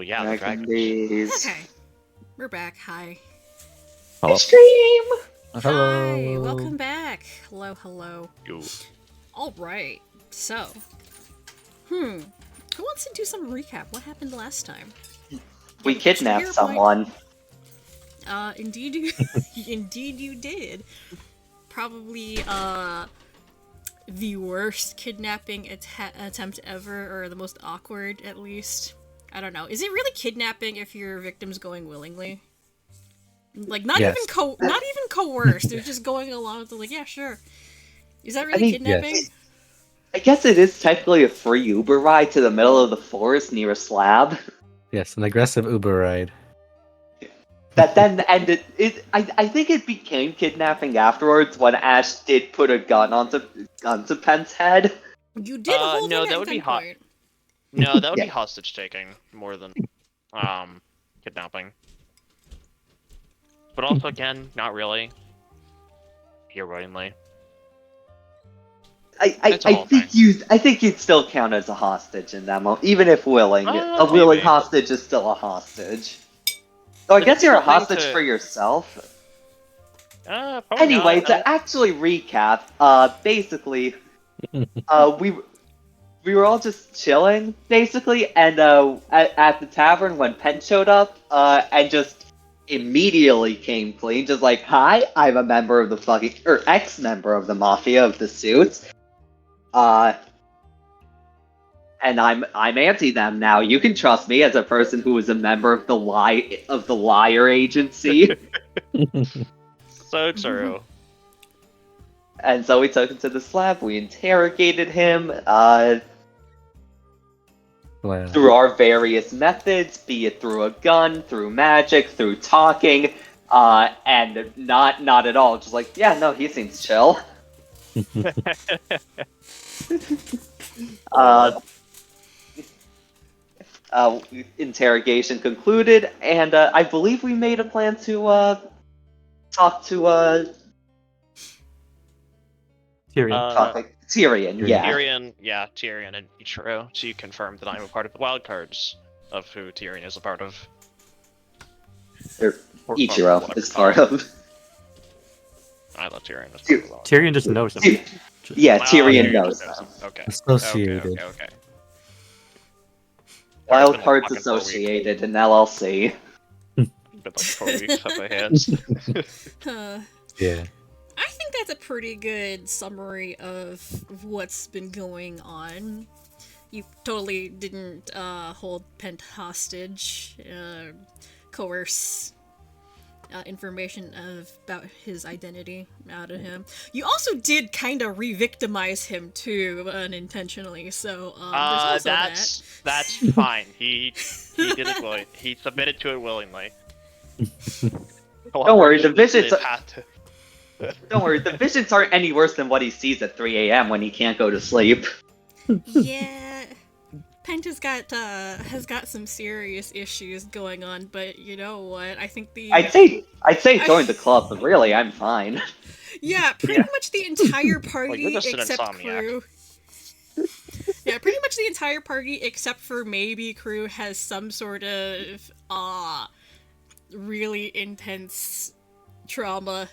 Well, yeah, the Dragon dragon. days. Okay, we're back. Hi. Hello. Stream. Hello. Hi, welcome back. Hello, hello. Yo. All right. So, who wants to do some recap? What happened last time? We Get a kidnapped trigger point. someone. Indeed you, indeed you did. Probably, the worst kidnapping attempt ever, or the most awkward, at least. I don't know. Is it really kidnapping if your victim's going willingly? Like, not Yes. even coerced. They're just going along with it, like, yeah, sure. Is that really kidnapping? yes. I guess it is technically a free Uber ride to the middle of the forest near a slab. Yes, an aggressive Uber ride. That then ended. I think it became kidnapping afterwards when Ash did put a gun onto Penn's head. You did hold no, him that at would be hot. gunpoint. No, that would be Yeah. hostage taking more than kidnapping. But also, again, not really. Heroinely. I It's a whole think you'd still count as a hostage in that moment, even if willing. A Maybe. willing hostage is still a hostage. So I But guess you're a it's the thing hostage to- for yourself. Probably Anyway, not. to actually recap, basically, we were all just chilling, basically, and at the tavern when Penn showed up, and just immediately came clean, just like, "Hi, I'm a member of the fucking ex-member of the mafia of the suits, and I'm anti them now. You can trust me as a person who was a member of the liar agency." So true. And so we took him to the slab, we interrogated him, through our various methods, be it through a gun, through magic, through talking, and not at all, just like, yeah, no, he seems chill. Interrogation concluded, and I believe we made a plan to talk to Tyrion, yeah. Tyrion and Ichiro. She confirmed that I'm a part of the wild cards of who Tyrion is a part of. Or Ichiro whatever is part of. I thought Tyrion was part of the wild Tyrion just knows him. Yeah, cards. Tyrion Tyrion knows. him. Okay. Associated. Okay. Wild It's been Cards fucking 4 weeks. Associated, an LLC. Been like 4 weeks on my hands. Yeah. I think that's a pretty good summary of what's been going on. You totally didn't hold Pent hostage, coerce information about his identity out of him. You also did kind of re-victimize him too, unintentionally. So there's also that's fine. He did it willingly. He submitted to it willingly. Don't worry, the visions. They've had to- Don't worry, the visions aren't any worse than what he sees at 3 a.m. when he can't go to sleep. Yeah, Pent has got some serious issues going on, but you know what? I think I'd say join the club, but really, I'm fine. Yeah, pretty much the entire party you're just an except insomniac. Crew. Yeah, pretty much the entire party except for maybe Crew has some sort of really intense trauma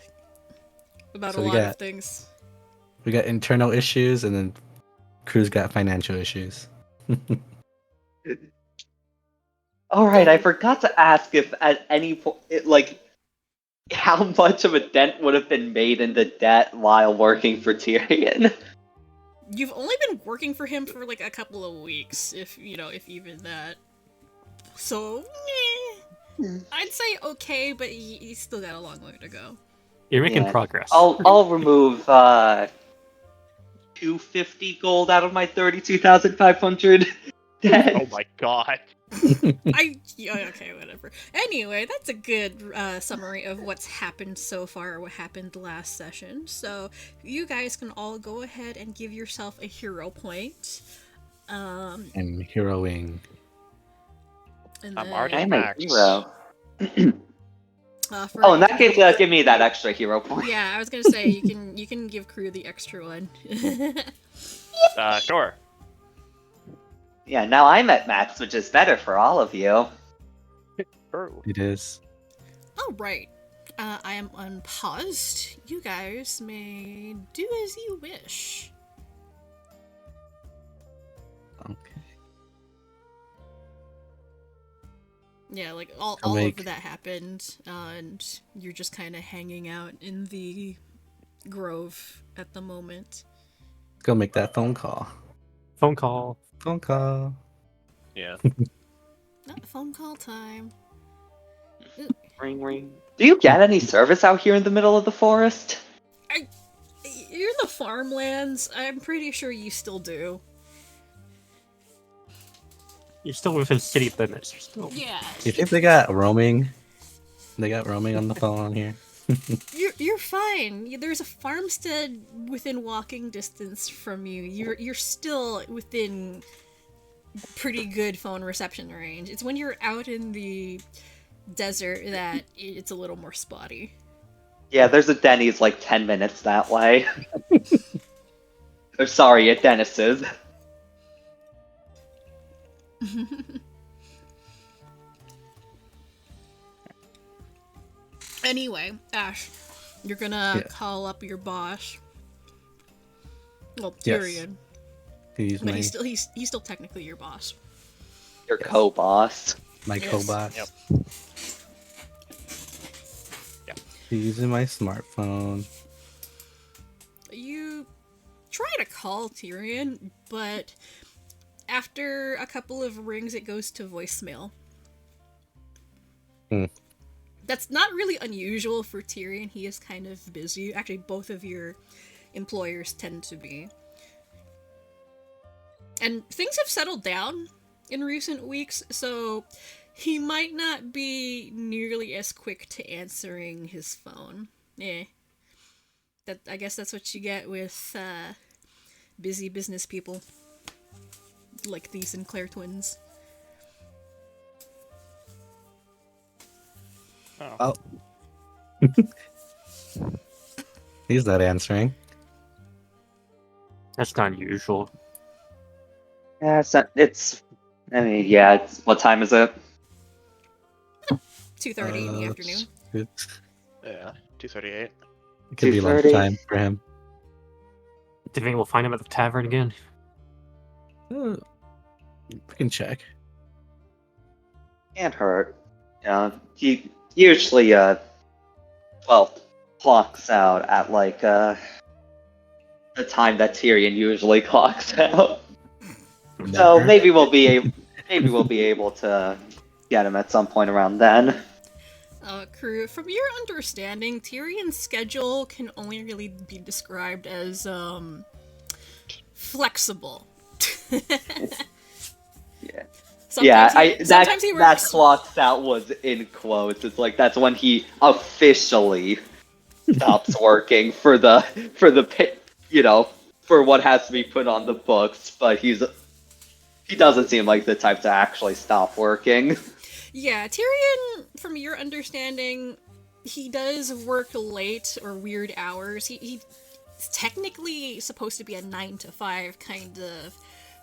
about So a we lot of got- things. We got internal issues, and then Crew's got financial issues. Alright, I forgot to ask if at any point, how much of a dent would have been made in the debt while working for Tyrion? You've only been working for him for like a couple of weeks, if even that. So, I'd say okay, but he's still got a long way to go. You're making Yeah. progress. I'll remove 250 gold out of my 32,500 debt. Oh my god. Okay, whatever. Anyway, that's a good summary of what's happened so far, what happened last session. So you guys can all go ahead and give yourself a hero point. And heroing. And I'm then, already I'm a max. hero. for Oh, in that case, give me that extra hero point. yeah, I was gonna say you can give Crew the extra one. Sure. Yeah, now I'm at max, which is better for all of you. True. It is. Oh, right. I am unpaused. You guys may do as you wish. Okay. Yeah, like all make- of that happened, and you're just kind of hanging out in the grove at the moment. Let's go make that phone call. Phone call. Phone call. Yeah. Not phone call time. Ring ring. Do you get any service out here in the middle of the forest? You're in the farmlands. I'm pretty sure you still do. You're still within city limits. You're still. Yeah. Do you think they got roaming? They got roaming on the phone here. You're fine. There's a farmstead within walking distance from you. You're still within pretty good phone reception range. It's when you're out in the desert that it's a little more spotty. Yeah, there's a Denny's like 10 minutes that way. Or sorry, a Dennis's. Anyway, Ash, you're gonna Yeah. call up your boss. Well, Yes. Tyrion. He's But my, he's still technically your boss. Your co-boss. my Yes. co-boss. Yep. Yep. He's using my smartphone. You try to call Tyrion, but after a couple of rings, it goes to voicemail. Hmm. That's not really unusual for Tyrion. He is kind of busy. Actually, both of your employers tend to be. And things have settled down in recent weeks, so he might not be nearly as quick to answering his phone. I guess that's what you get with busy business people like the Sinclair twins. Oh. Oh. He's not answering. That's not unusual. Yeah, I mean, yeah, what time is it? 2:30 in the afternoon. It's, Yeah. 2:38. it could be 2:30. lunchtime for him. Do you think we'll find him at the tavern again? We can check. Can't hurt. He usually, clocks out at like, the time that Tyrion usually clocks out. So Never. maybe we'll be able to get him at some point around then. Crew, from your understanding, Tyrion's schedule can only really be described as, flexible. Yeah. Sometimes sometimes he that works. clocks out was in quotes. It's like that's when he officially stops working for for what has to be put on the books. But he doesn't seem like the type to actually stop working. Yeah, Tyrion, from your understanding, he does work late or weird hours. He's technically supposed to be a 9 to 5 kind of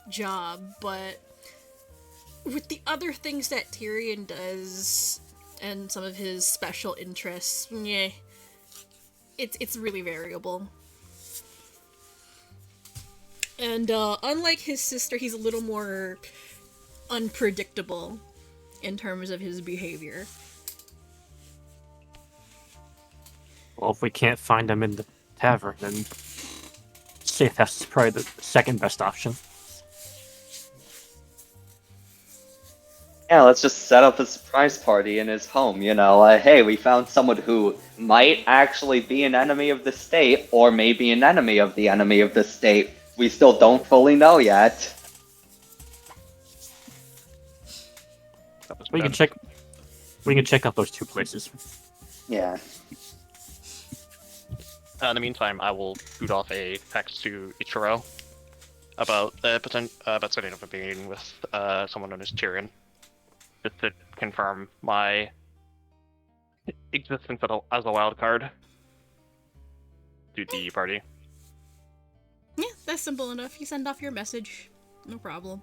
job, but with the other things that Tyrion does and some of his special interests, it's really variable. And unlike his sister, he's a little more unpredictable in terms of his behavior. Well, if we can't find him in the tavern, then safe house is probably the second best option. Yeah, let's just set up a surprise party in his home. Hey, we found someone who might actually be an enemy of the state, or maybe an enemy of the enemy of the state. We still don't fully know yet. We can check. We can check out those two places. Yeah. In the meantime, I will shoot off a text to Ichiro about about setting up a meeting with someone known as Tyrion, just to confirm my existence as a wild card to the party. Yeah, that's simple enough. You send off your message. No problem.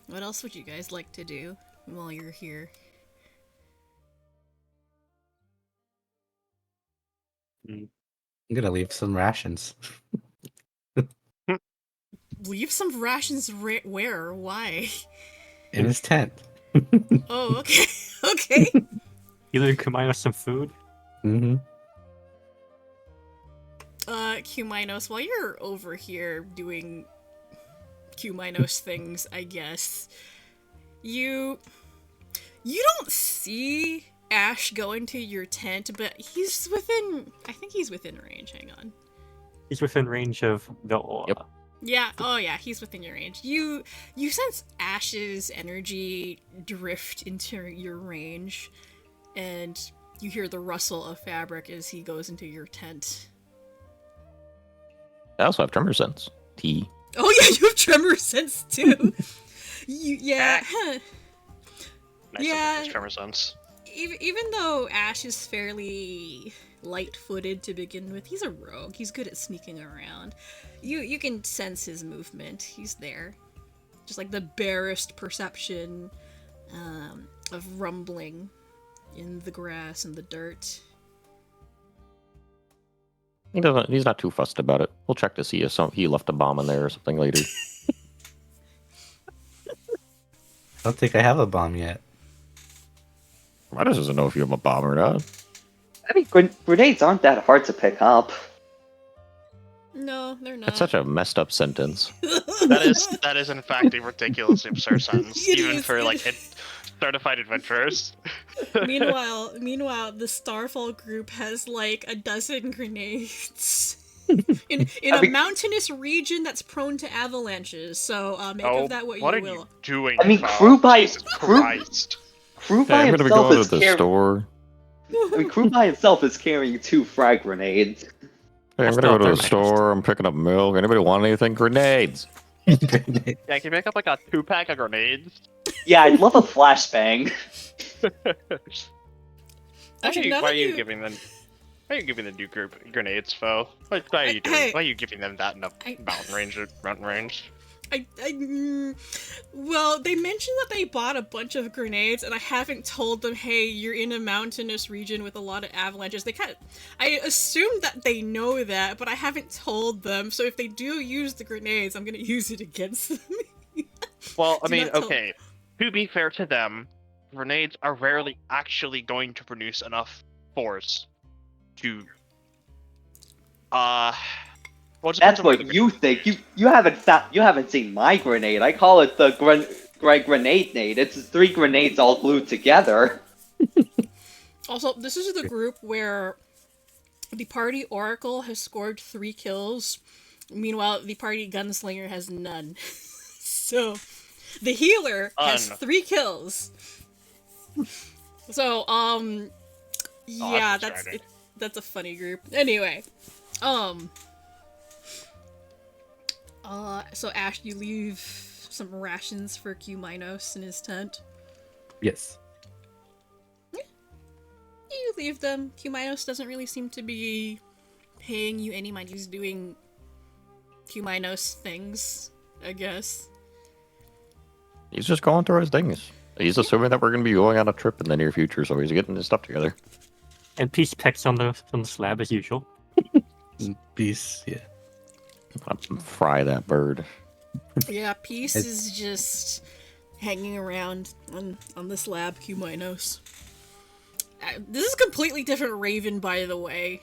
What else would you guys like to do while you're here? I'm gonna leave some rations Leave some rations where? Why? in his tent. Oh, okay. Okay. You leave Kumaina some food. Mm-hmm. Kuminos, while you're over here doing Kuminos things, I guess, you don't see Ash go into your tent, but I think he's within range. Hang on. He's within range of the. Yep. Yeah, oh yeah, he's within your range. You sense Ash's energy drift into your range, and you hear the rustle of fabric as he goes into your tent. I also have tremor sense. T. Oh yeah, you have tremor sense too. Yeah. Nice Yeah. tremor sense. Even though Ash is fairly light-footed to begin with, he's a rogue. He's good at sneaking around. You can sense his movement. He's there. Just like the barest perception of rumbling in the grass and the dirt. He's not too fussed about it. We'll check to see if he left a bomb in there or something later. I don't think I have a bomb yet. Midas doesn't know if you have a bomb or not. I mean, grenades aren't that hard to pick up. No, they're not. That's such a messed up sentence. That is in fact a ridiculously absurd sentence, It even is, for it like certified adventurers. Meanwhile, the Starfall group has like a dozen grenades. In a mountainous region that's prone to avalanches, so make of that what are you will. you doing? I mean, Val? crew by Jesus Christ. crew Hey, by I'm gonna be himself going to is the carrying. store. I mean, crew by himself is carrying 2 frag grenades. Hey, I'm That's gonna go not to the very store. I'm picking up milk. Anybody want anything? Grenades. Yeah, can you make up like a 2-pack of grenades? Yeah, I'd love a flashbang. Actually, why are you giving them? Why are you giving the new group grenades, Fo? Why are you doing? Hey. Why are you giving them that in a mountain range? Well, they mentioned that they bought a bunch of grenades, and I haven't told them, hey, you're in a mountainous region with a lot of avalanches. I assume that they know that, but I haven't told them, so if they do use the grenades, I'm gonna use it against them. Well, I Do mean, not tell- okay. To be fair to them, grenades are rarely actually going to produce enough force to. Well, it depends That's on where what the you think. You haven't seen my grenade. I call it the grenade nade. It's 3 grenades all glued together. Also, this is the group where the party Oracle has scored 3 kills. Meanwhile, the party Gunslinger has none. So, the healer has 3 kills. So, yeah, that's a funny group. Anyway, so Ash, you leave some rations for Q-Minos in his tent. Yes. You leave them. Q-Minos doesn't really seem to be paying you any mind. He's doing Q-Minos things, I guess. He's just going through his things. He's assuming that we're going to be going on a trip in the near future, so he's getting his stuff together. And Peace pecks on the slab as usual. Peace, yeah. Fry that bird. Yeah, Peace is just hanging around on the slab, Q-Minos. This is a completely different Raven, by the way.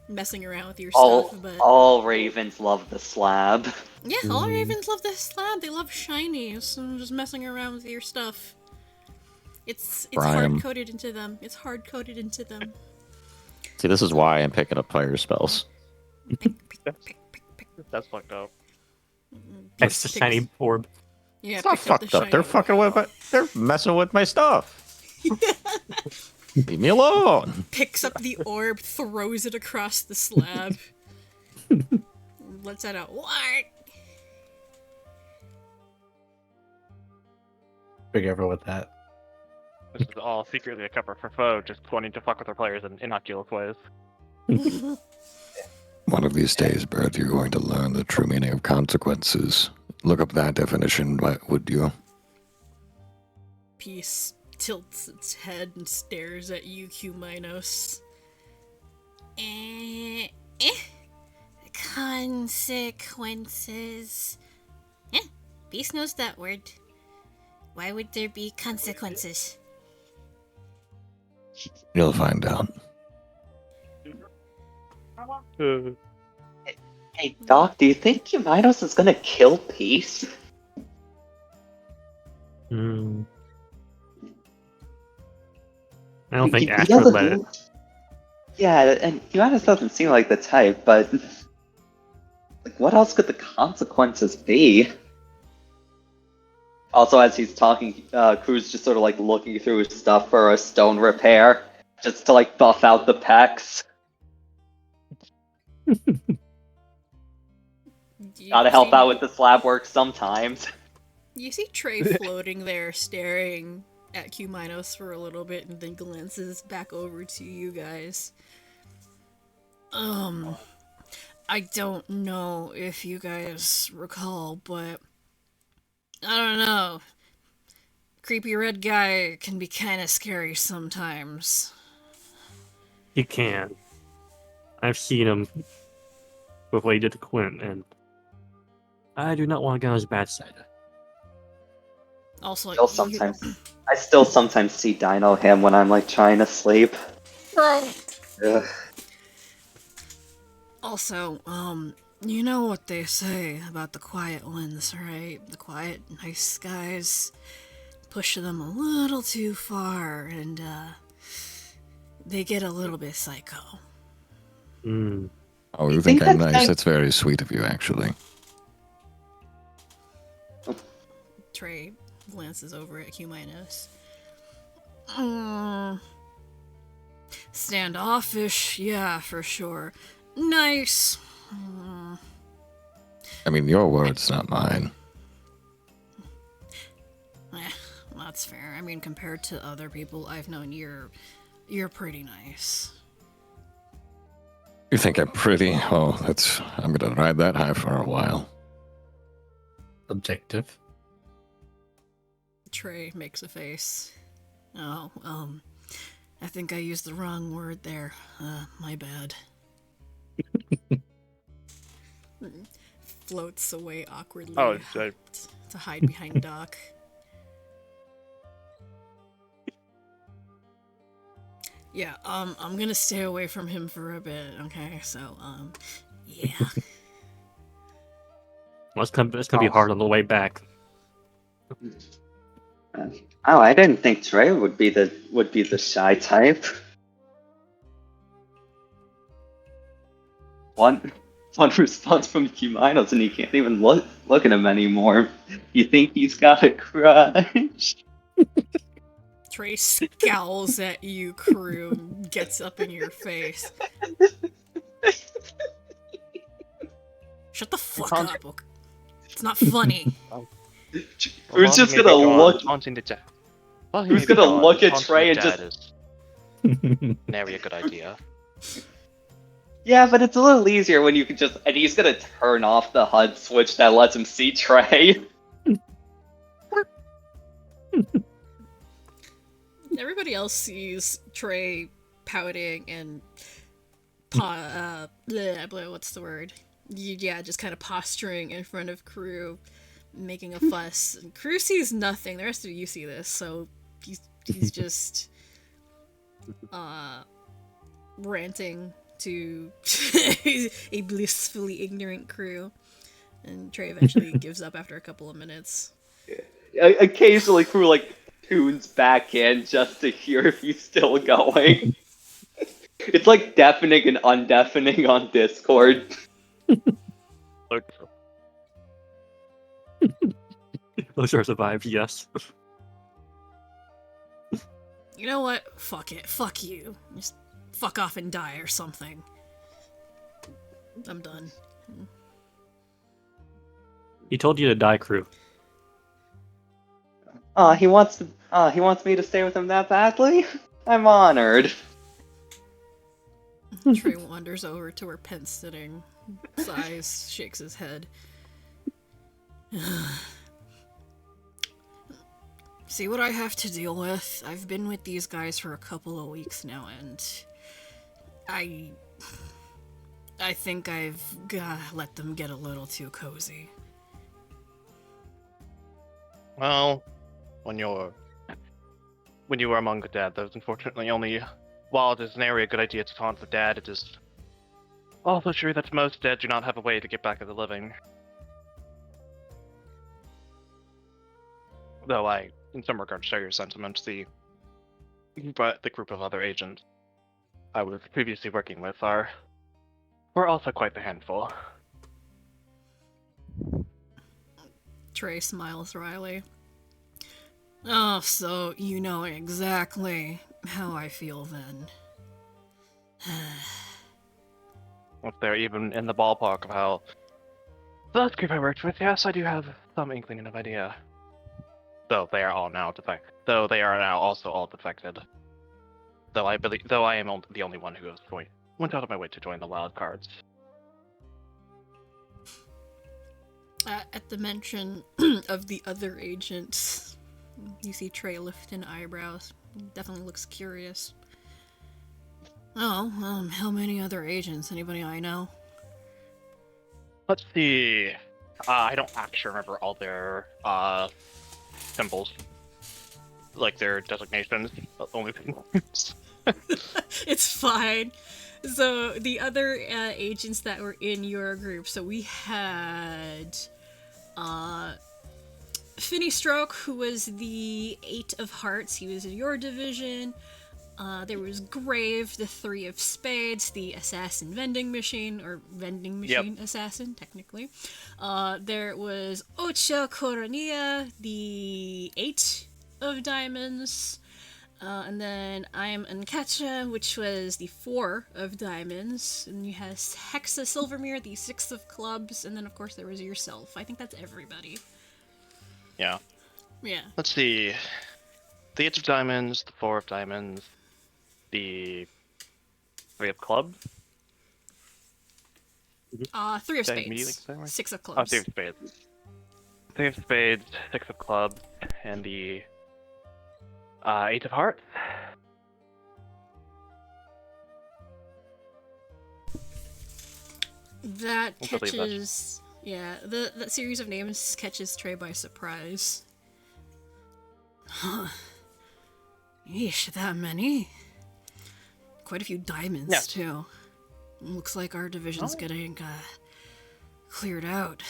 Messing around with your stuff, but... All ravens love the slab. Yeah, all Ravens love this slab. They love shiny, so just messing around with your stuff. It's hard-coded into them. It's hard-coded into them. See, this is why I'm picking up fire spells. That's fucked up. That's the shiny orb. Yeah, It's not picks up the fucked up. shiny They're orb. fucking with they're messing with my stuff. Leave me alone. Picks up the orb, throws it across the slab. Lets that out. What? Forget about that. This is all secretly a cover for Foe, just wanting to fuck with their players in innocuous ways. One of these days, Brad, you're going to learn the true meaning of consequences. Look up that definition, would you? Peace tilts its head and stares at you, Q-Minos. Consequences. Yeah, Peace knows that word. Why would there be consequences? You'll find out. Hey, Doc, do you think Minos is gonna kill Peace? Hmm. I don't think He Ash would let it. doesn't. Yeah, and Minos doesn't seem like the type, but like, what else could the consequences be? Also, as he's talking, Crew's just sort of like looking through his stuff for a stone repair, just to like buff out the pecs. Gotta help out with the slab work sometimes. You see Trey floating there, staring at Q-Minos for a little bit, and then glances back over to you guys. I don't know if you guys recall, but I don't know. Creepy red guy can be kind of scary sometimes. He can. I've seen him with what he did to Quinn, and I do not want to get on his bad side. Also, I still sometimes see Dino him when I'm like trying to sleep. Ugh. Also, you know what they say about the quiet ones, right? The quiet, nice guys push them a little too far, and they get a little bit psycho. Oh, you You think think I'm that's nice? like- That's very sweet of you, actually. Trey glances over at Q-Minos. Standoffish, yeah, for sure. Nice. I mean, your words, not mine. That's fair. I mean, compared to other people I've known, you're pretty nice. You think I'm pretty? Oh, I'm gonna ride that high for a while. Objective. Trey makes a face. Oh, I think I used the wrong word there. My bad. Floats away awkwardly to hide behind Doc. Yeah, I'm gonna stay away from him for a bit, okay? So, yeah. Well, it's gonna be hard on the way back. Oh, I didn't think Trey would be the shy type. One response from Q-Minos and he can't even look at him anymore. You think he's got a crush? Trey scowls at you, Crew, and gets up in your face. Shut the fuck up, okay? It's not funny. Who's just gonna look? Taunting the dad. Well, Who's gonna look at Trey and just? is never a good idea. Yeah, but it's a little easier when you can just. And he's gonna turn off the HUD switch that lets him see Trey. Everybody else sees Trey pouting and what's the word? Yeah, just kind of posturing in front of Crew, making a fuss. And Crew sees nothing. The rest of you see this, so he's just ranting to a blissfully ignorant Crew. And Trey eventually gives up after a couple of minutes. Occasionally, Crew like tunes back in just to hear if he's still going. It's like deafening and undeafening on Discord. Those are the vibes, yes. You know what? Fuck it. Fuck you. Just fuck off and die or something. I'm done. He told you to die, Crew. He wants me to stay with him that badly? I'm honored. Trey wanders over to where Penn's sitting, sighs, shakes his head. See what I have to deal with. I've been with these guys for a couple of weeks now, and I think I've let them get a little too cozy. Well, when you are among the dead, there's unfortunately only. While it is an area good idea to taunt the dead, it is also true that most dead do not have a way to get back to the living. Though I, in some regards, share your sentiments. But the group of other agents I was previously working with were also quite the handful. Trey smiles wryly. Oh, so you know exactly how I feel then. If they're even in the ballpark of how the last group I worked with, yes, I do have some inkling of idea. Though they are now also all defected. Though I am the only one who went out of my way to join the wild cards. At the mention of the other agents, you see Trey lift an eyebrows. He definitely looks curious. Oh, how many other agents? Anybody I know? Let's see. I don't actually remember all their symbols, like their designations. Only things. It's fine. So the other agents that were in your group, so we had Finny Stroke, who was the 8 of Hearts. He was in your division. There was Grave, the 3 of Spades, the assassin vending machine assassin, technically. There was Ocho Coronia, the 8 of Diamonds. And then I am Ankacha, which was the 4 of Diamonds. And you have Hexa Silvermere, the 6 of Clubs. And then, of course, there was yourself. I think that's everybody. Yeah. Yeah. Let's see. The 8 of Diamonds, the 4 of Diamonds, the 3 of Clubs. 3 of Did I immediately Spades. say that right? 6 of Oh, Clubs. 3 of Spades. 3 of Spades, 6 of Clubs, and the 8 of Hearts. That I believe that. catches... Yeah, that series of names catches Trey by surprise. Huh. Yeesh, that many? Quite a few diamonds, Yes. too. Looks like our division's Oh. getting, cleared out.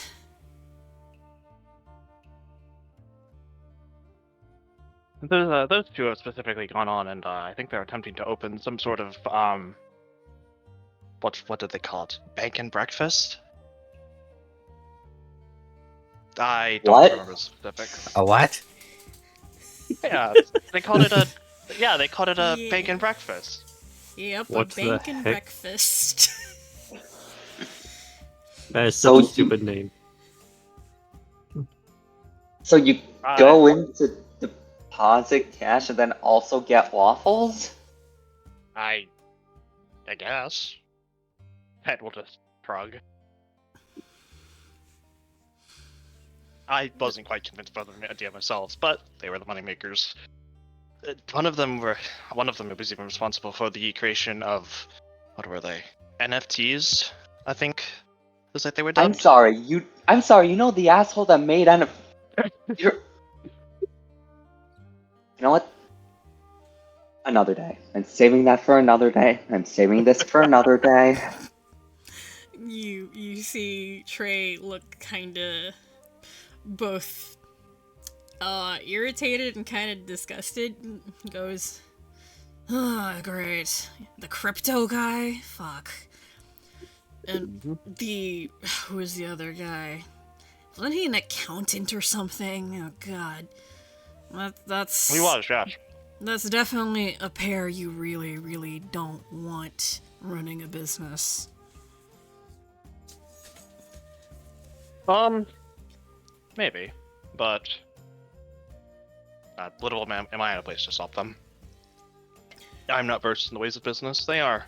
Those two have specifically gone on, and I think they're attempting to open some sort of what did they call it? Bank and breakfast? I don't What? remember the specifics. A what? Yeah, they called it a Yeah. bank and breakfast. Yep, What's a the bank and heck? breakfast. That is So such a you- stupid name. So you I- go in to deposit cash and then also get waffles? I guess. Pet will just shrug. I wasn't quite convinced by the idea myself, but they were the moneymakers. One of them was even responsible for the creation of, what were they? NFTs, I think. Was that they were I'm dubbed? sorry, you know the asshole that made you're... You know what? Another day. I'm saving that for another day. I'm saving this for another day. You see Trey look kinda both irritated and kinda disgusted. He goes, "Ah, great. The crypto guy? Fuck." And who was the other guy? Wasn't he an accountant or something? Oh god. That's He was, yes. That's definitely a pair you really, really don't want running a business. Maybe, but little am I in a place to stop them. I'm not versed in the ways of business. They are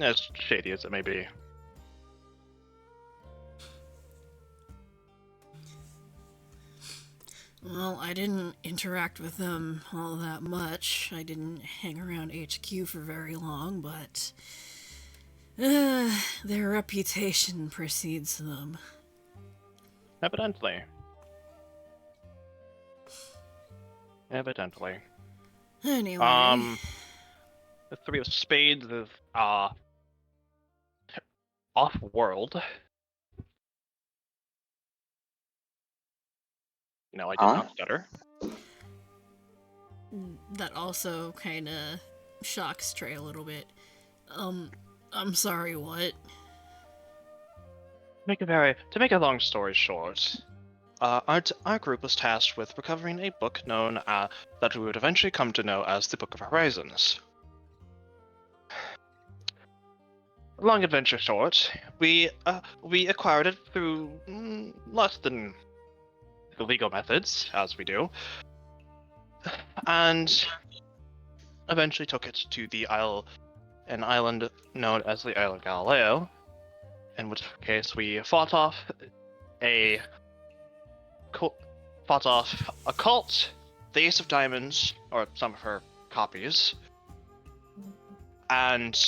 as shady as it may be. Well, I didn't interact with them all that much. I didn't hang around HQ for very long, but their reputation precedes them. Evidently. Evidently. Anyway, The three of spades is off-world. No, I did Huh? not stutter. that also kind of shocks Trey a little bit. I'm sorry, what? To make a long story short, our group was tasked with recovering a book known that we would eventually come to know as the Book of Horizons. Long adventure short, we acquired it through less than the legal methods, as we do, and eventually took it to an island known as the Isle of Galileo, in which case we fought off a cult, the Ace of Diamonds, or some of her copies, and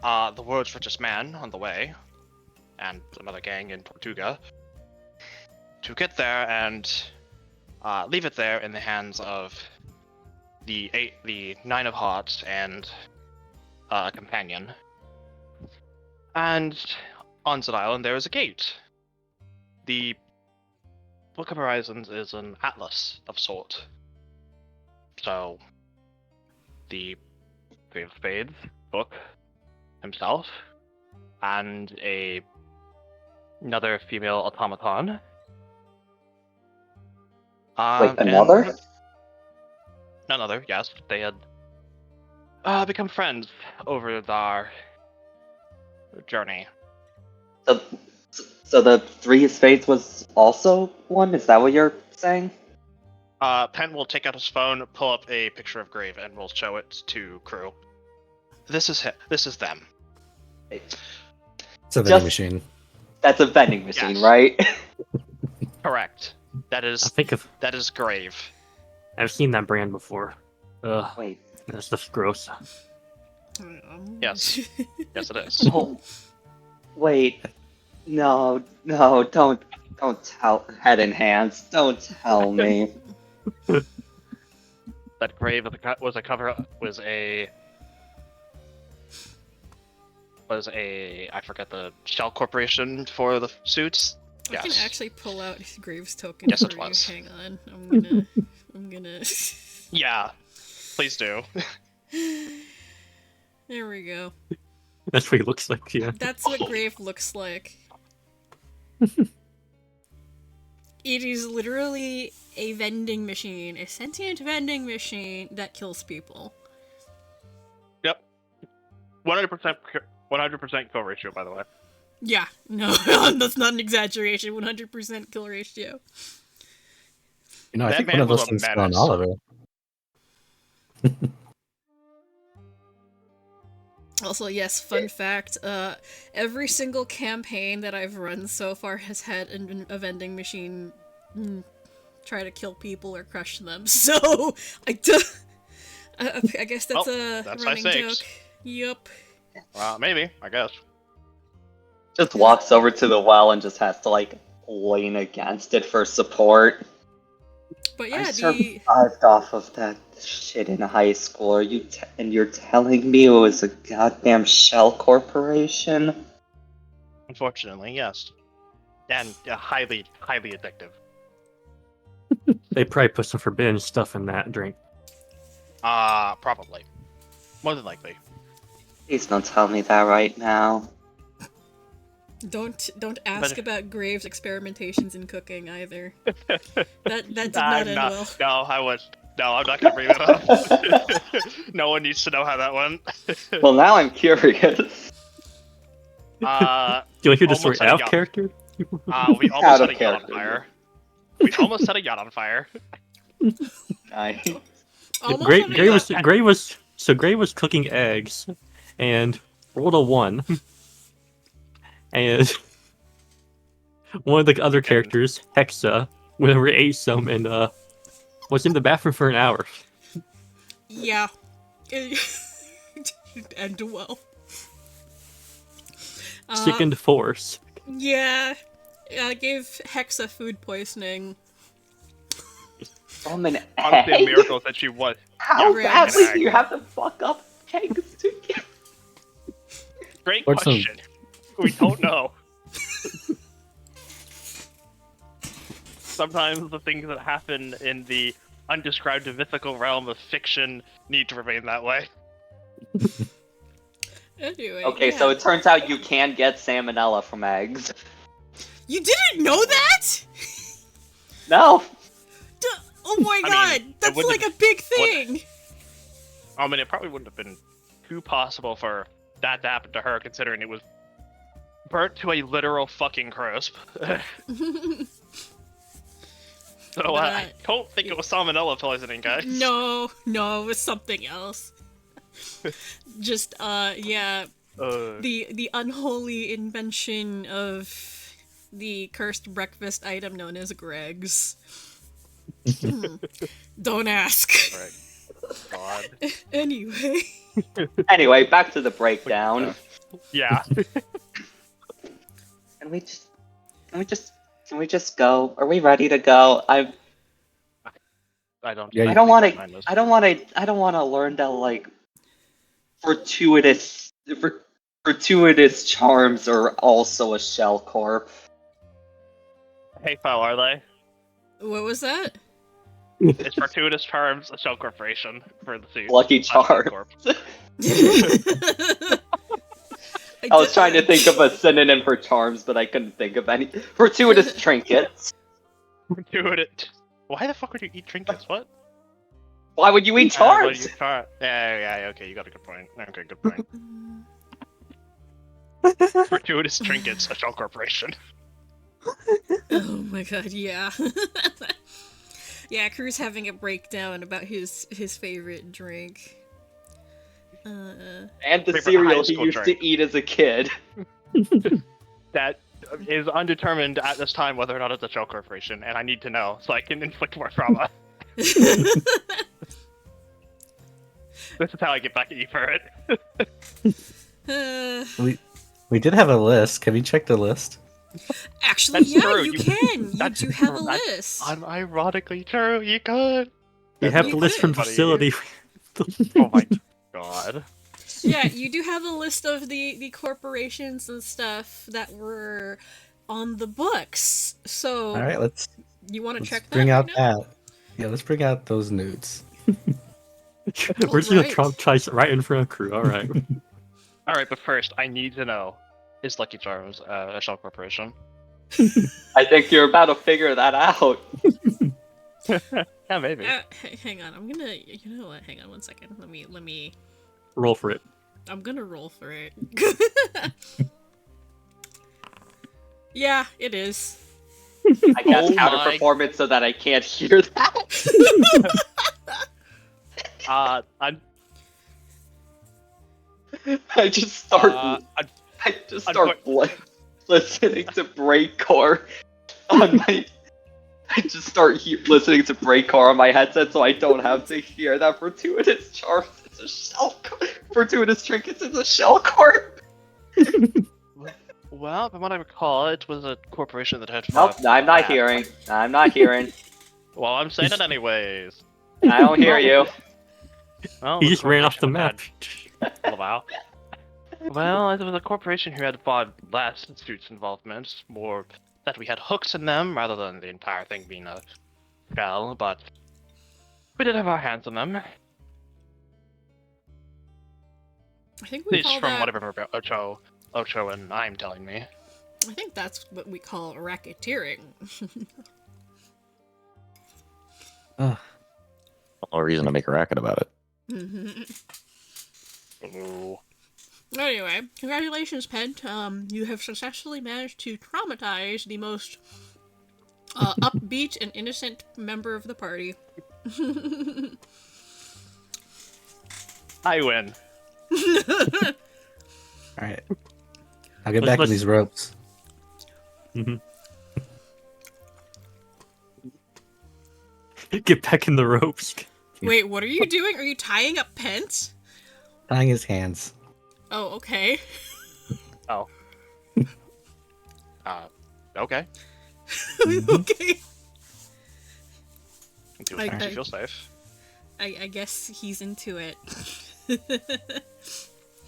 the world's richest man on the way, and another gang in Tortuga, to get there and leave it there in the hands of the Nine of Hearts and a companion. And on said island there is a gate. The Book of Horizons is an atlas of sort. So the Three of Spades book himself and another female automaton. Wait, another? And another, yes. They had become friends over our journey. So the Three of Spades was also one? Is that what you're saying? Penn will take out his phone, pull up a picture of Grave, and will show it to crew. This is them. It's a vending Just- machine. That's a vending machine, Yes. right? Correct. That I is Grave. I've seen that brand before. Ugh, Wait. that stuff's gross. Yes. Yes, it is. Oh, wait. No, don't tell Head and Hands. Don't tell me. That Grave was a I forget the shell corporation for the suits. I can Yes. actually pull out his Graves token Yes, for it you. was. Hang on. I'm gonna. Yeah. Please do. There we go. That's what he looks like, yeah. That's what Grave looks like. It is literally a vending machine, a sentient vending machine that kills people. Yep. 100% kill ratio, by the way. Yeah, no, that's not an exaggeration. 100% kill ratio. You know, I That think man one of was those a things fell on menace. Oliver. Also, yes, fun fact, every single campaign that I've run so far has had a vending machine try to kill people or crush them, so I guess that's a that's high running stakes. joke. Yup. Maybe, I guess. Just walks over to the well and just has to, like, lean against it for support. But I yeah, survived off of that shit in high school. And you're telling me it was a goddamn shell corporation? Unfortunately, yes. And highly, highly addictive. They probably put some forbidden stuff in that drink. Probably. More than likely. Please don't tell me that right now. don't ask But- about Graves' experimentations in cooking either. That did not end well. No, I'm not gonna bring that up. No one needs to know how that went. Well, now I'm curious. Do you want to hear the story Almost had a out of yacht. character? We Out almost of set a yacht on character. fire. We almost set a yacht on fire. Nice. Almost Gray, had a Gray was yacht. Gray was cooking eggs, and rolled a 1, and one of the other characters, Hexa, went over ate some and Was in the bathroom for an hour. Yeah. And well. Sickened force. Yeah. Gave Hexa food poisoning. From an Honestly, a egg? miracle that she was. How Yeah, badly eggs. do you have to fuck up eggs to get? Great What's some- question. We don't know. Sometimes the things that happen in the undescribed and mythical realm of fiction need to remain that way. Anyway. Okay, yeah. so it turns out you can get salmonella from eggs. You didn't know that? No. Oh my I god, mean, it that's wouldn't like a have- big thing. I mean, it probably wouldn't have been too possible for that to happen to her, considering it was burnt to a literal fucking crisp. So I don't think it was salmonella poisoning, guys. No, it was something else. Just yeah, the unholy invention of the cursed breakfast item known as Greg's. Don't ask. Right. God. Anyway. Anyway, back to the breakdown. Yeah. Can we just go? Are we ready to go? I don't. Yeah, I don't want mind to. this. I don't want to learn that like fortuitous charms are also a shell corp. Hey, pal, are they? What was that? It's Fortuitous Charms, a shell corporation for the suit. Lucky Charms. I was trying to think of a synonym for charms, but I couldn't think of any. Fortuitous trinkets. Fortuitous. Why the fuck would you eat trinkets? What? Why would you eat charms? Yeah, okay, you got a good point. Okay, good point. Fortuitous Trinkets, a shell corporation. Oh my god, yeah. Yeah, Crew's having a breakdown about his favorite drink. And the Favorite cereal high he school used drink. to eat as a kid. That is undetermined at this time whether or not it's a shell corporation, and I need to know so I can inflict more trauma. This is how I get back at you for it. We did have a list. Have you checked the list? Actually, That's yeah, true, you you- can. You that's do have a true, that's list. Unironically true, you could. You have You the list from the could. facility. Oh my god. Yeah, you do have a list of the corporations and stuff that were on the books. So, All right, let's you want to check that? bring right out now? that. Yeah, let's bring out those nudes. We're just gonna Alright. Trump choice right in front of Crew. All right. Alright, but first, I need to know, is Lucky Charms a shell corporation? I think you're about to figure that out. Yeah, maybe. Hang on, I'm gonna. You know what? Hang on one second. Let me. Roll for it. I'm gonna roll for it. Yeah, it is. I guess Oh counter my- performance so that I can't hear that. I'm I just start. uh, I just I'm start listening to breakcore on my. I just start listening to breakcore on my headset, so I don't have to hear that fortuitous charms. It's a shell. Fortuitous trinkets is a shell corp. well, from what I recall, it was a corporation that had. Nope, I'm not hearing. I'm not hearing. Well, I'm saying it anyways. I don't hear you. Well, He the just ran off the corporation map. had- a while. Well, it was a corporation who had far less suits involvement, more that we had hooks in them rather than the entire thing being a shell, but we did have our hands on them. I think At we least call from that. whatever Ocho and I'm telling me. I think that's what we call racketeering. Ugh. No reason to make a racket about it. Ooh. Anyway, congratulations, Pent. You have successfully managed to traumatize the most upbeat and innocent member of the party. I win. All right. I'll get Let's- back on let's- these ropes. Get back in the ropes. Wait, what are you doing? Are you tying up Pent? Tying his hands. Oh, okay. Oh. Okay. Okay. Do what makes I- you feel safe. I guess he's into it.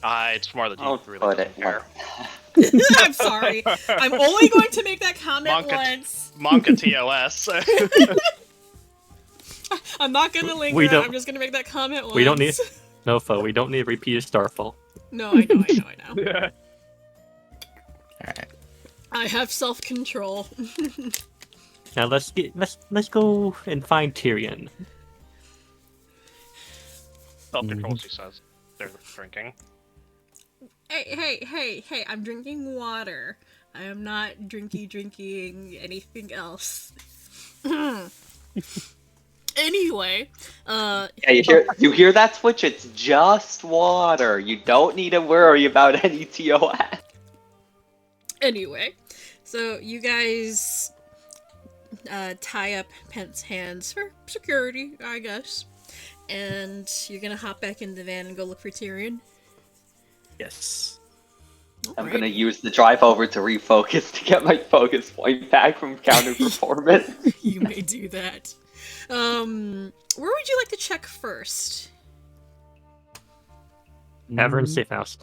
It's more that you I'll really put don't it care. like I'm sorry. I'm only going to make that comment Monka- once. Monka TOS. I'm not gonna linger. We don't- I'm just gonna make that comment once. We don't need no foe. We don't need a repeated Starfall. No, I know. Alright. I have self-control. Now let's go and find Tyrion. Self-control, she says. They're drinking. Hey, I'm drinking water. I am not drinking anything else. Anyway, yeah, you hear that, Switch? It's just water. You don't need to worry about any TOS. anyway, so you guys tie up Pent's hands for security, I guess. And you're gonna hop back in the van and go look for Tyrion. Yes. I'm gonna use the drive over to refocus to get my focus point back from counter performance. You may do that. Where would you like to check first? Tavern, safe house.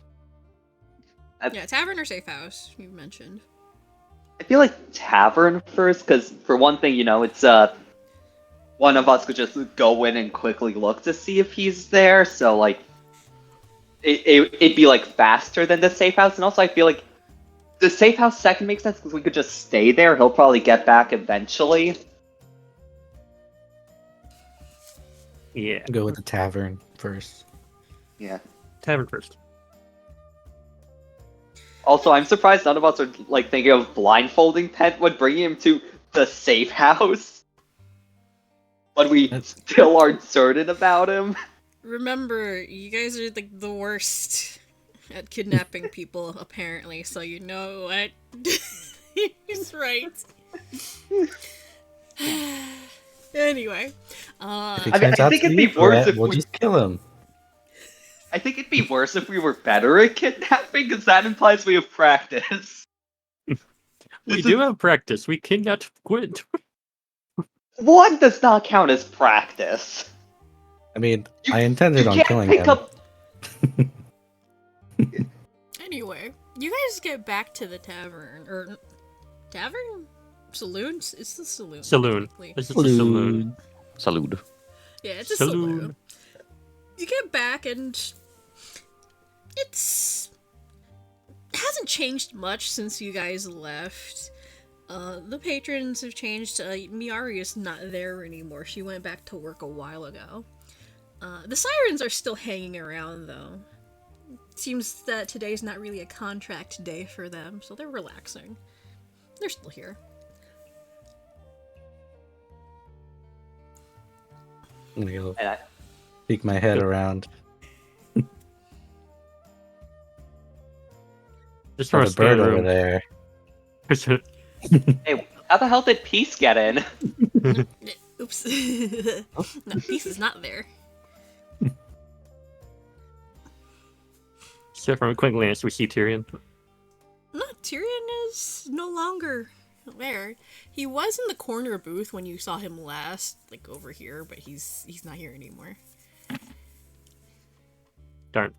Yeah, tavern or safe house, you mentioned. I feel like tavern first, because for one thing, it's one of us could just go in and quickly look to see if he's there. So like, it'd be like faster than the safe house, and also I feel like the safe house second makes sense because we could just stay there. He'll probably get back eventually. Yeah. Go with the tavern first. Yeah. Tavern first. Also, I'm surprised none of us are like thinking of blindfolding Pent when bringing him to the safe house. But we still aren't certain about him. Remember, you guys are like the worst at kidnapping people, apparently, so you know what? He's right. Anyway, If he I mean, turns I out think to it'd be be worse a threat, if we'll we- just kill him. I think it'd be worse if we were better at kidnapping, because that implies we have practice. We do have practice. We kidnapped Gwent. One does not count as practice. I mean, You- I intended You on can't killing pick him. up. anyway, you guys get back to the tavern, or tavern? Saloon? It's the saloon. Saloon. technically. This is the saloon. Salute. Yeah, it's a Saloon. saloon. You get back and it hasn't changed much since you guys left. The patrons have changed. Miari is not there anymore. She went back to work a while ago. The sirens are still hanging around, though. Seems that today's not really a contract day for them, so they're relaxing. They're still here. I'm gonna go And I- peek my head around. Just from Oh, a the bird scan over room. there. Hey, how the hell did Peace get in? Oops. No, Peace is not there. So from a quick glance, we see Tyrion. No, Tyrion is no longer there. He was in the corner booth when you saw him last, like over here, but he's not here anymore. Darn.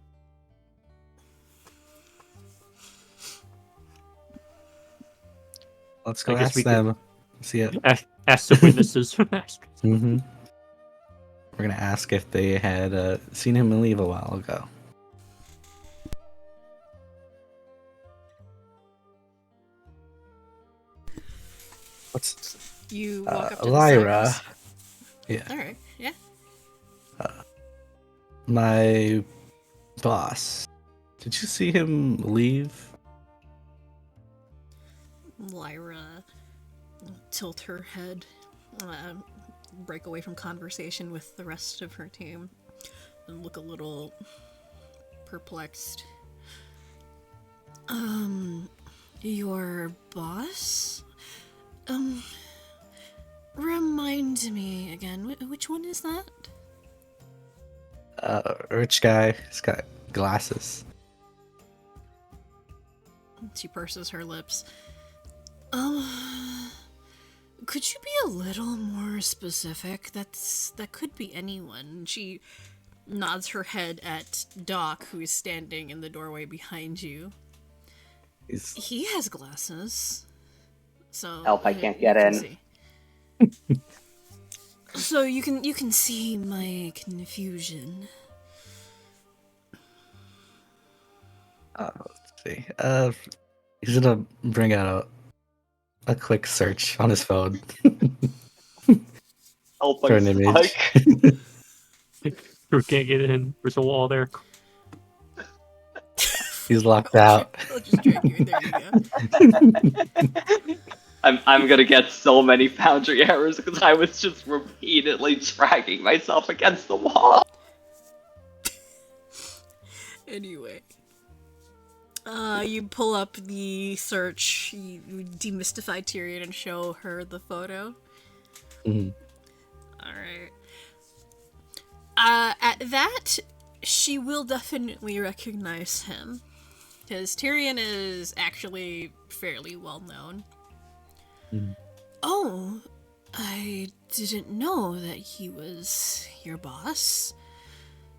Let's go I guess ask we could- them. See it. Ask the witnesses. Mm-hmm. We're gonna ask if they had seen him leave a while ago. What's You walk up to Lyra? the sirens. Yeah, Alright, yeah. my boss. Did you see him leave? Lyra tilt her head, break away from conversation with the rest of her team, and look a little perplexed. Your boss? Remind me again, which one is that? Rich guy. He's got glasses. She purses her lips. Could you be a little more specific? That could be anyone. She nods her head at Doc, who is standing in the doorway behind you. He has glasses. So Help, I can't you get can in. see. So you can see my confusion. Let's see. He's gonna bring out a quick search on his phone Help, for I'm an image. stuck. Who can't get in? There's a wall there. He's locked out. I'll just drag you in. There you go. I'm gonna get so many Foundry errors because I was just repeatedly dragging myself against the wall. Anyway. You pull up the search, you demystify Tyrion and show her the photo. Mhm. Alright. At that, she will definitely recognize him. Because Tyrion is actually fairly well known. Mhm. Oh, I didn't know that he was your boss.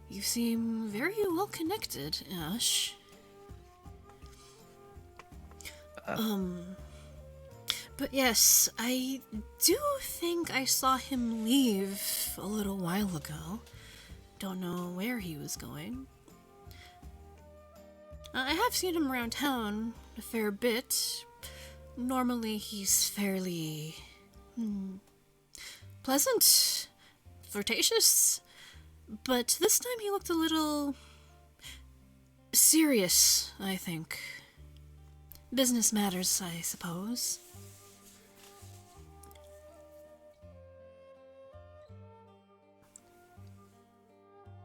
You seem very well connected, Ash. But yes, I do think I saw him leave a little while ago. Don't know where he was going. I have seen him around town a fair bit. Normally he's fairly... pleasant, flirtatious, but this time he looked a little... serious, I think. Business matters, I suppose.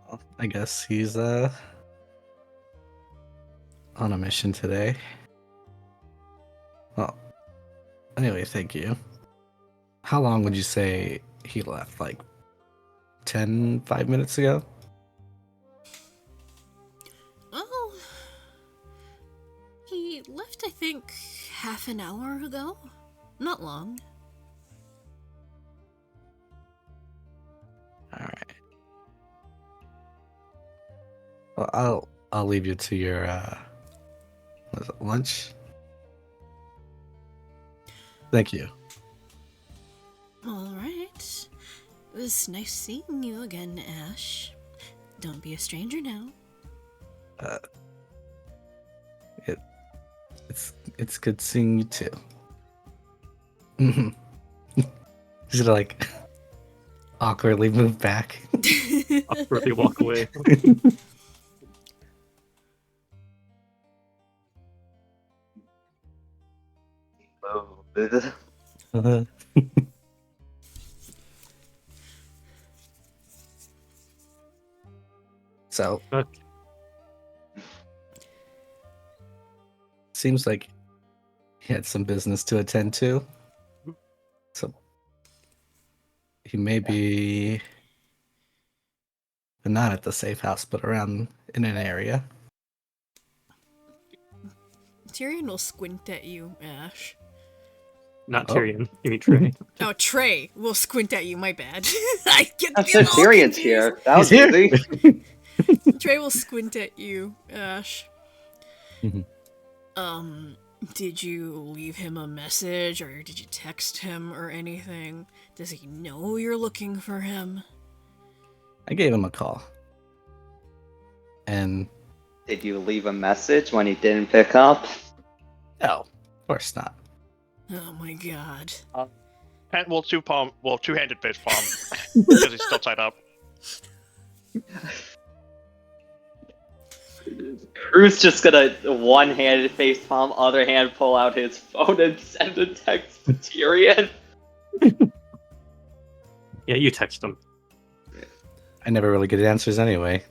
Well, I guess he's on a mission today. Well, anyway, thank you. How long would you say he left? Like 5 minutes ago? Oh, he left, I think, half an hour ago. Not long. All right. Well, I'll leave you to your what is it, lunch. Thank you. All right. It was nice seeing you again, Ash. Don't be a stranger now. It's good seeing you too. Mhm. He's gonna like awkwardly move back. Awkwardly walk away. Uh-huh. So Okay. seems like he had some business to attend to. So he may be not at the safe house, but around in an area. Tyrion will squint at you, Ash. Not Oh. Tyrion. You mean Trey. Oh, Trey will squint at you, my bad. I get I'm sure all Tyrion's confused. here. That was He's here. easy. Trey will squint at you, Ash. Mhm. Did you leave him a message, or did you text him, or anything? Does he know you're looking for him? I gave him a call. And Did you leave a message when he didn't pick up? no, of course not. Oh my god. Two-handed fist palm, because he's still tied up. Crew's just gonna one-handed facepalm, other hand pull out his phone and send a text to Tyrion. Yeah, you text him. I never really get answers anyway.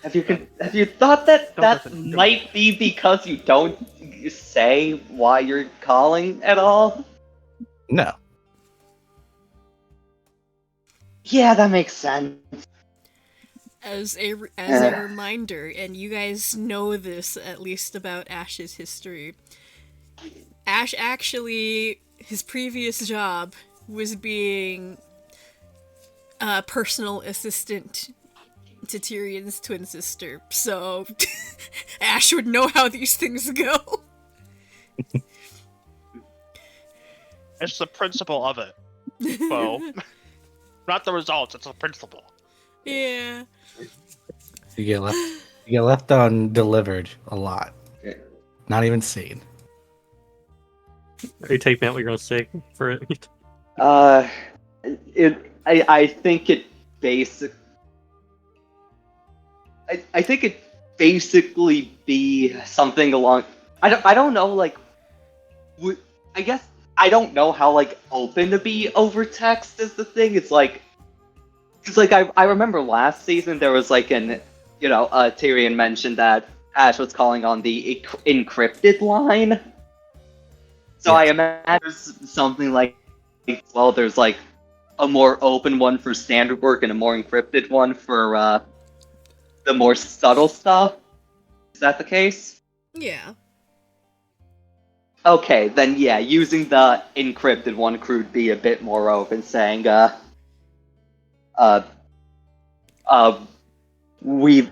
Have you thought that Don't listen. Don't might be because you don't say why you're calling at all? No. Yeah, that makes sense. As a reminder, and you guys know this at least about Ash's history. Ash actually, his previous job was being a personal assistant to Tyrion's twin sister, so Ash would know how these things go. It's the principle of it, Bo. Not the results, it's the principle. Yeah. You get left undelivered a lot. Okay. Not even seen. Are you taking out what you're gonna say for it? I think it basic. I think it basically be something along. I don't know, like. I guess I don't know how like open to be over text is the thing. It's like I remember last season there was like Tyrion mentioned that Ash was calling on the encrypted line. So I imagine there's something like, well, there's like a more open one for standard work and a more encrypted one for the more subtle stuff. Is that the case? Yeah. Okay, then yeah, using the encrypted one could be a bit more open, saying, we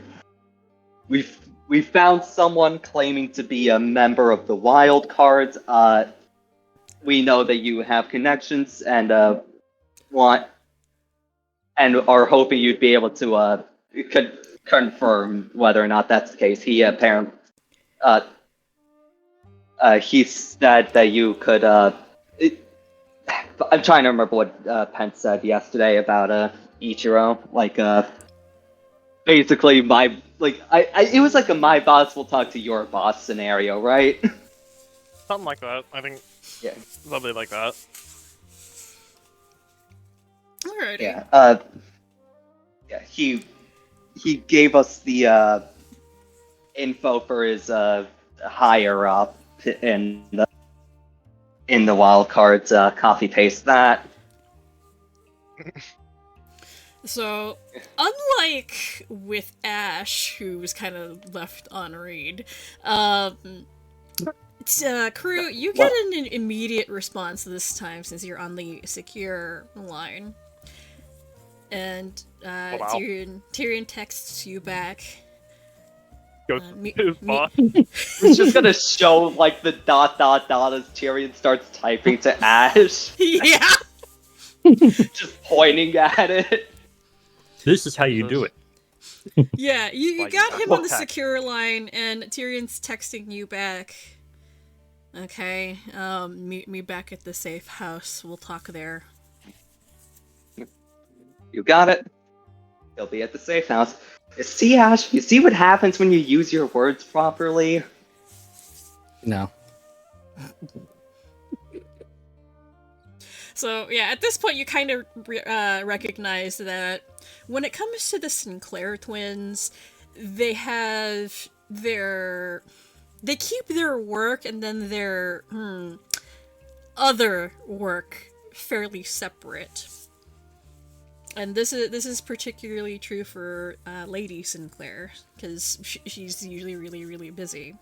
found someone claiming to be a member of the Wild Cards. We know that you have connections and want and are hoping you'd be able to confirm whether or not that's the case. He apparently he said that you could. I'm trying to remember what Pence said yesterday about Ichiro. Like, basically, it was like a my boss will talk to your boss scenario, right? Something like that. I think. Yeah. Something like that. Alrighty. Yeah. Yeah. He gave us the info for his higher up in the wild cards. Copy paste that. So, unlike with Ash, who was kind of left on read, Crew, you get an immediate response this time since you're on the secure line. And Wow. Tyrion texts you back. Goes me- to his me- boss. It's just gonna show like the ... as Tyrion starts typing to Ash, Yeah! just pointing at it. This is how you do it. Yeah, you Like, got him on the okay. secure line, and Tyrion's texting you back. Okay, meet me back at the safe house. We'll talk there. You got it. He'll be at the safe house. See, Ash, you see what happens when you use your words properly? No. So, yeah, at this point you kind of recognize that when it comes to the Sinclair twins, they have they keep their work and then their other work fairly separate. And this is particularly true for Lady Sinclair, because she's usually really, really busy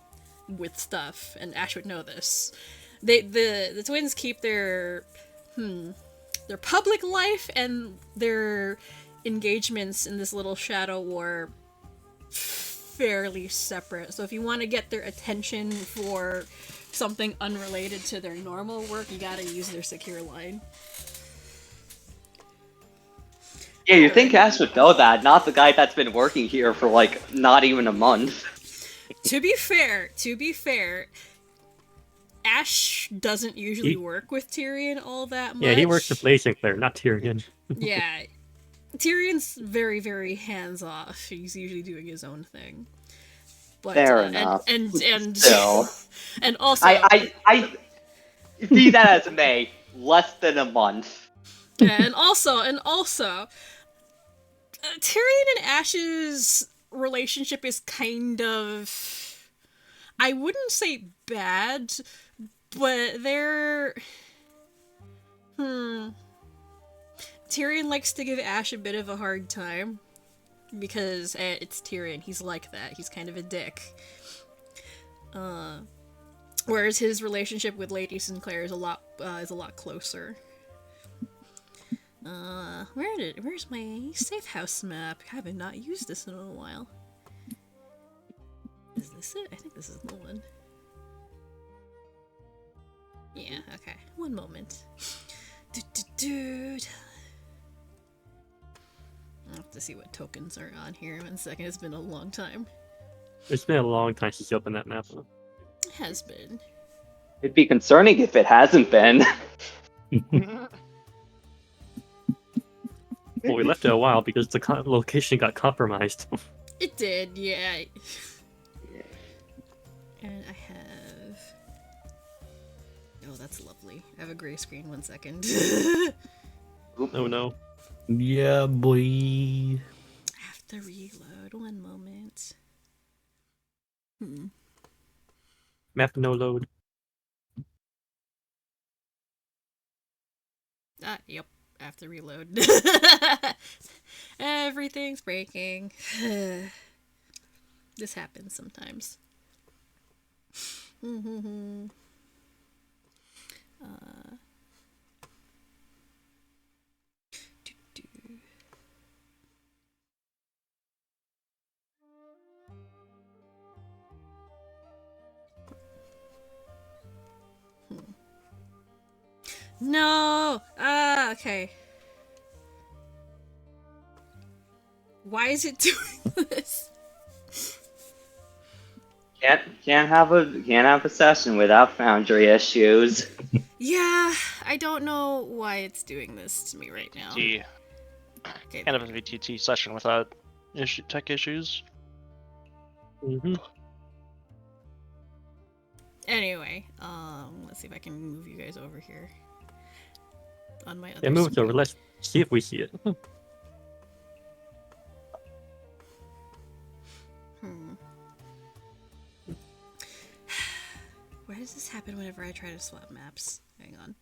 with stuff, and Ash would know this. The twins keep their public life and their engagements in this little shadow war fairly separate. So if you want to get their attention for something unrelated to their normal work, you gotta use their secure line. Yeah, you think Ash would know that, not the guy that's been working here for like not even a month. To be fair, Ash doesn't usually work with Tyrion all that much. Yeah, he works with Lady Sinclair, not Tyrion. Yeah. Tyrion's very, very hands-off. He's usually doing his own thing. But, Fair enough. And Still. and also... I be that as it may, less than a month. Yeah, and also, Tyrion and Ash's relationship is kind of, I wouldn't say bad, but they're Tyrion likes to give Ash a bit of a hard time because it's Tyrion. He's like that. He's kind of a dick. Whereas his relationship with Lady Sinclair is a lot closer. Where's my safe house map? I have not used this in a while. Is this it? I think this is the one. Yeah, okay. One moment. I'll have to see what tokens are on here. 1 second, it's been a long time. It's been a long time since you opened that map. It has been. It'd be concerning if it hasn't been. Well, we left it a while because the location got compromised. It did, yeah. And I have... Oh, that's lovely. I have a gray screen, 1 second. Oh no. Yeah, boy. I have to reload, 1 moment. Map no load. Yep. I have to reload. Everything's breaking. This happens sometimes. No! Okay. Why is it doing this? Can't have a session without Foundry issues. Yeah, I don't know why it's doing this to me right now. The Okay. kind of a VTT session without tech issues. Anyway, let's see if I can move you guys over here. On my other Yeah, move it screen. over. Let's see if we see it. Why does this happen whenever I try to swap maps? Hang on.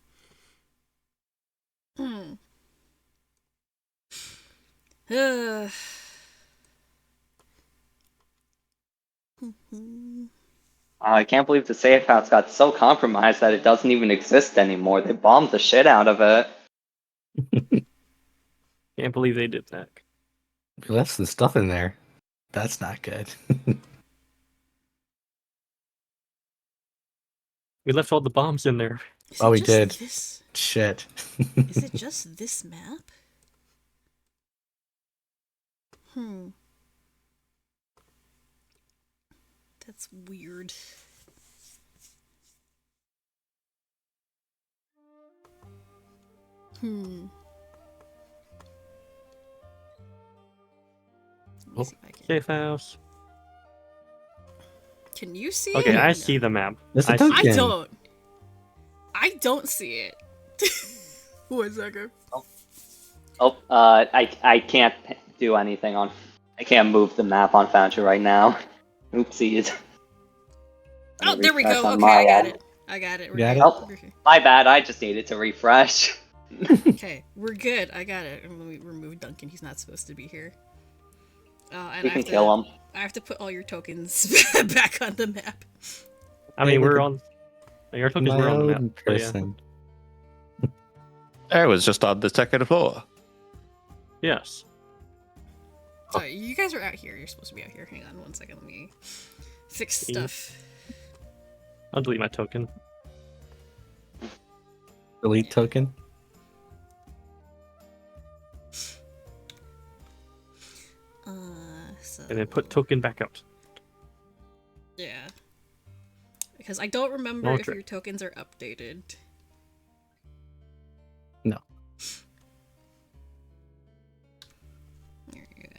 I can't believe the safe house got so compromised that it doesn't even exist anymore. They bombed the shit out of it. Can't believe they did that. We left some stuff in there. That's not good. We left all the bombs in there. Is Oh, it we just did. This? Shit. Is it just this map? That's weird. Let me see if I can. Safe house. Can you see Okay, it? I see the map. There's a I see- token. I don't see it. 1 second. I can't do anything on. I can't move the map on Foundry right now. Oopsies. Oh, there we Refresh go. on Okay, my I got end. it. I got it. We're Got good. it? Oh. We're good. My bad. I just needed to refresh. Okay, we're good. I got it. And let me remove Duncan. He's not supposed to be here. And We I can have kill him. I have to put all your tokens back on the map. I mean, Hey, we're look on. Your tokens My were on the map. own but yeah. person. I was just on the second floor. Yes. So you guys are out here. You're supposed to be out here. Hang on 1 second. Let me fix Yeah. stuff. I'll delete my token. Delete token. So And then put token back out. yeah, because I don't remember if Okay. your tokens are updated. No. There you go.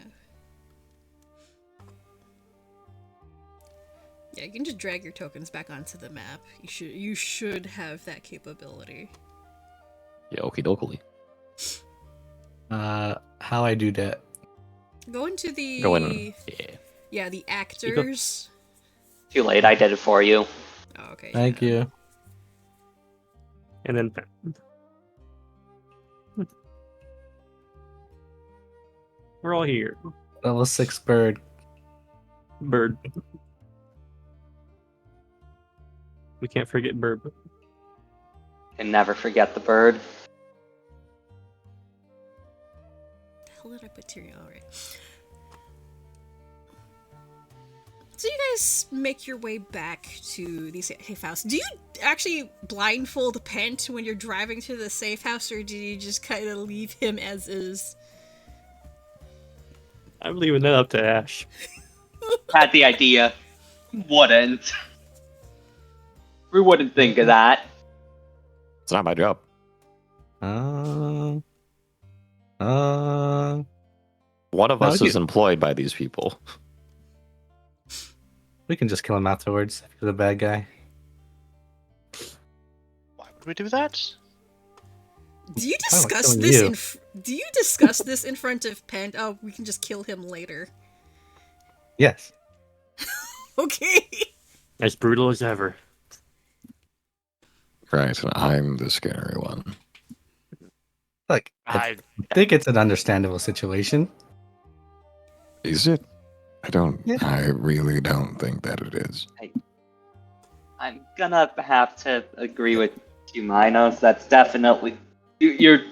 Yeah, you can just drag your tokens back onto the map. You should have that capability. Yeah, okie dokie. How I do that? Go into the Go in. Yeah. Yeah, the actors. Too late, I did it for you. Oh, okay. Thank yeah. you. And then we're all here. Level 6 bird. Bird. We can't forget Bird. And never forget the bird. The hell did I put Tyrion? Alright. So you guys make your way back to the safe house. Do you actually blindfold Pent when you're driving to the safe house, or do you just kind of leave him as is? I'm leaving that up to Ash. Had the idea. Wouldn't. We wouldn't think of that. It's not my job. Uh, One of No, us we is can- employed by these people. we can just kill him afterwards if he's a bad guy. Why would we do that? Do you I like discuss killing this you. Do you discuss this in front of Pent? Oh, we can just kill him later. Yes. Okay. As brutal as ever. Right, I'm the scary one. Like, I I think it's an understandable situation. Is it? Yeah. I really don't think that it is. I'm gonna have to agree with you, Minos. That's definitely you're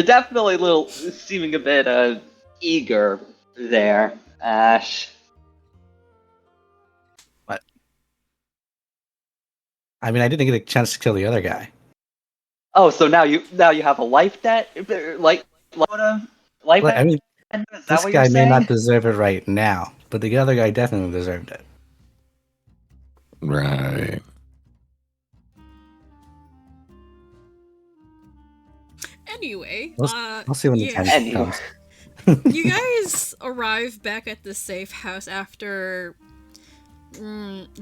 definitely a little seeming a bit eager there, Ash. I mean, I didn't get a chance to kill the other guy. Oh, so now you have a life debt, life Like, I mean, debt? Is that this what guy you're may saying? not deserve it right now, but the other guy definitely deserved it. Right. Anyway, I'll see when the yeah. time Anyway. comes. You guys arrive back at the safe house after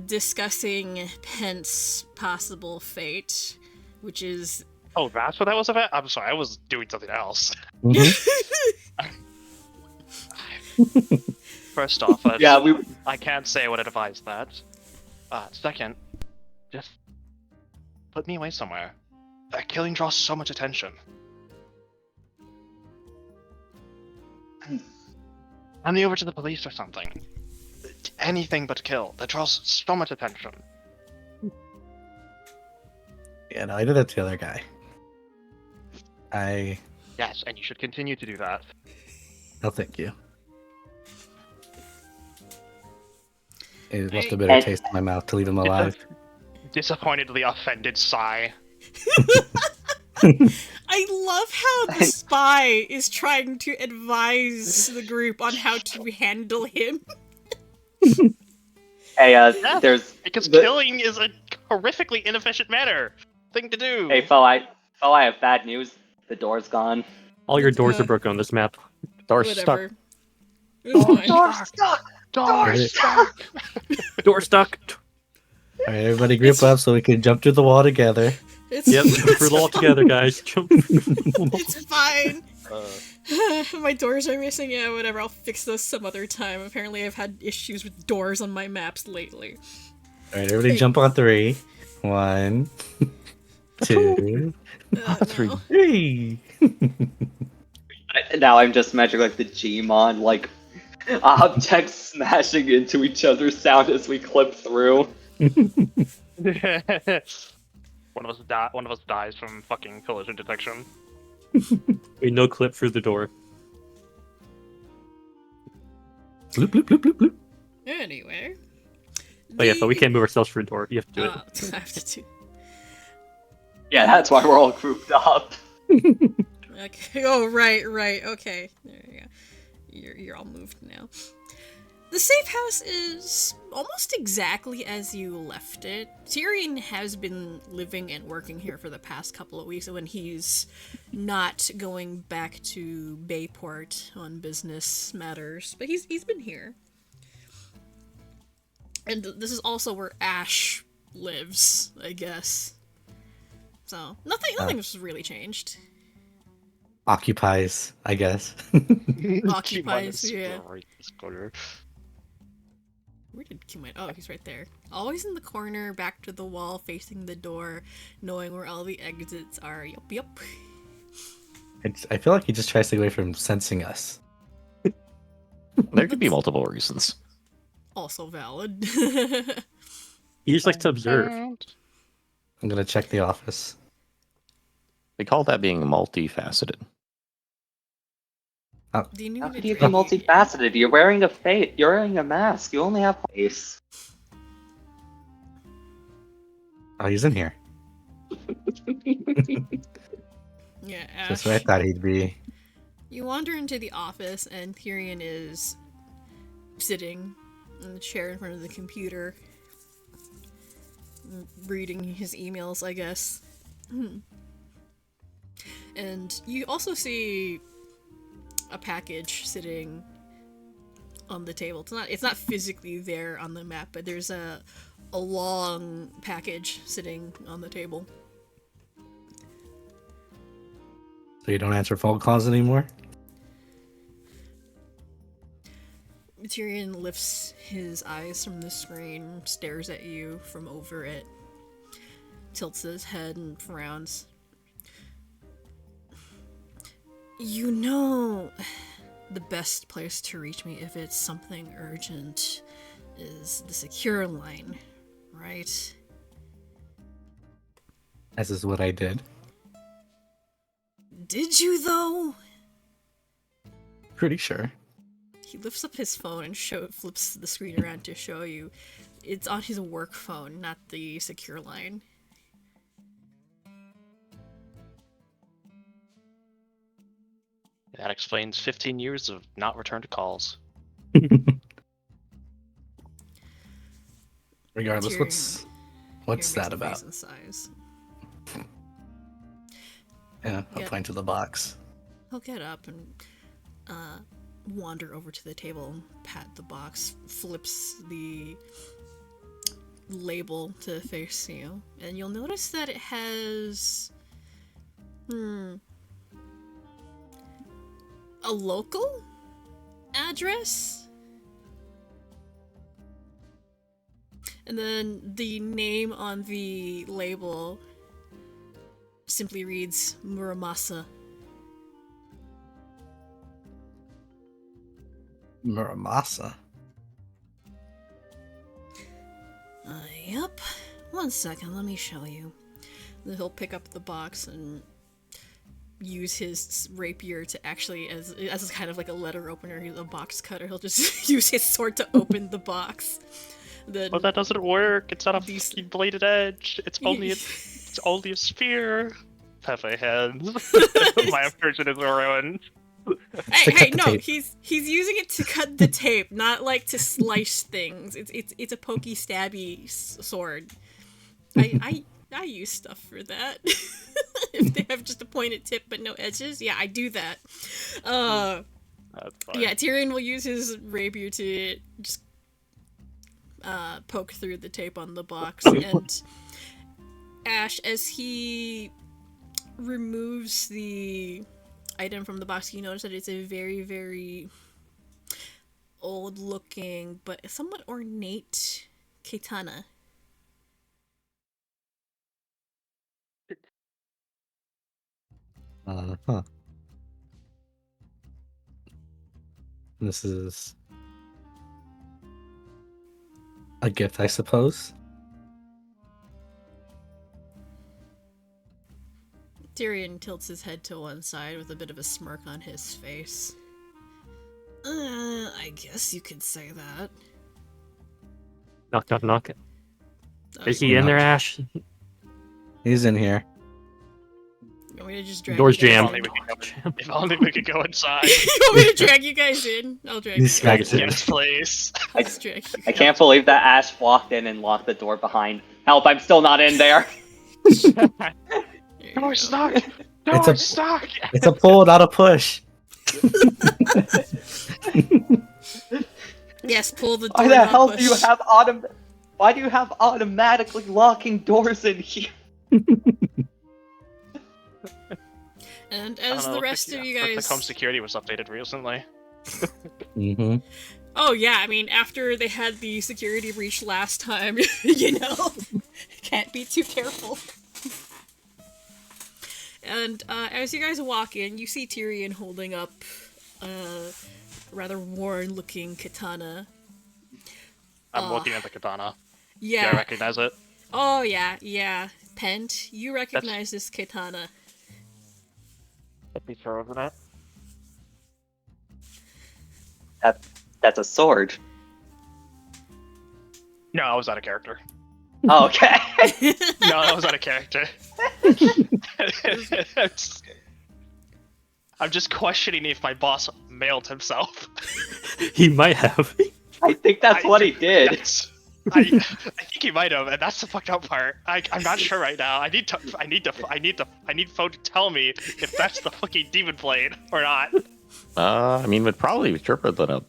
discussing Pent's possible fate, which is Oh, that's what that was about? I'm sorry, I was doing something else. Mhm. First off, Yeah, I can't say I would advise that. Second, just put me away somewhere. That killing draws so much attention. Hand me over to the police or something. Anything but kill. That draws so much attention. Yeah, no, I did that to the other guy. Yes, and you should continue to do that. No, thank you. It left a I- bitter taste in my mouth to leave him alive. Disappointedly offended sigh. I love how the spy is trying to advise the group on how to handle him. hey, Yeah. there's Because the- killing is a horrifically inefficient thing to do. Hey, fella, I have bad news. The door's gone. All your doors are broken on this map. Door's stuck. Whatever. It's fine. stuck! Door's stuck! Door stuck. All right, everybody group up so we can jump through the wall together. It's, Yep, we're all together, guys. Jump. it's fine. My doors are missing. Yeah, whatever. I'll fix those some other time. Apparently, I've had issues with doors on my maps lately. All right, everybody jump on 3. 1, 2, Three. No. 3. Now I'm just imagining like the Gmon, like objects smashing into each other's sound as we clip through. One of us dies from fucking collision detection. We no clip through the door. Bloop, bloop, bloop, bloop, bloop. Anyway. But yeah, so we can't move ourselves through the door. You have to do it. I have to do. Yeah, that's why we're all grouped up. Okay. Oh, right. Okay. There you go. You're all moved now. The safe house is almost exactly as you left it. Tyrion has been living and working here for the past couple of weeks when he's not going back to Bayport on business matters, but he's been here. And this is also where Ash lives, I guess. So nothing's really changed. Occupies, I guess. Occupies, yeah. Where did Q-Mine? Oh, he's right there. Always in the corner, back to the wall, facing the door, knowing where all the exits are. Yup. I feel like he just tries to get away from sensing us. There could be multiple reasons. Also valid. He just likes to observe. I'm gonna check the office. They call that being multifaceted. Do you need How me could to you be drag multifaceted? You're wearing a face. You're wearing a mask. You only have a face. Oh, he's in here. Yeah, Ash. Just where I thought he'd be. You wander into the office, and Tyrion is sitting in the chair in front of the computer, reading his emails, I guess. And you also see a package sitting on the table. It's not physically there on the map, but there's a long package sitting on the table. So you don't answer phone calls anymore? Tyrion lifts his eyes from the screen, stares at you from over it, tilts his head and frowns. You know, the best place to reach me if it's something urgent is the secure line, right? As is what I did. Did you, though? Pretty sure. He lifts up his phone and flips the screen around to show you. It's on his work phone, not the secure line. That explains 15 years of not returned calls. Regardless, Tyrion- what's Tyrion that makes a about? face and sighs. Yeah, I'll Yeah. point to the box. He'll get up and wander over to the table, pat the box, flips the label to face you, and you'll notice that it has a local address, and then the name on the label simply reads Muramasa. Muramasa. Yep. One second, let me show you. Then he'll pick up the box and use his rapier to actually, as kind of like a letter opener, he's a box cutter. He'll just use his sword to open the box. Then But that doesn't work. It's not a These- fucking bladed edge. It's only a spear. Have my hands. My version is ruined. Hey, to cut the no, tape. he's using it to cut the tape, not like to slice things. It's a pokey stabby sword. I use stuff for that. If they have just a pointed tip but no edges, yeah, I do that. That's fine. Yeah, Tyrion will use his rapier to just poke through the tape on the box, and Ash, as he removes the item from the box, you notice that it's a very, very old-looking but somewhat ornate katana. Huh. This is a gift, I suppose. Tyrion tilts his head to one side with a bit of a smirk on his face. I guess you could say that. Knock, knock, knock. Oh, Is he in there, Ash? He's in here. You want me to just drag Doors you guys jammed. If only in? we could go, if only we could go inside. You want me to drag you guys in? I'll drag you These guys guys in. in. Yes, please. Let's drag you I guys. can't believe that Ash walked in and locked the door behind. Help! I'm still not in there. There you Door go. stuck. It's Door a- stuck. It's a pull, not a push. Yes, pull the door. Why the not hell push. do you have Why do you have automatically locking doors in here? And I don't as know, the if rest of you guys, The home security was updated recently. Mm-hmm. Oh yeah, I mean, after they had the security breach last time, can't be too careful. And as you guys walk in, you see Tyrion holding up a rather worn-looking katana. I'm looking at the katana. Do I Yeah. recognize it? Oh yeah. Pent, you recognize this katana. Let me throw over that. That's a sword. No, I was out of character. Oh, okay. No, that was out of character. I'm just questioning if my boss mailed himself. He might have. I think that's what he did. I think he might have, and that's the fucked up part. I'm not sure right now. I need Fo to tell me if that's the fucking demon blade or not. I mean, would probably be cheaper than a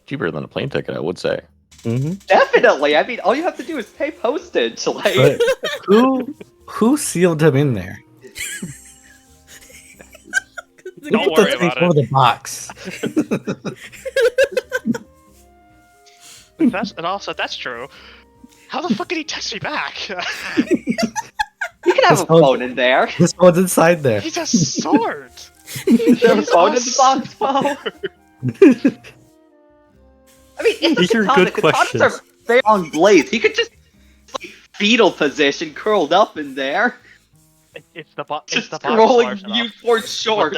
plane ticket, I would say. Mm-hmm. Definitely. I mean, all you have to do is pay postage. Like, But who sealed him in there? Don't Put the worry thing about over it. the box. If that's true, how the fuck did he text me back? you can have a phone in there. This one's inside there. He's a sword. Is there a He's phone a in the box, Fo? I mean, it's These a are katana. good Katanas questions. are very long blades. He could just like, fetal position, curled up in there, It's the box. just It's the box large scrolling enough. Newport short.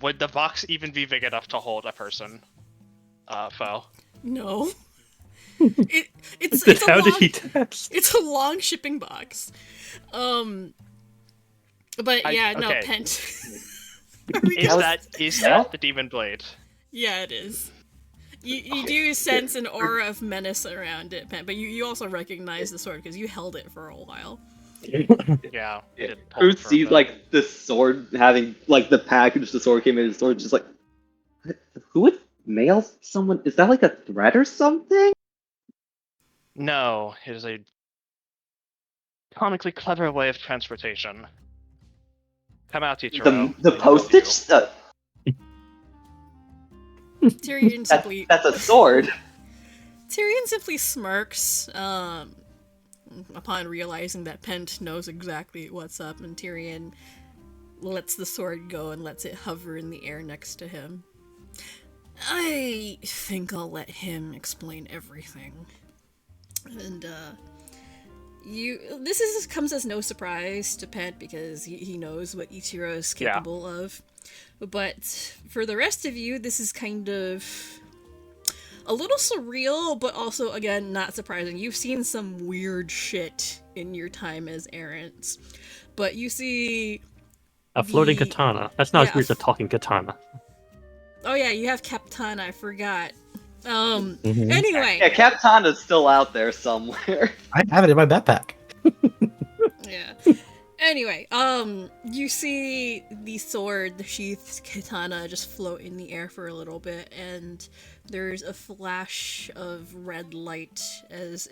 Would the box even be big enough to hold a person? Fo. No. It's Then a how long, did he text? It's a long shipping box. But yeah, no, okay. Pent. Is that the demon blade? Yeah, it is. You do sense an aura of menace around it, Pent, but you also recognize the sword because you held it for a while. Yeah. Who sees like the sword having like the package the sword came in, the sword just like, who would mail someone? Is that like a threat or something? No, it is a comically clever way of transportation. Come out, Ichiro. The postage. Tyrion simply That's a sword. Tyrion simply smirks upon realizing that Pent knows exactly what's up, and Tyrion lets the sword go and lets it hover in the air next to him. I think I'll let him explain everything. And this comes as no surprise to Pent because he knows what Ichiro is capable of. But for the rest of you, this is kind of a little surreal, but also, again, not surprising. You've seen some weird shit in your time as errands. But you see... A floating katana. That's not as weird as a talking katana. Oh yeah, you have Kaptana, I forgot. Anyway. Yeah, Kaptana's still out there somewhere. I have it in my backpack. Yeah. Anyway, you see the sword, the sheathed katana, just float in the air for a little bit, and there's a flash of red light as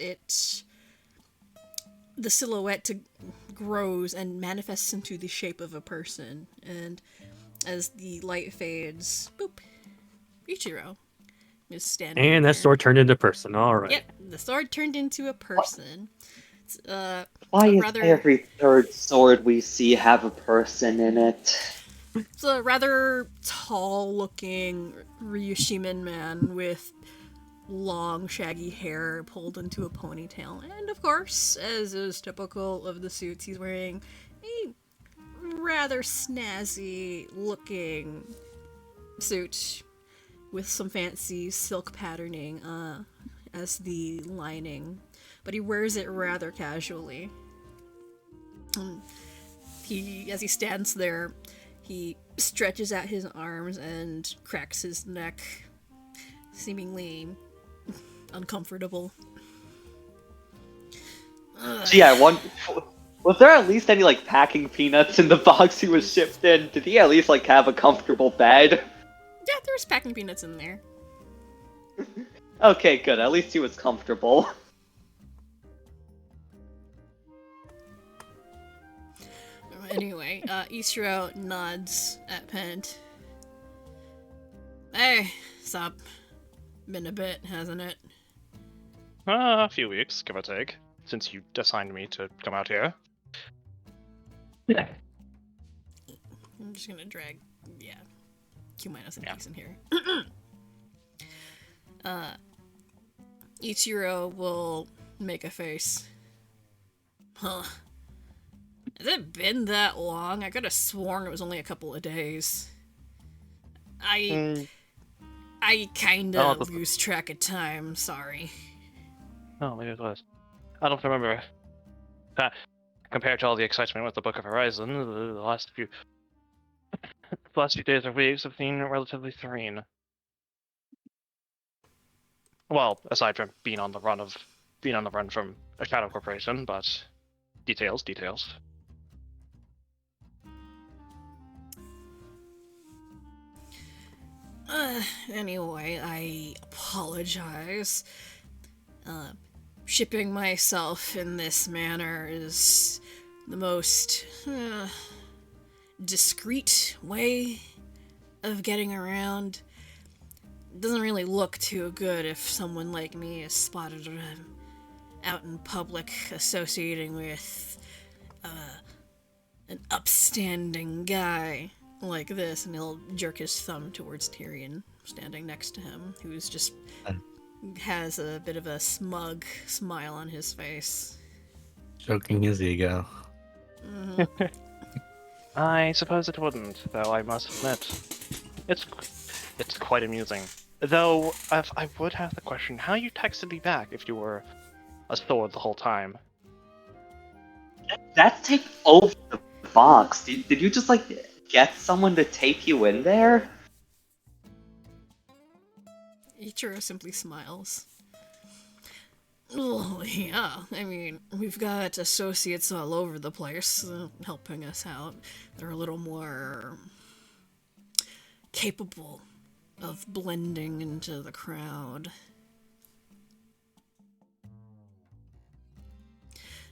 the silhouette grows and manifests into the shape of a person, and as the light fades, boop, Ichiro is standing And there. that sword turned into a person. Alright. Yep, the sword turned into a person. Why is rather- every third sword we see have a person in it? It's a rather tall-looking Ryushiman man with long, shaggy hair pulled into a ponytail. And of course, as is typical of the suits, he's wearing a rather snazzy-looking suit with some fancy silk patterning as the lining. But he wears it rather casually. As he stands there, he stretches out his arms and cracks his neck, seemingly uncomfortable. Gee, was there at least any like packing peanuts in the box he was shipped in? Did he at least like have a comfortable bed? Yeah, there's packing peanuts in there. Okay, good. At least he was comfortable. Anyway, Ichiro nods at Pent. Hey, sup? Been a bit, hasn't it? A few weeks, give or take, since you assigned me to come out here. I'm just gonna drag, yeah, Q minus and Yeah. piece in here. Ichiro will make a face. Huh. Has it been that long? I could have sworn it was only a couple of days. I kinda Oh, lose track of time, sorry. Oh, maybe it was. I don't remember. Compared to all the excitement with the Book of Horizon, the last few days or weeks have been relatively serene. Well, aside from being on the run from a Shadow Corporation, but details. Anyway, I apologize. Shipping myself in this manner is the most discreet way of getting around. It doesn't really look too good if someone like me is spotted out in public associating with an upstanding guy like this, and he'll jerk his thumb towards Tyrion standing next to him, who's just has a bit of a smug smile on his face. Joking his ego. Mm-hmm. I suppose it wouldn't, though I must admit. It's quite amusing. Though, I would have the question, how you texted me back if you were a sword the whole time? That's tape over the box. Did you just, like, get someone to tape you in there? Ichiro simply smiles. Oh, yeah. I mean, we've got associates all over the place helping us out. They're a little more capable of blending into the crowd.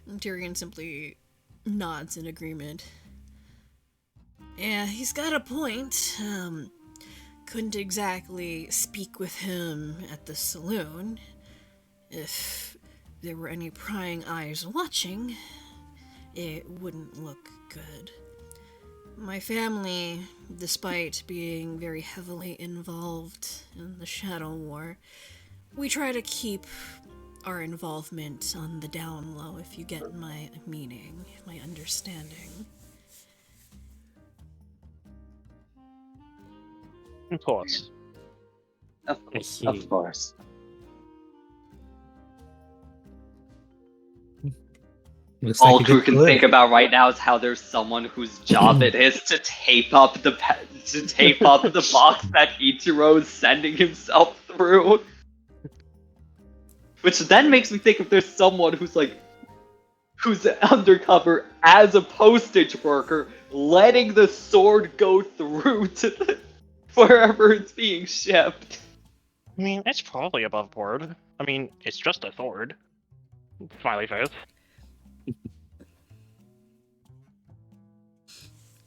And Tyrion simply nods in agreement. Yeah, he's got a point. Couldn't exactly speak with him at the saloon. If there were any prying eyes watching, it wouldn't look good. My family, despite being very heavily involved in the Shadow War, we try to keep our involvement on the down low, if you get my meaning, my understanding. Of course. I see. Of course. Looks All like a Drew good can clip. think about right now is how there's someone whose job it is to tape up the box that Ichiro is sending himself through. Which then makes me think if there's someone who's undercover as a postage worker, letting the sword go through to wherever it's being shipped. I mean, it's probably above board. I mean, it's just a sword. Smiley face.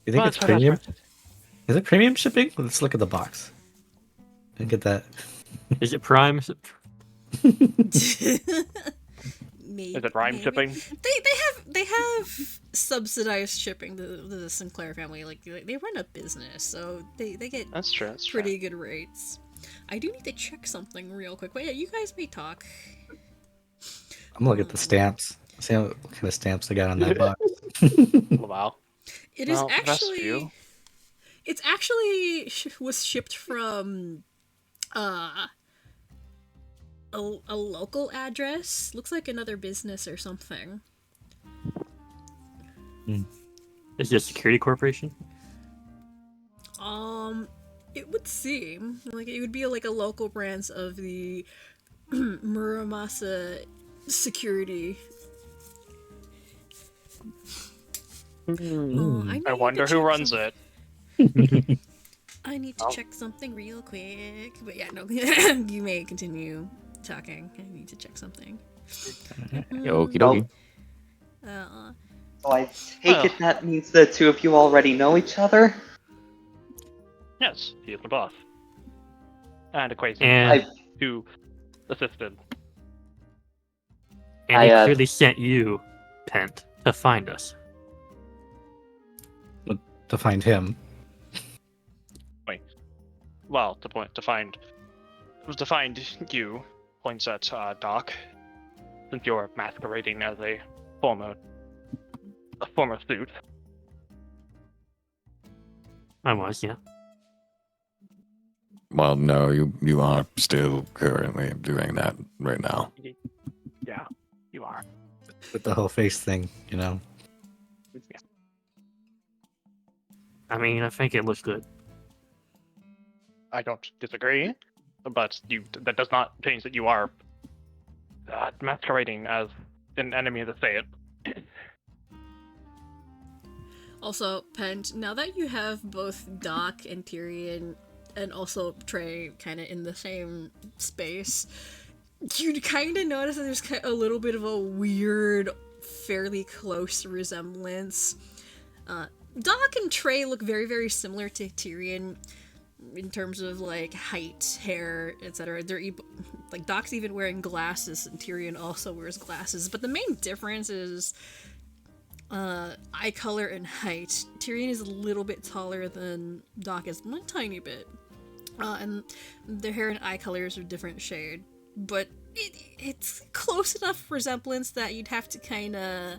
You think Well, it's that's what premium? happened. Is it premium shipping? Let's look at the box. And get that. Is it Prime? Maybe, Is it rhyme maybe. shipping? They have subsidized shipping. The Sinclair family, like they run a business, so they get That's true. That's pretty good rates. I do need to check something real quick. Wait, you guys may talk. I'm gonna look at the stamps. See what kind of stamps they got on that box. true. Wow. It is Well, the best actually. view. It's actually was shipped from a local address. Looks like another business or something. Is it a security corporation? It would seem like it would be like a local branch of the Muramasa security. Oh, I wonder who runs it. I need to check something real quick. But yeah, no, you may continue talking. I need to check something. Okie dokie. So I take it that means the two of you already know each other? Yes, he is the boss. And acquaintance. And who assisted. And he clearly sent you, Pent, to find us. To find him. Well, to find you, points at Doc, since you're masquerading as a former suit. I was, yeah. Well, no, you are still currently doing that right now. Yeah, you are. With the whole face thing, you know. Yeah. I mean, I think it looks good. I don't disagree, but that does not change that you are masquerading as an enemy of the state. Also, Pent, now that you have both Doc and Tyrion, and also Trey kind of in the same space, you kind of notice that there's a little bit of a weird, fairly close resemblance. Doc and Trey look very, very similar to Tyrion in terms of like height, hair, etc. They're like Doc's even wearing glasses, and Tyrion also wears glasses. But the main difference is eye color and height. Tyrion is a little bit taller than Doc is, a tiny bit, and their hair and eye colors are different shade. But it's close enough resemblance that you'd have to kind of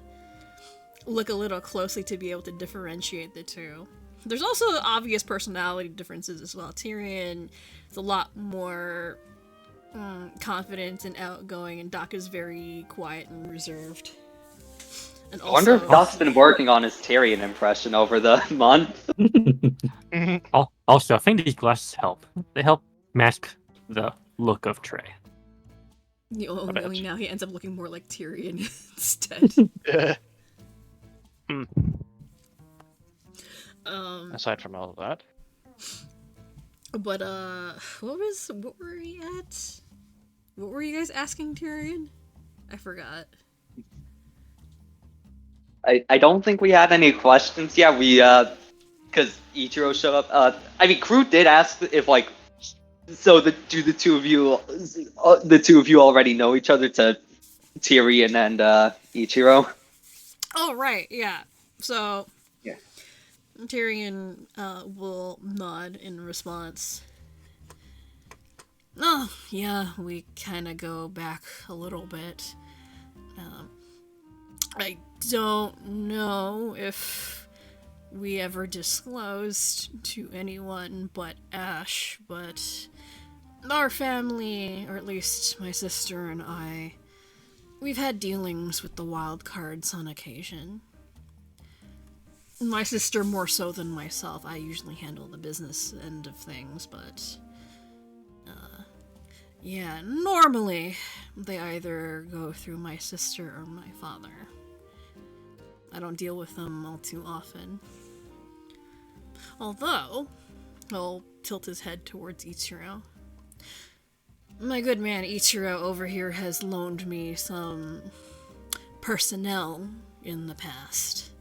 look a little closely to be able to differentiate the two. There's also obvious personality differences as well. Tyrion is a lot more confident and outgoing, and Doc is very quiet and reserved. And I wonder if also- Doc's been working on his Tyrion impression over the month. Also, I think these glasses help. They help mask the look of Trey. Only now he ends up looking more like Tyrion instead. Aside from all of that, But what were we at? What were you guys asking Tyrion? I forgot. I don't think we had any questions. Yeah, we because Ichiro showed up. I mean, Crew did ask if like, so do the two of you already know each other, to Tyrion and Ichiro? Oh right, yeah. So Yeah. Tyrion will nod in response. Oh yeah, we kind of go back a little bit. I don't know if we ever disclosed to anyone but Ash, but our family, or at least my sister and I, we've had dealings with the wild cards on occasion. My sister more so than myself. I usually handle the business end of things, but yeah, normally they either go through my sister or my father. I don't deal with them all too often. Although, he'll tilt his head towards Ichiro. My good man Ichiro over here has loaned me some personnel in the past.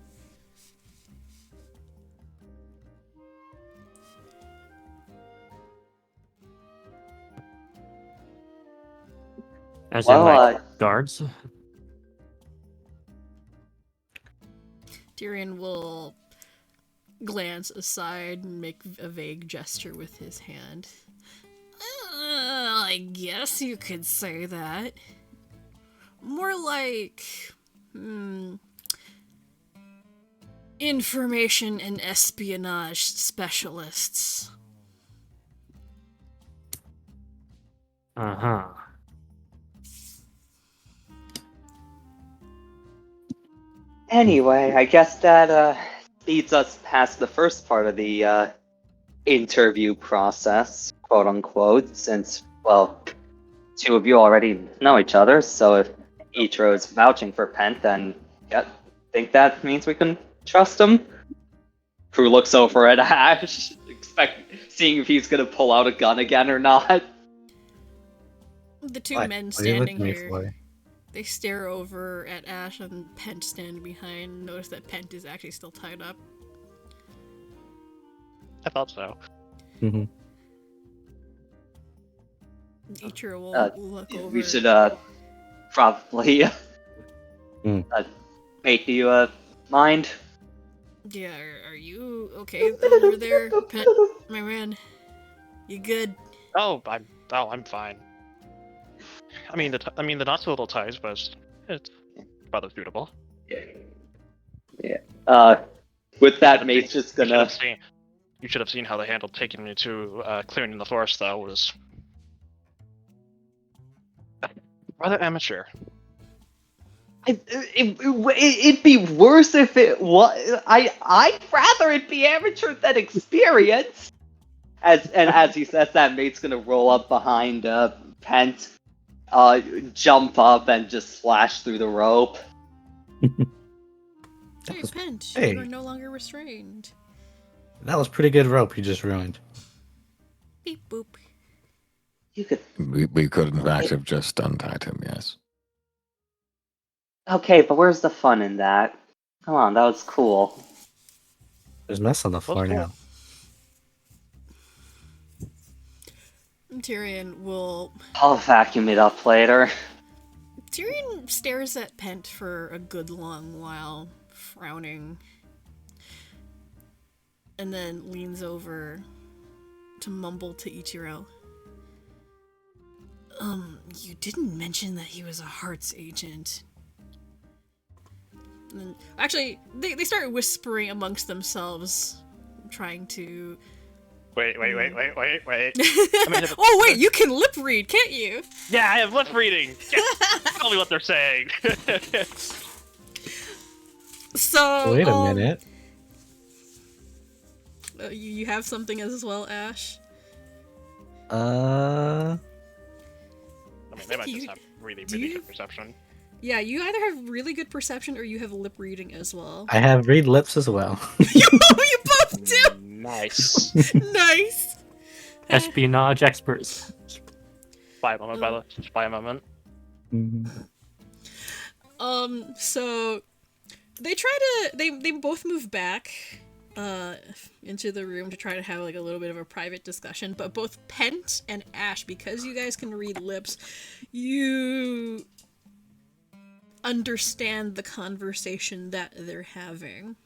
As Well, in, like, guards? Tyrion will glance aside and make a vague gesture with his hand. I guess you could say that. More like, information and espionage specialists. Uh-huh. Anyway, I guess that leads us past the first part of the interview process, quote unquote, since, well, two of you already know each other, so if Ichiro is vouching for Pent, then yeah, think that means we can trust him. Crew looks over at Ash, seeing if he's gonna pull out a gun again or not. The two What? men What are you standing looking at me here, for? they stare over at Ash and Pent standing behind. Notice that Pent is actually still tied up. I thought so. Mhm. Ichiro will look over. We should probably mate, do you mind? Yeah, are you okay over there, Pet? My man, you good? I'm fine. I mean the knot's a little tight, but it's rather suitable. Yeah. With that, mate's just gonna. You should have seen how they handled taking me to clearing in the forest. Though was rather amateur. It'd be worse if it was. I'd rather it be amateur than experience. As he says that, mate's gonna roll up behind Pent, jump up and just slash through the rope. Hey, Pent, hey. you are no longer restrained. That was pretty good rope you just ruined. Beep boop. You could. We could in fact have just untied him. Yes. Okay, but where's the fun in that? Come on, that was cool. There's mess on the floor now. Tyrion will. I'll vacuum it up later. Tyrion stares at Pent for a good long while, frowning, and then leans over to mumble to Ichiro. You didn't mention that he was a Hearts agent. And then, actually, they start whispering amongst themselves, trying to... Wait. I mean, oh wait, you can lip read, can't you? Yeah, I have lip reading. Yeah, tell me what they're saying. So Wait a minute. You have something as well, Ash? I mean, they might you- just have really do you- good perception. Yeah, you either have really good perception or you have lip reading as well. I have read lips as well. you both do! Nice. Nice! Espionage experts. Buy a moment, just buy a moment. So they both move back into the room to try to have like a little bit of a private discussion, but both Pent and Ash, because you guys can read lips, you understand the conversation that they're having.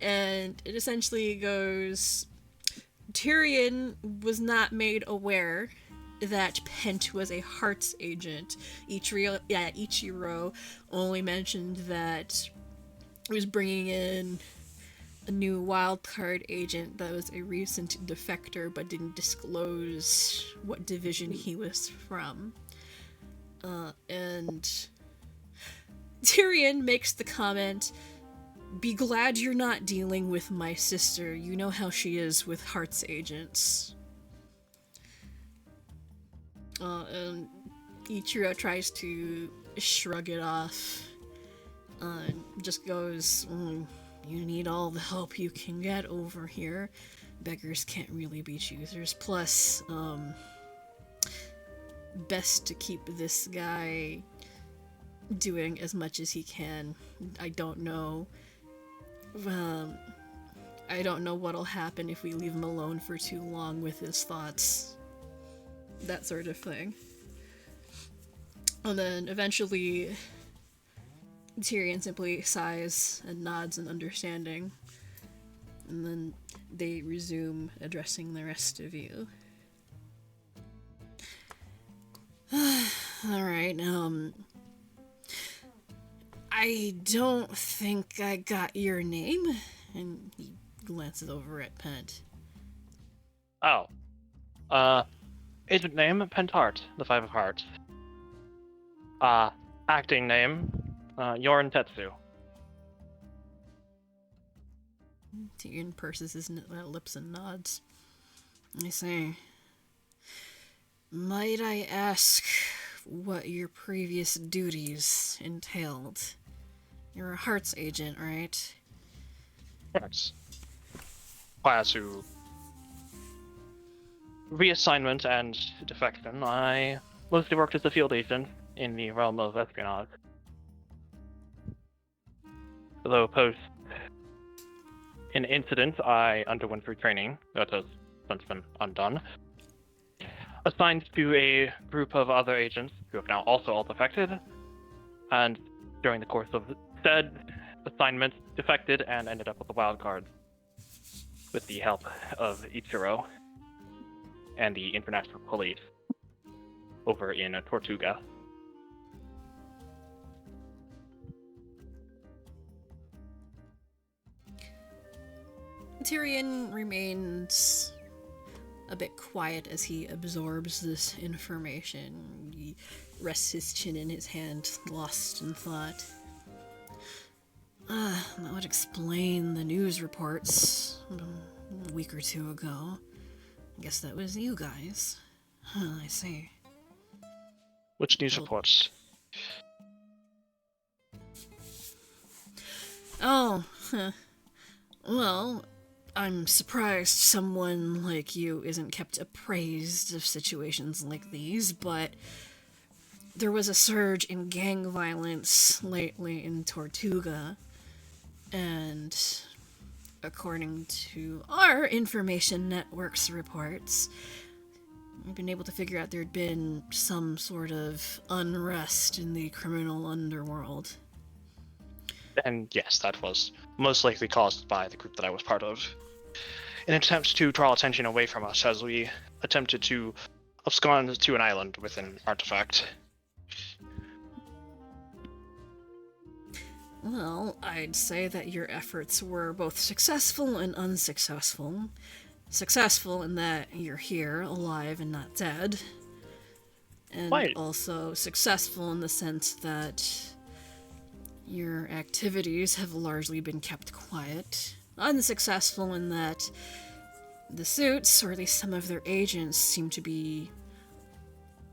And it essentially goes, Tyrion was not made aware that Pent was a Hearts agent. Ichiro only mentioned that he was bringing in a new wildcard agent that was a recent defector, but didn't disclose what division he was from. And Tyrion makes the comment, "Be glad you're not dealing with my sister. You know how she is with Hearts agents." And Ichiro tries to shrug it off. Just goes, "You need all the help you can get over here. Beggars can't really be choosers. Plus, best to keep this guy doing as much as he can. I don't know what'll happen if we leave him alone for too long with his thoughts." That sort of thing. And then eventually Tyrion simply sighs and nods in understanding. And then they resume addressing the rest of you. Alright, I don't think I got your name. And he glances over at Pent. Oh. Agent name, Pentart, the Five of Hearts. Acting name, Yorin Tetsu. Tyrion purses his lips and nods. I say, might I ask what your previous duties entailed? You're a Hearts agent, right? Yes. Prior to reassignment and defection, I mostly worked as a field agent in the realm of espionage. Although post an incident, I underwent retraining that has since been undone. assigned to a group of other agents who have now also all defected, and during the course of said assignment, defected and ended up with the wild card with the help of Ichiro and the international police over in Tortuga. Tyrion remains a bit quiet as he absorbs this information. He rests his chin in his hand, lost in thought. That would explain the news reports a week or two ago. I guess that was you guys. I see. Which news reports? Oh, well, I'm surprised someone like you isn't kept appraised of situations like these, but there was a surge in gang violence lately in Tortuga, and according to our information network's reports, we've been able to figure out there'd been some sort of unrest in the criminal underworld. And yes, that was most likely caused by the group that I was part of. In an attempt to draw attention away from us as we attempted to abscond to an island with an artifact. Well, I'd say that your efforts were both successful and unsuccessful. Successful in that you're here, alive and not dead. And Right. also successful in the sense that your activities have largely been kept quiet. Unsuccessful in that the suits, or at least some of their agents, seem to be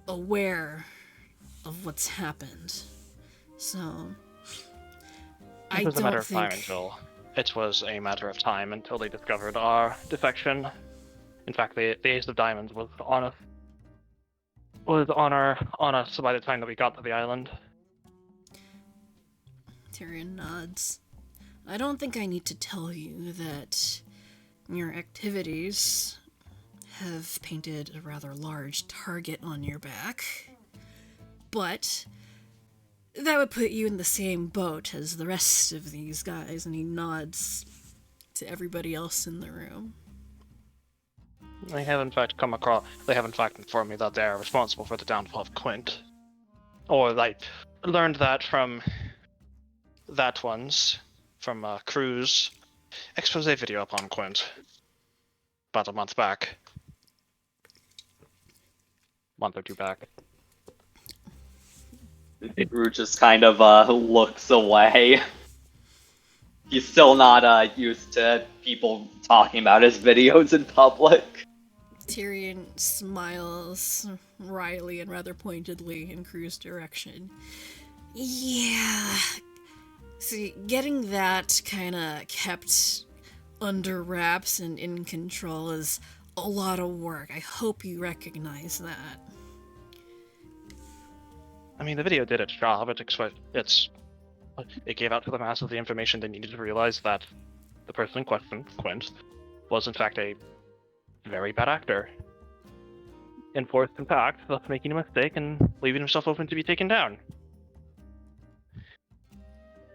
aware of what's happened. So, I It was a matter don't of time think... until it was a matter of time until they discovered our defection. In fact, the Ace of Diamonds was on us by the time that we got to the island. Tyrion nods. I don't think I need to tell you that your activities have painted a rather large target on your back, but that would put you in the same boat as the rest of these guys, and he nods to everybody else in the room. They have in fact informed me that they are responsible for the downfall of Quint. Or learned that from Cruz expose video upon Quint about a month or two back. Rue just kind of looks away. He's still not used to people talking about his videos in public. Tyrion smiles wryly and rather pointedly in Cruz's direction. Yeah. See, getting that kind of kept under wraps and in control is a lot of work. I hope you recognize that. I mean, the video did its job. It gave out to the masses the information they needed to realize that the person in question, Quint, was in fact a very bad actor. Enforced in fact, thus making a mistake and leaving himself open to be taken down.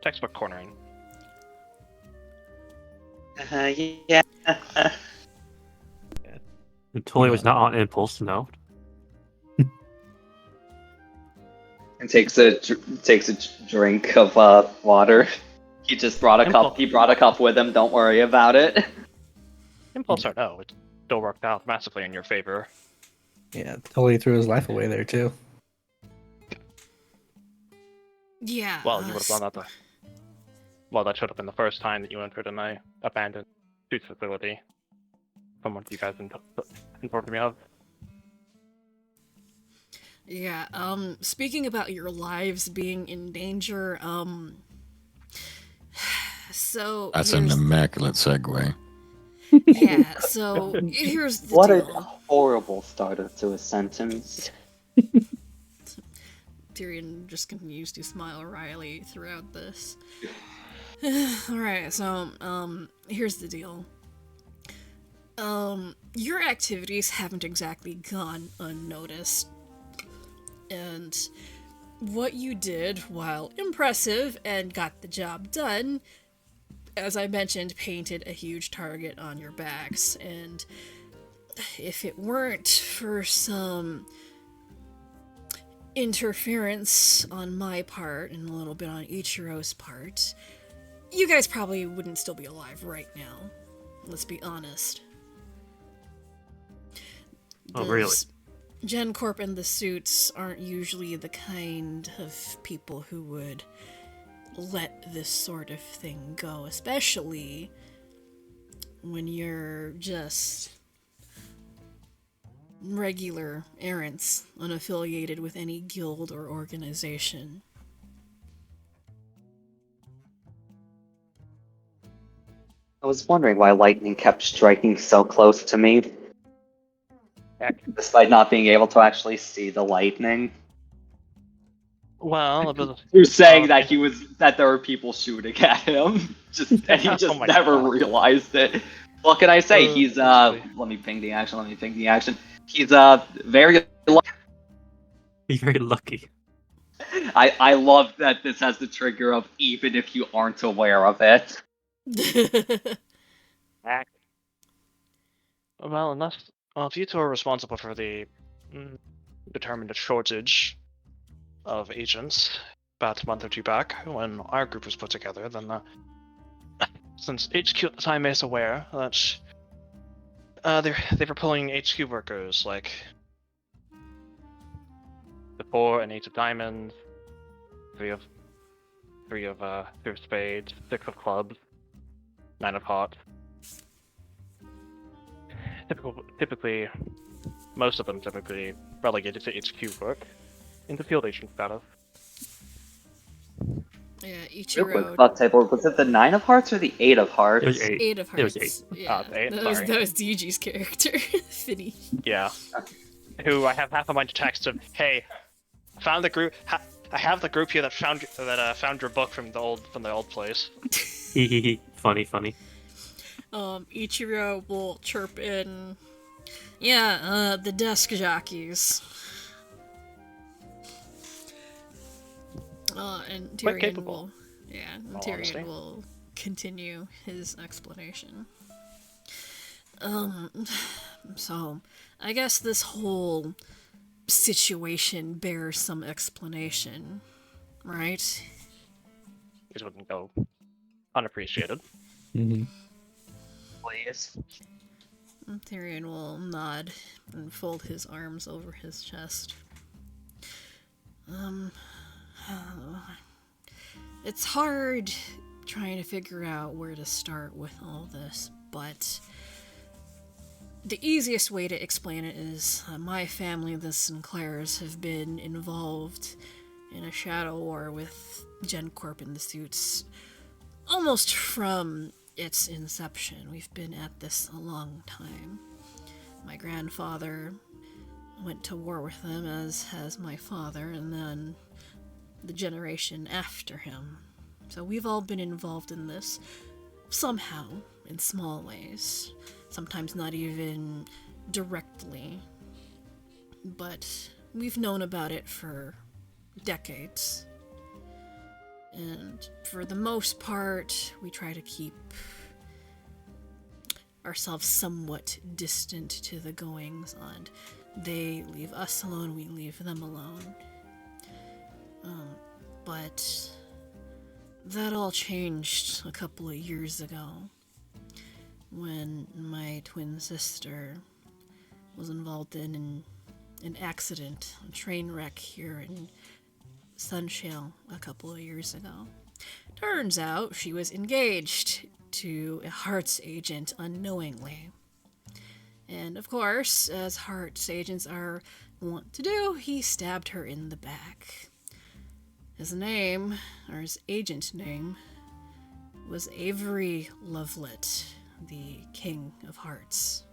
Textbook cornering. Yeah. It totally was not on impulse, no. And takes a drink of water. He just brought a cup. He brought a cup with him. Don't worry about it. Impulse or no, it still worked out massively in your favor. Yeah, totally threw his life away there too. Yeah. Well, you would have done that. Well, that showed up in the first time that you entered in my abandoned suits facility. From what you guys informed me of. Yeah, speaking about your lives being in danger, so That's an immaculate segue. Yeah, so here's the What deal. a horrible starter to a sentence. Tyrion just continues to smile wryly throughout this. Alright, so, here's the deal. Your activities haven't exactly gone unnoticed. And what you did, while impressive and got the job done, as I mentioned, painted a huge target on your backs. And if it weren't for some interference on my part and a little bit on Ichiro's part, you guys probably wouldn't still be alive right now. Let's be honest. Oh, really? GenCorp and the Suits aren't usually the kind of people who would let this sort of thing go, especially when you're just regular errants, unaffiliated with any guild or organization. I was wondering why lightning kept striking so close to me, despite not being able to actually see the lightning. Well, a bit of, He was saying that that there were people shooting at him, and he Oh just my never God. realized it. What can I say? He's Seriously. let me ping the action. He's very. He's very lucky. I love that this has the trigger of even if you aren't aware of it. Act. Well, if you two are responsible for the determined shortage of agents about a month or two back when our group was put together, then since HQ at the time is aware that they were pulling HQ workers like the 4 and 8 of diamonds, 3 of spades, 6 of clubs, 9 of hearts. Typically, most of them typically relegated to HQ work into field agent status. Yeah, Real quick, Ichiro. thought table. Was it the 9 of hearts or the 8 of hearts? It was 8. 8 of It was Hearts. 8. Yeah, it's 8, that sorry. was DG's character, Finny. Yeah. Who I have half a mind to text him, hey, I found the group. I have the group here that found your book from the old place. Funny. Ichiro will chirp in. Yeah, the desk jockeys. And Quite Tyrion capable. will. Yeah, and all Tyrion honesty. will continue his explanation. So, I guess this whole situation bears some explanation, right? It wouldn't go unappreciated. Mm-hmm. Please. Tyrion will nod and fold his arms over his chest. It's hard trying to figure out where to start with all this, but the easiest way to explain it is my family, the Sinclairs, have been involved in a shadow war with GenCorp and the Suits almost from its inception. We've been at this a long time. My grandfather went to war with them, as has my father, and then the generation after him. So we've all been involved in this somehow, in small ways. Sometimes not even directly. But we've known about it for decades. And for the most part, we try to keep ourselves somewhat distant to the goings on. They leave us alone, we leave them alone. But that all changed a couple of years ago when my twin sister was involved in an accident, a train wreck here in Sunshale a couple of years ago. Turns out she was engaged to a Hearts agent unknowingly. And of course, as Hearts agents are wont to do, he stabbed her in the back. His name, or his agent name, was Avery Lovelet, the King of Hearts.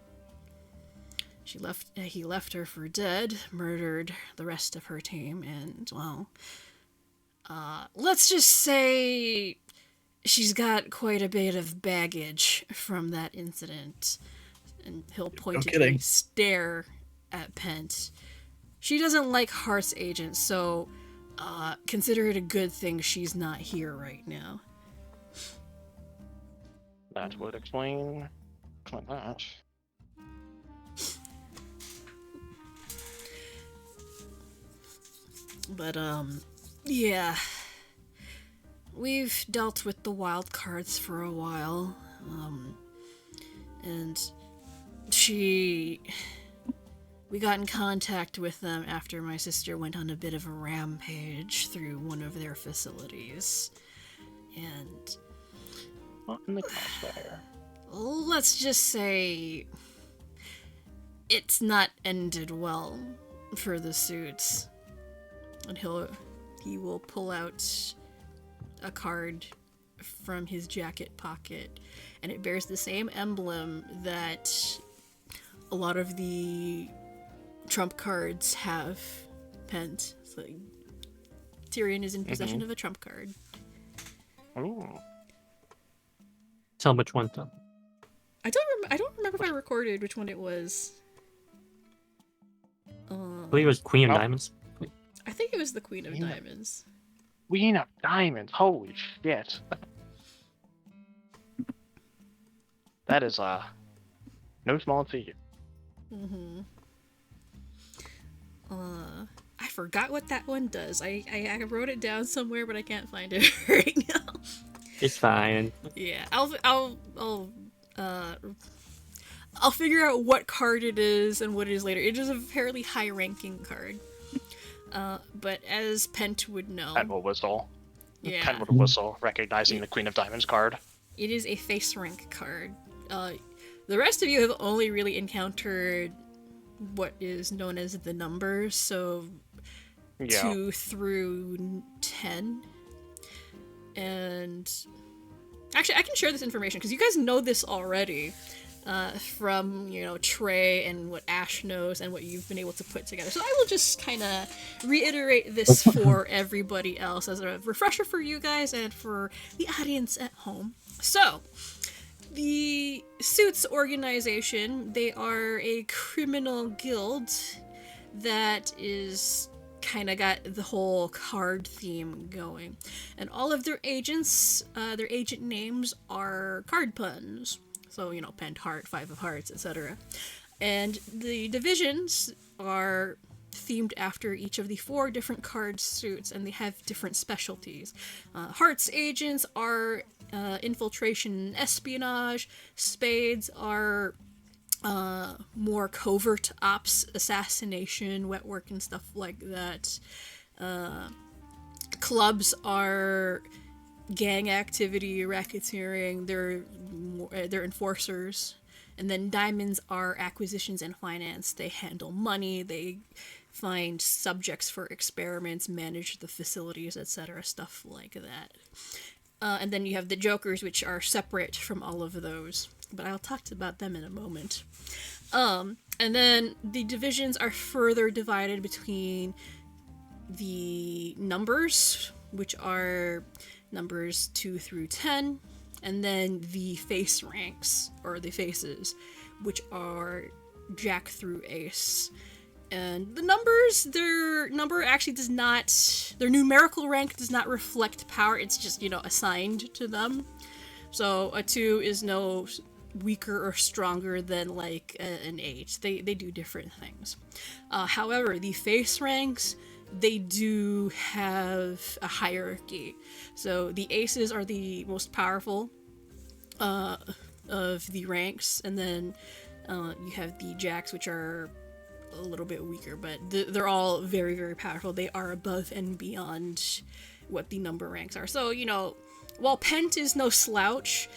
He left her for dead, murdered the rest of her team, and, well, let's just say she's got quite a bit of baggage from that incident. and he'll pointedly kidding. stare at Pent. She doesn't like Heart's agent, so consider it a good thing she's not here right now. That would explain that. But, yeah. We've dealt with the wild cards for a while, and we got in contact with them after my sister went on a bit of a rampage through one of their facilities. And What in the crossfire? let's just say it's not ended well for the suits. And he will pull out a card from his jacket pocket, and it bears the same emblem that a lot of the trump cards have pent. So Tyrion is in possession of a trump card. Ooh. Tell him which one, though. I don't remember if I recorded which one it was. I believe it was Queen of Oh. Diamonds. I think it was the Queen of Yeah. Diamonds. Queen of Diamonds. Holy shit. That is no small feat. Mm-hmm. I forgot what that one does. I wrote it down somewhere, but I can't find it right now. It's fine. Yeah, I'll figure out what card it is and what it is later. It is a fairly high-ranking card. But as Pent would know, Pen will whistle. yeah, Pen would whistle, recognizing the Queen of Diamonds card. it is a face rank card. The rest of you have only really encountered what is known as the numbers, so Yeah. 2 through 10. And actually, I can share this information because you guys know this already from, Trey and what Ash knows and what you've been able to put together. So I will just kind of reiterate this for everybody else as a refresher for you guys and for the audience at home. So, the Suits organization, they are a criminal guild that is kind of got the whole card theme going. And all of their agents, their agent names are card puns. So, Pent Heart, Five of Hearts, etc. And the divisions are themed after each of the 4 different card suits, and they have different specialties. Hearts agents are infiltration and espionage. Spades are more covert ops, assassination, wet work, and stuff like that. Clubs are gang activity, racketeering. They're enforcers. And then diamonds are acquisitions and finance. They handle money. They find subjects for experiments, manage the facilities, etc. Stuff like that. And then you have the jokers, which are separate from all of those. But I'll talk about them in a moment. And then the divisions are further divided between the numbers, which are numbers 2 through 10, and then the face ranks, or the faces, which are Jack through Ace. And the numbers, their numerical rank does not reflect power, it's just, assigned to them. So a 2 is no weaker or stronger than, like, an 8. They do different things. However, the face ranks, they do have a hierarchy. So the aces are the most powerful of the ranks, and then you have the jacks, which are a little bit weaker, but they're all very, very powerful. They are above and beyond what the number ranks are. So, while Pent is no slouch,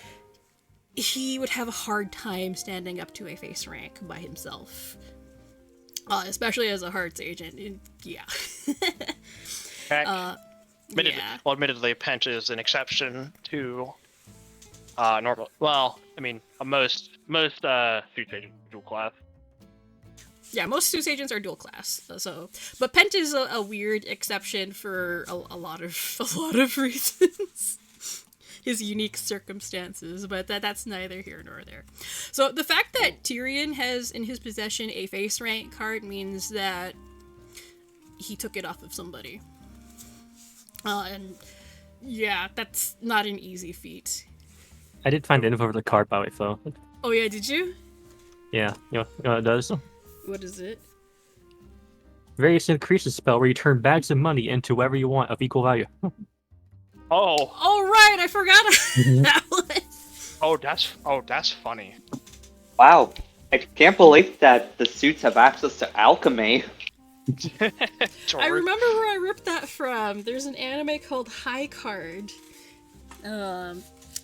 he would have a hard time standing up to a face rank by himself. Especially as a Hearts agent. Yeah. Heck, Yeah. well, admittedly, Pent is an exception to normal. Well, I mean, most suits agents dual class. Yeah, most Suits agents are dual class. But Pent is a weird exception for a lot of reasons. his unique circumstances, but that's neither here nor there. So the fact that Tyrion has in his possession a face rank card means that he took it off of somebody. And yeah, that's not an easy feat. I did find the info for the card, by the way, so Oh yeah, did you? yeah, you know what it does? What is it? Various increases spell where you turn bags of money into whatever you want of equal value. Oh, Oh right, I forgot that one. that's funny. Wow. I can't believe that the suits have access to alchemy. I remember where I ripped that from. There's an anime called High Card,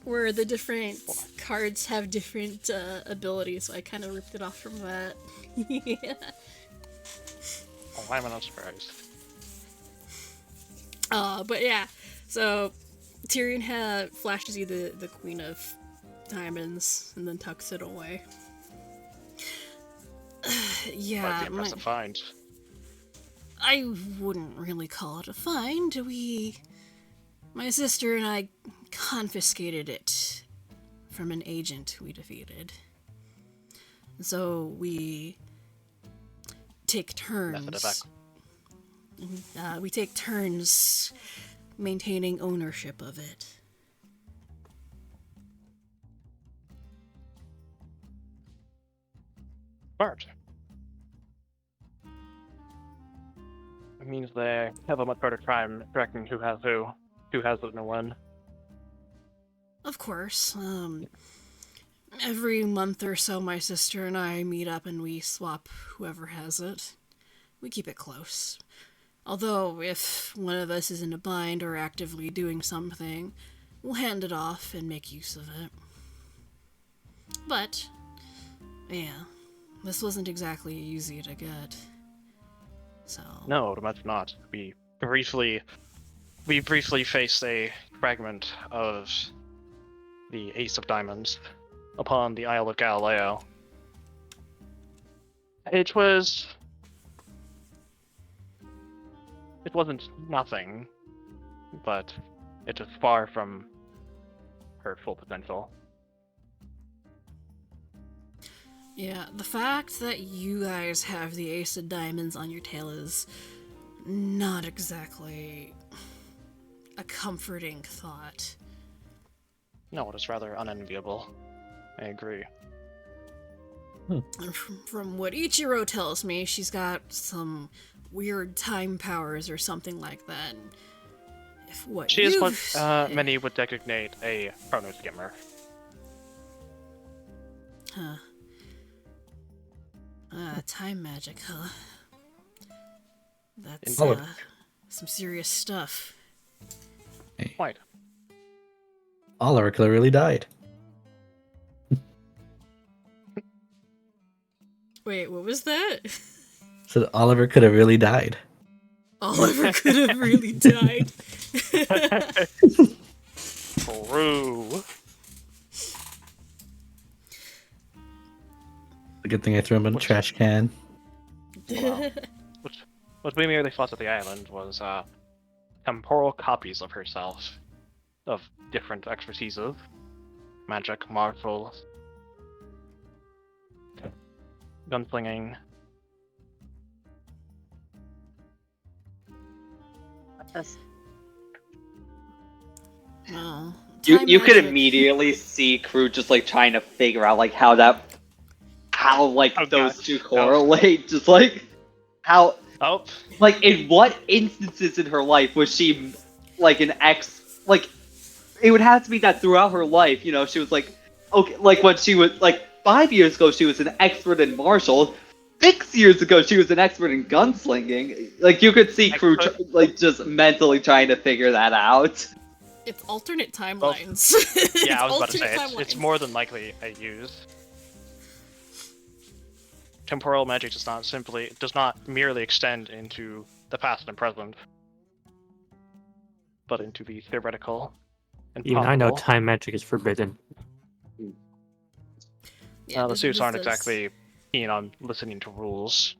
where the different cards have different abilities. So I kind of ripped it off from that. Yeah. Oh, why am I not surprised? But yeah, so Tyrion flashes you the Queen of Diamonds and then tucks it away. Yeah, Quite the impressive find. I wouldn't really call it a find. My sister and I confiscated it from an agent we defeated. So we take Method of turns. We take turns maintaining ownership of it. Smart. It means they have a much harder time tracking who has it and when. Of course. Every month or so, my sister and I meet up and we swap whoever has it. We keep it close. Although, if one of us is in a bind or actively doing something, we'll hand it off and make use of it. But, yeah, this wasn't exactly easy to get. So. No, much not. We briefly faced a fragment of the Ace of Diamonds upon the Isle of Galileo. It wasn't nothing, but it was far from her full potential. Yeah, the fact that you guys have the Ace of Diamonds on your tail is not exactly a comforting thought. No, it is rather unenviable. I agree. And from what Ichiro tells me, she's got some weird time powers or something like that. And if what She is you've what many would designate a chrono skimmer. Huh. Time magic, huh? That's Indeed. some serious stuff. Quite. Oliver clearly died. Wait, what was that? So Oliver could have really died. Oliver could have really died. True. A good thing I threw him in a trash can. Wow. What we merely fought at the island was temporal copies of herself, of different expertises, magic, martial, gunslinging. No. You could magic. immediately see Crew just like trying to figure out like how Oh, those God. two correlate. Just like how Oh, like in what instances in her life was she like an ex like it would have to be that throughout her life, you know, she was like okay like when she was like 5 years ago she was an expert in martial. 6 years ago, she was an expert in gunslinging. Like you could see Crew like just mentally trying to figure that out. It's alternate timelines. yeah, I was about to alternate say, it's more than likely a use. Temporal magic does not merely extend into the past and present, but into the theoretical and Even I know possible. time magic is forbidden. Yeah, The suits aren't this- exactly keen on listening to rules.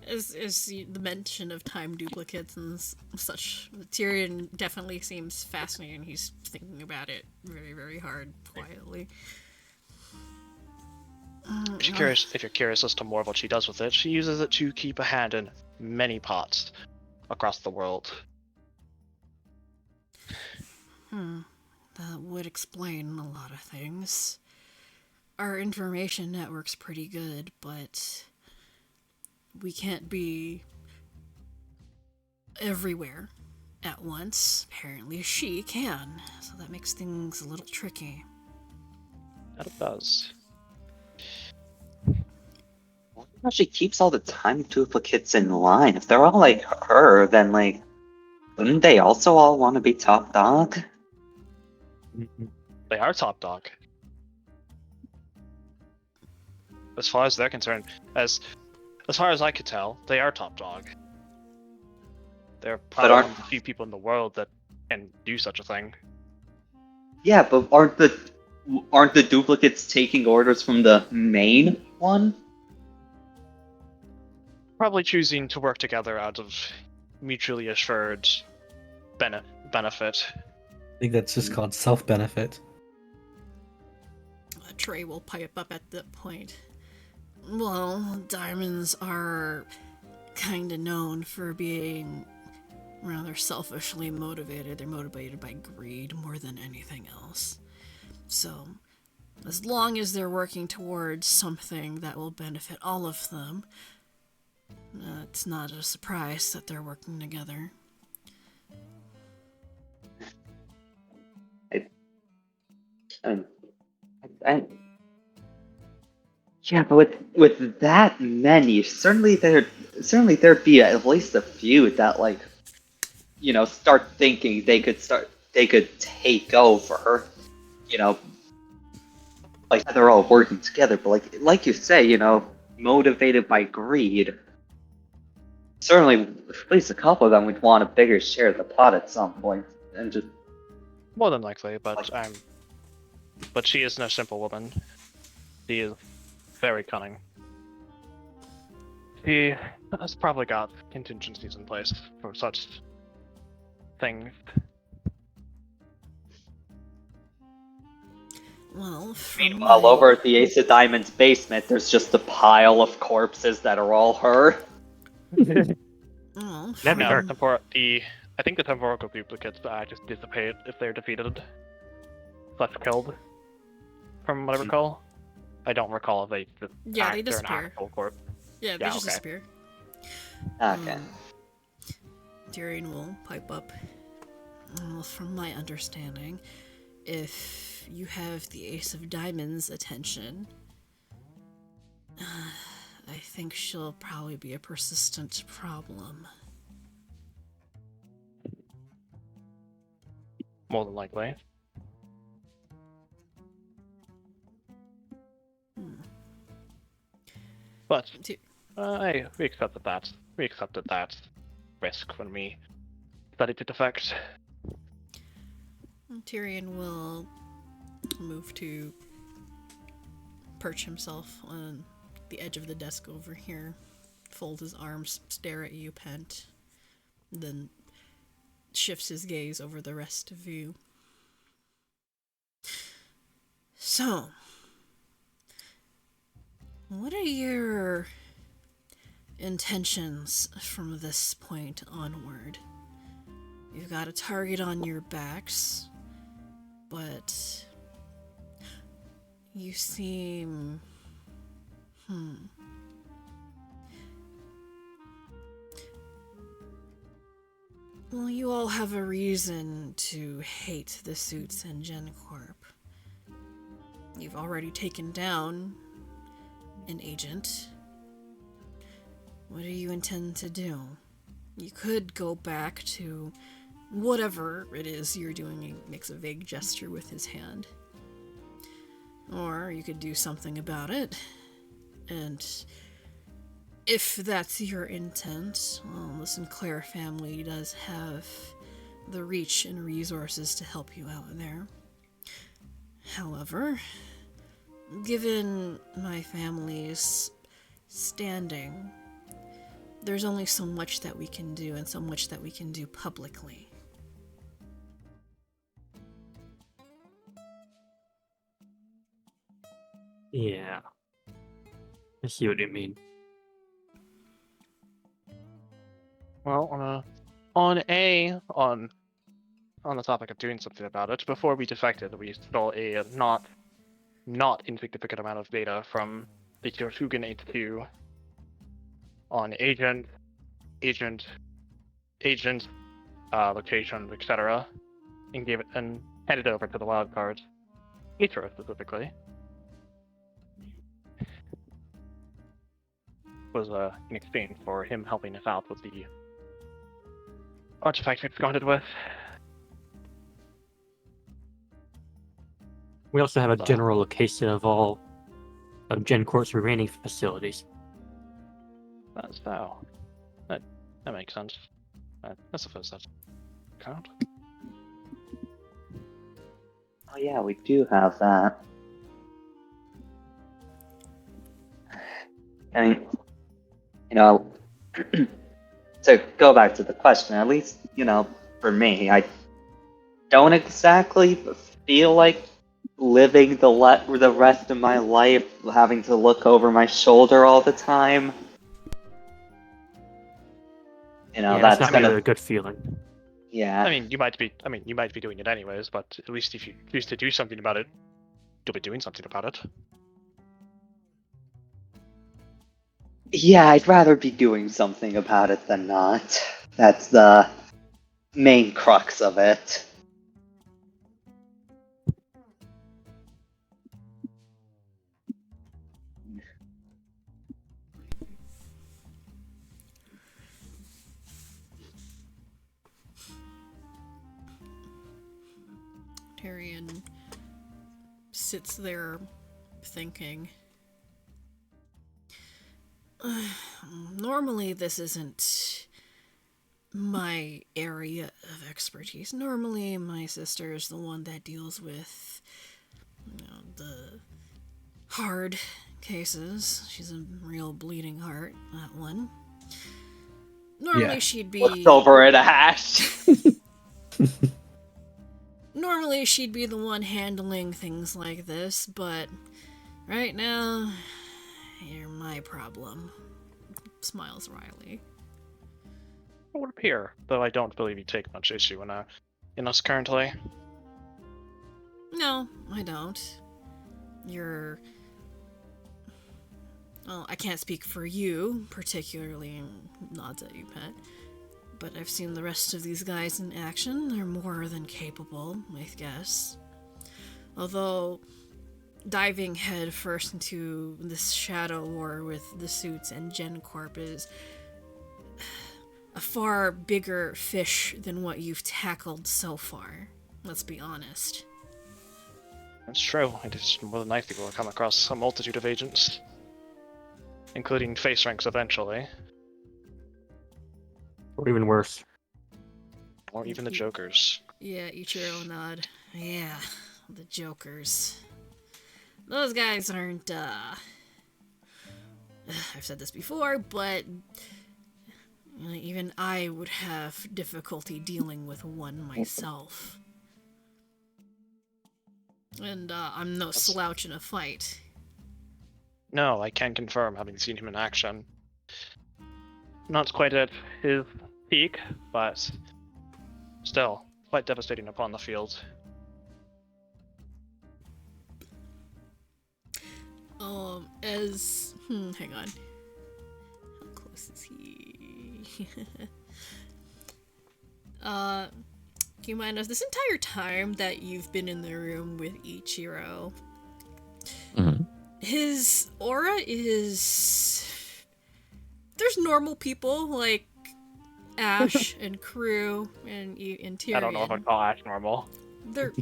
the mention of time duplicates and such, Tyrion definitely seems fascinating. He's thinking about it very, very hard, quietly. If you're curious as to more of what she does with it, she uses it to keep a hand in many pots across the world. That would explain a lot of things. Our information network's pretty good, but we can't be everywhere at once. Apparently she can, so that makes things a little tricky. That it does. How she keeps all the time duplicates in line. If they're all like her, then like, wouldn't they also all want to be top dog? They are top dog. As far as they're concerned, as far as I could tell, they are top dog. They're probably one of the few people in the world that can do such a thing. Yeah, but aren't the duplicates taking orders from the main one? Probably choosing to work together out of mutually assured benefit. I think that's just called self-benefit. Trey will pipe up at that point. Well, diamonds are kinda known for being rather selfishly motivated. They're motivated by greed more than anything else. So, as long as they're working towards something that will benefit all of them, it's not a surprise that they're working together. Yeah, but with that many, certainly there'd be at least a few that like, start thinking they could take over. Like they're all working together, but like you say, motivated by greed. Certainly, at least a couple of them would want a bigger share of the pot at some point, and just More than likely, but she is no simple woman. She is very cunning. She has probably got contingencies in place for such things. Well, meanwhile, over at the Ace of Diamonds basement, there's just a pile of corpses that are all her. Well, That'd be No, dark. I think the temporal duplicates just dissipate if they're defeated. / killed. From what I recall. I don't recall if they they disappear. an actual corpse. Yeah, they Yeah, just okay. disappear. Okay. Tyrion will pipe up. Well, from my understanding, if you have the Ace of Diamonds' attention, I think she'll probably be a persistent problem. More than likely. But we accepted that. We accepted that risk when we studied it effect. Tyrion will move to perch himself on the edge of the desk over here, fold his arms, stare at you, Pent, then shifts his gaze over the rest of you. So, what are your intentions from this point onward? You've got a target on your backs, but you seem... Well, you all have a reason to hate the Suits and GenCorp. You've already taken down an agent. What do you intend to do? You could go back to whatever it is you're doing. He makes a vague gesture with his hand. Or you could do something about it. And if that's your intent, well, the Sinclair family does have the reach and resources to help you out there. However, given my family's standing, there's only so much that we can do, and so much that we can do publicly. Yeah. I see what you mean. Well, on the topic of doing something about it, before we defected, we stole a not insignificant amount of data from the Tortugan 82 on agent, location, etc., and gave it and handed it over to the wild card, Ichiro specifically. Was in exchange for him helping us out with the artifact we absconded with. We also have a general location of all of GenCorp's remaining facilities. That's how. That makes sense. I suppose that's count. Oh yeah, we do have that. And, to go back to the question, at least, for me, I don't exactly feel like living the rest of my life having to look over my shoulder all the time. Yeah, that's not gonna... really a good feeling. Yeah. I mean, you might be doing it anyways, but at least if you choose to do something about it, you'll be doing something about it. Yeah, I'd rather be doing something about it than not. That's the main crux of it. Tyrion sits there thinking. Normally this isn't my area of expertise. Normally my sister is the one that deals with the hard cases. She's a real bleeding heart, that one. Normally she'd be... Looks over at Ash. Normally she'd be the one handling things like this, but right now, you're my problem. Smiles wryly. It would appear, though I don't believe you take much issue in us currently. No, I don't. Well, I can't speak for you, particularly, nods at you, Pet. But I've seen the rest of these guys in action. They're more than capable, I guess. Although, diving head first into this shadow war with the suits and GenCorp is a far bigger fish than what you've tackled so far. Let's be honest. That's true. It is more than likely we'll come across a multitude of agents, including face ranks eventually, Or even worse. or even the Jokers. Yeah, Ichiro nod. Yeah, the Jokers. Those guys aren't, I've said this before, but even I would have difficulty dealing with one myself. And, I'm no slouch in a fight. No, I can confirm, having seen him in action. Not quite at his peak, but still quite devastating upon the field. Hang on. How close is he? Do you mind us, this entire time that you've been in the room with Ichiro, his aura is... There's normal people like Ash and Crew and Tyrion. I don't know if I'd call Ash normal. They're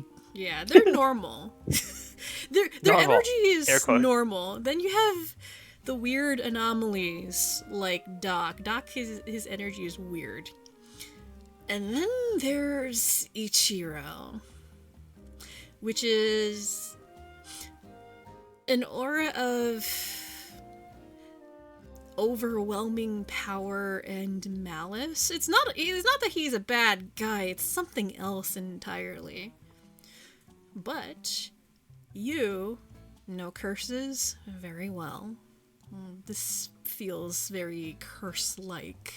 normal. their Normal. energy is Air quotes. normal. Then you have the weird anomalies like Doc. Doc, his energy is weird. And then there's Ichiro, which is an aura of overwhelming power and malice. It's not that he's a bad guy, it's something else entirely. But you know curses very well. This feels very curse-like.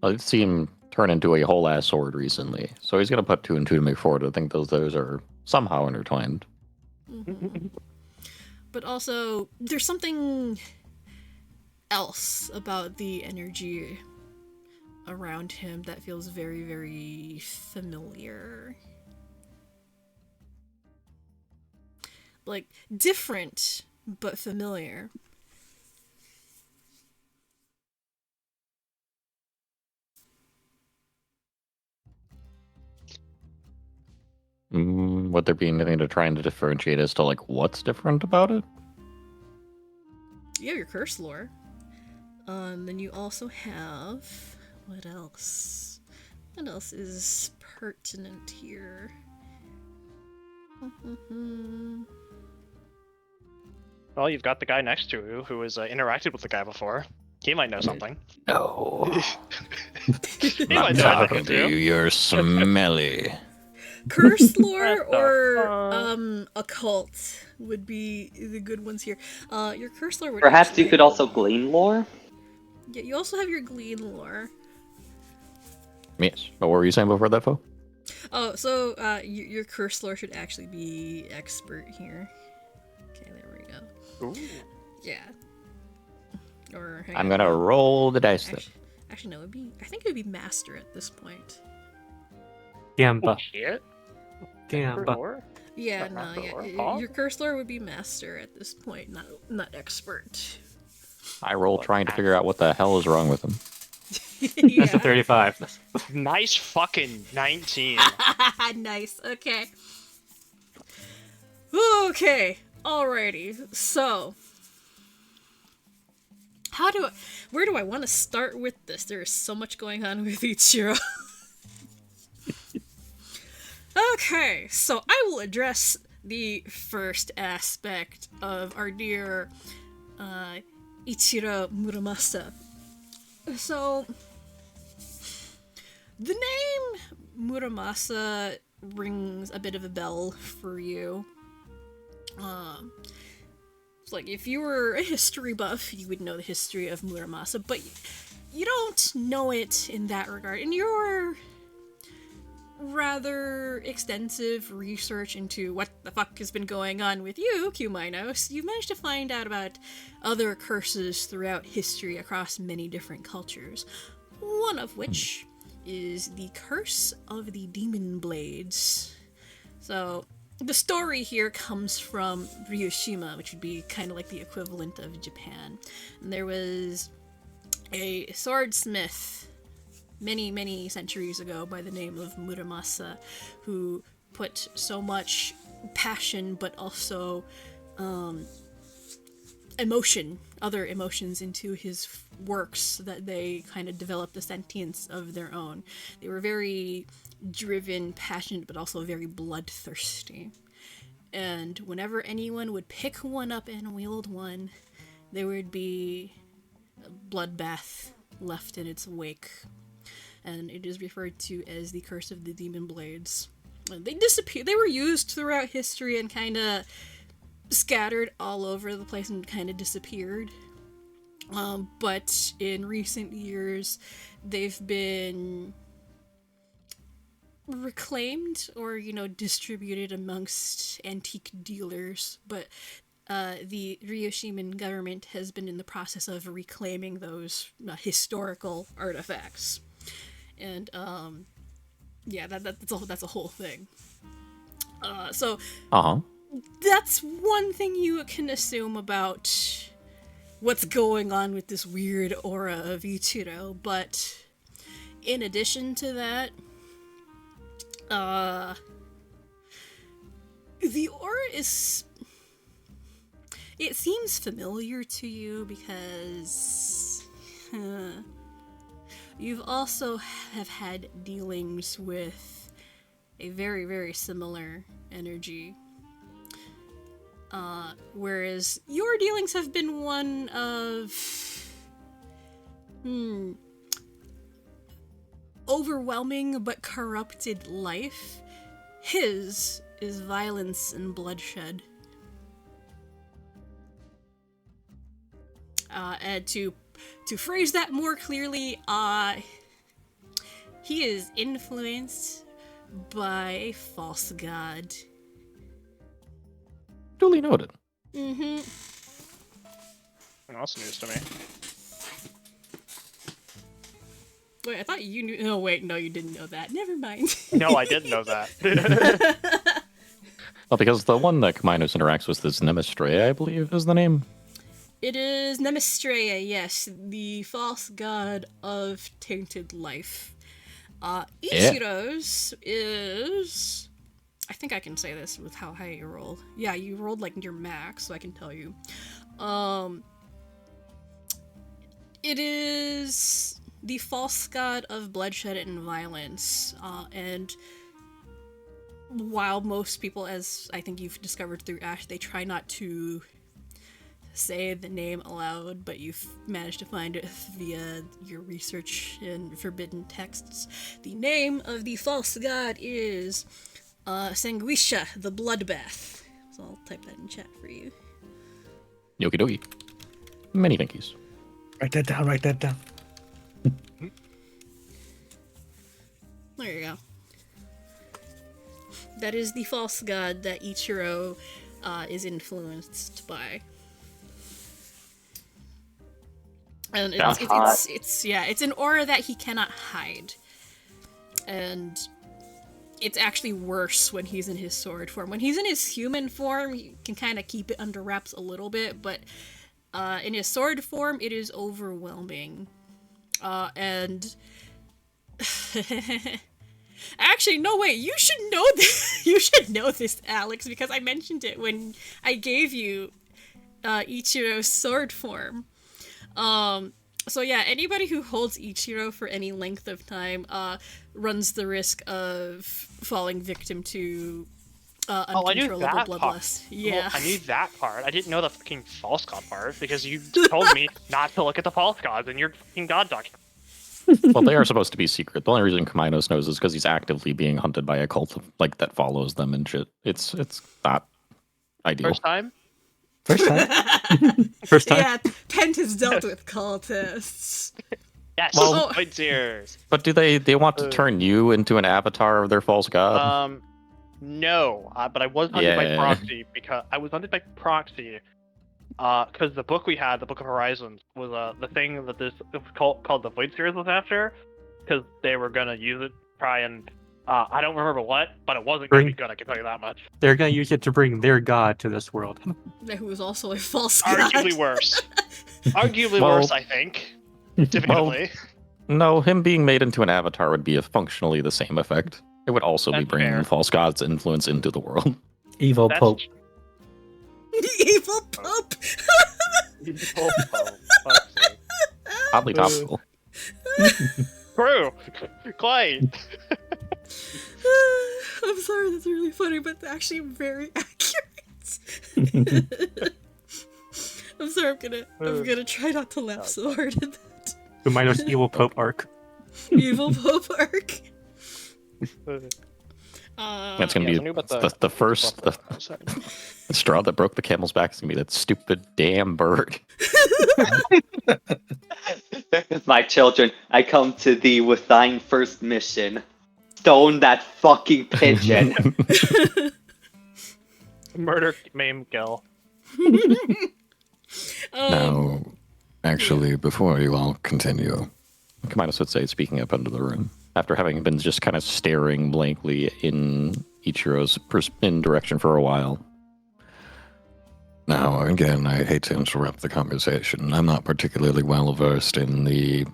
I've seen him turn into a whole ass sword recently, so he's gonna put two and two to make four. I think those are somehow intertwined. But also, there's something else about the energy around him that feels very, very familiar. Like, different, but familiar. Would there be anything to trying to differentiate as to like what's different about it? You have your curse lore. Then you also have... What else? What else is pertinent here? Well, you've got the guy next to you who has interacted with the guy before. He might know something. No. He might know something too. You're smelly. Curse lore What the or occult would be the good ones here. Your curse lore would Perhaps actually... you could also glean lore? Yeah, you also have your glean lore. Yes. What were you saying before that, Fo? Oh, so your curse lore should actually be expert here. Okay, there we go. Ooh. Yeah. Or hang I'm on. gonna roll the dice then. Actually, no. I think it would be master at this point. Gamba. Shit. Gamba. Or? Yeah, Not no, master yeah. or Your curse lore would be master at this point, not expert. I roll trying to figure out what the hell is wrong with him. That's a Yeah. 35. Nice fucking 19. Nice. Okay. Okay. Alrighty. So, where do I want to start with this? There is so much going on with Ichiro. Okay, so I will address the first aspect of our dear Ichiro Muramasa. So, the name Muramasa rings a bit of a bell for you. It's like if you were a history buff, you would know the history of Muramasa, but you don't know it in that regard. And your rather extensive research into what the fuck has been going on with you, Q-Minos, you've managed to find out about other curses throughout history across many different cultures. One of which is the curse of the demon blades. So, the story here comes from Ryushima, which would be kind of like the equivalent of Japan. And there was a swordsmith many, many centuries ago by the name of Muramasa, who put so much passion but also other emotions into his works that they kind of developed a sentience of their own. They were very driven, passionate, but also very bloodthirsty. And whenever anyone would pick one up and wield one, there would be a bloodbath left in its wake. And it is referred to as the Curse of the Demon Blades. They disappeared. They were used throughout history and kind of scattered all over the place and kind of disappeared. But in recent years, they've been reclaimed or, distributed amongst antique dealers. But the Ryoshiman government has been in the process of reclaiming those historical artifacts. And, yeah, that's a whole thing. So, that's one thing you can assume about what's going on with this weird aura of Ichiro, but in addition to that, the aura is... It seems familiar to you because... You've also have had dealings with a very, very similar energy. Whereas your dealings have been one of overwhelming but corrupted life. His is violence and bloodshed. And to phrase that more clearly, he is influenced by a false god. Duly noted. Mm-hmm. That's news to me. Wait, I thought you knew. Oh, wait, no, you didn't know that. Never mind. No, I didn't know that. Well, because the one that Minos interacts with is Nemestrea, I believe, is the name. It is Nemestrea, yes, the false god of tainted life. Ichiro's is... I think I can say this with how high you roll. Yeah, you rolled like your max, so I can tell you. It is the false god of bloodshed and violence, and while most people, as I think you've discovered through Ash, they try not to say the name aloud, but you've managed to find it via your research in forbidden texts. The name of the false god is Sanguisha, the Bloodbath. So I'll type that in chat for you. Yoki doki. Many thank yous. Write that down, write that down. There you go. That is the false god that Ichiro is influenced by. And it's an aura that he cannot hide. And it's actually worse when he's in his sword form. When he's in his human form, he can kind of keep it under wraps a little bit, but in his sword form, it is overwhelming. And actually, no, wait, you should know this. You should know this, Alex, because I mentioned it when I gave you Ichiro's sword form. So yeah, anybody who holds Ichiro for any length of time runs the risk of falling victim to uncontrollable bloodlust. Yeah. Well, I knew that part. I didn't know the fucking false god part because you told me not to look at the false gods in your fucking god document. Well, they are supposed to be secret. The only reason Kaminos knows is because he's actively being hunted by a cult like that follows them and shit. It's not ideal. First time? First time. First time. Yeah, Pent has dealt with cultists. Yes. Well- Points ears. But do they want to turn you into an avatar of their false god? No. But I was hunted by Yeah. proxy because the book we had, the Book of Horizons, was the thing that this called the Void Series was after, because they were gonna use it to try and I don't remember what, but it wasn't gonna be good. I can tell you that much. They're gonna use it to bring their god to this world. Who is also a false god. Arguably worse. Arguably Well- worse, I think. Debatably. No, him being made into an avatar would be functionally the same effect. It would also be That's bringing fair. the false god's influence into the world. Evil That's Pope. Evil Pope! Evil Pope. Fuck's sake. Oddly topical. True. Quite. I'm sorry, that's really funny, but actually very accurate. I'm sorry, I'm gonna try not to laugh so hard at that. The Minos Evil Pope arc. Evil Pope arc. That's gonna Yeah, be so I knew about the first the straw that broke the camel's back is gonna be that stupid damn bird. My children, I come to thee with thine first mission. Stone that fucking pigeon. Murder, maim, kill. Now, actually, before you all continue, Kaminos would say, speaking up into the room, after having been just kind of staring blankly in Ichiro's direction for a while. Now, again, I hate to interrupt the conversation. I'm not particularly well versed in the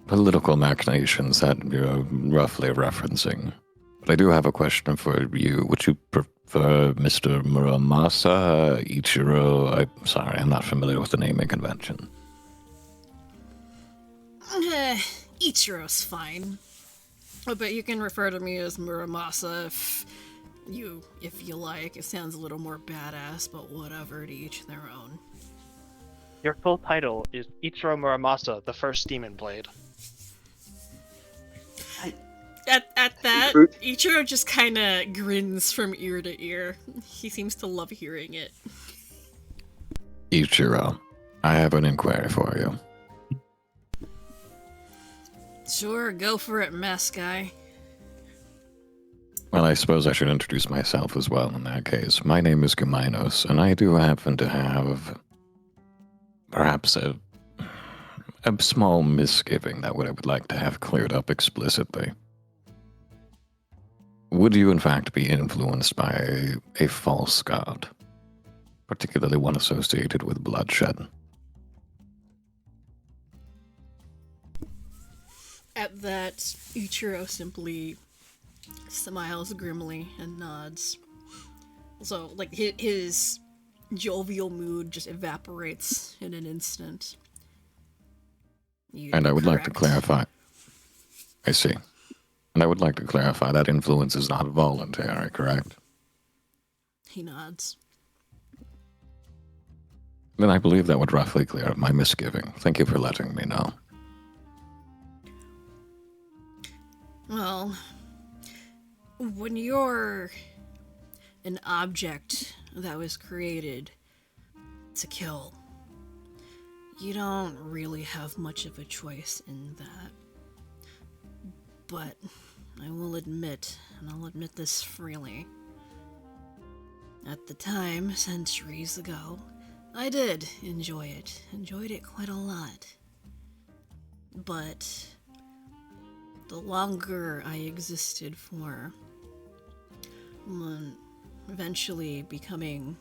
political machinations that you're roughly referencing. But I do have a question for you. Would you prefer Mr. Muramasa, Ichiro? I'm sorry, I'm not familiar with the naming convention. Ichiro's fine. But you can refer to me as Muramasa if You, if you like. It sounds a little more badass, but whatever, to each their own. Your full title is Ichiro Muramasa, the first Demon Blade. At that, Fruit. Ichiro just kind of grins from ear to ear. He seems to love hearing it. Ichiro, I have an inquiry for you. Sure, go for it, mess guy. Well, I suppose I should introduce myself as well in that case. My name is Gaminos, and I do happen to have perhaps a small misgiving that I would like to have cleared up explicitly. Would you in fact be influenced by a false god, particularly one associated with bloodshed? At that, Ichiro simply smiles grimly and nods. So, like, his jovial mood just evaporates in an instant. And I would like to clarify. I see. And I would like to clarify that influence is not voluntary, correct? He nods. Then I believe that would roughly clear up my misgiving. Thank you for letting me know. Well, when you're an object that was created to kill, you don't really have much of a choice in that. But I will admit, and I'll admit this freely, at the time, centuries ago, I did enjoy it. Enjoyed it quite a lot. But the longer I existed for, eventually becoming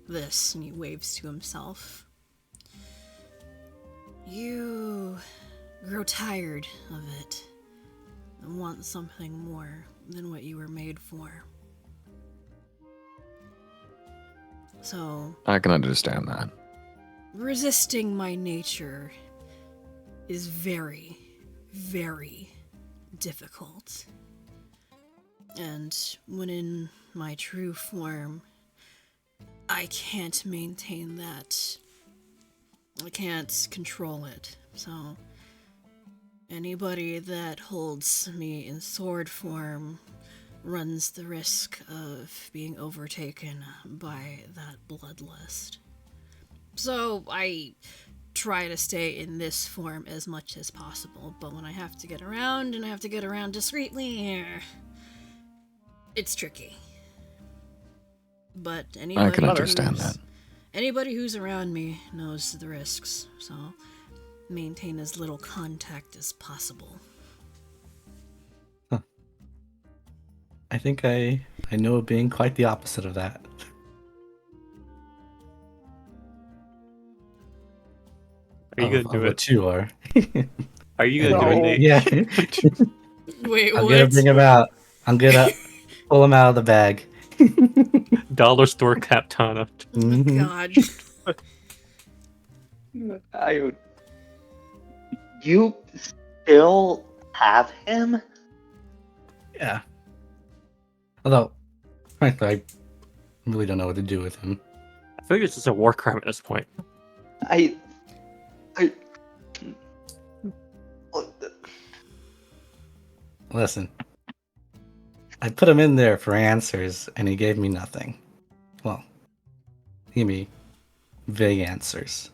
this, and he waves to himself, you grow tired of it and want something more than what you were made for. So, I can understand that. resisting my nature is very, very difficult. And when in my true form, I can't maintain that. I can't control it. So, anybody that holds me in sword form runs the risk of being overtaken by that bloodlust. So I try to stay in this form as much as possible, but when I have to get around, and I have to get around discreetly, it's tricky. But I can understand that. Anybody who's around me knows the risks, so maintain as little contact as possible. I think I know it being quite the opposite of that. Are you Of gonna do what it? you are. Are you gonna do it, No. Nate? Yeah. Wait, I'm what? gonna bring him out. I'm gonna pull him out of the bag. Dollar store Captana. Oh Mhm. God. You still have him? Yeah. Although, frankly, I really don't know what to do with him. I feel like it's just a war crime at this point. I Listen, I put him in there for answers, and he gave me nothing. Well, he gave me vague answers.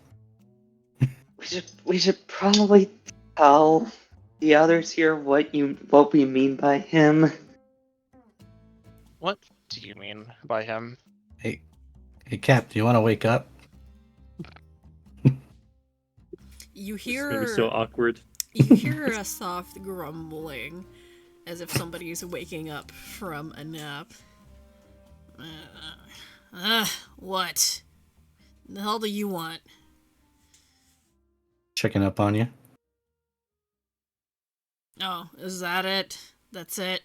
we should probably tell the others here what we mean by him. What do you mean by him? Hey, Cap, do you want to wake up? You It's gonna be hear so awkward. you hear a soft grumbling, as if somebody's waking up from a nap. What? The hell do you want? Checking up on you. Oh, is that it? That's it?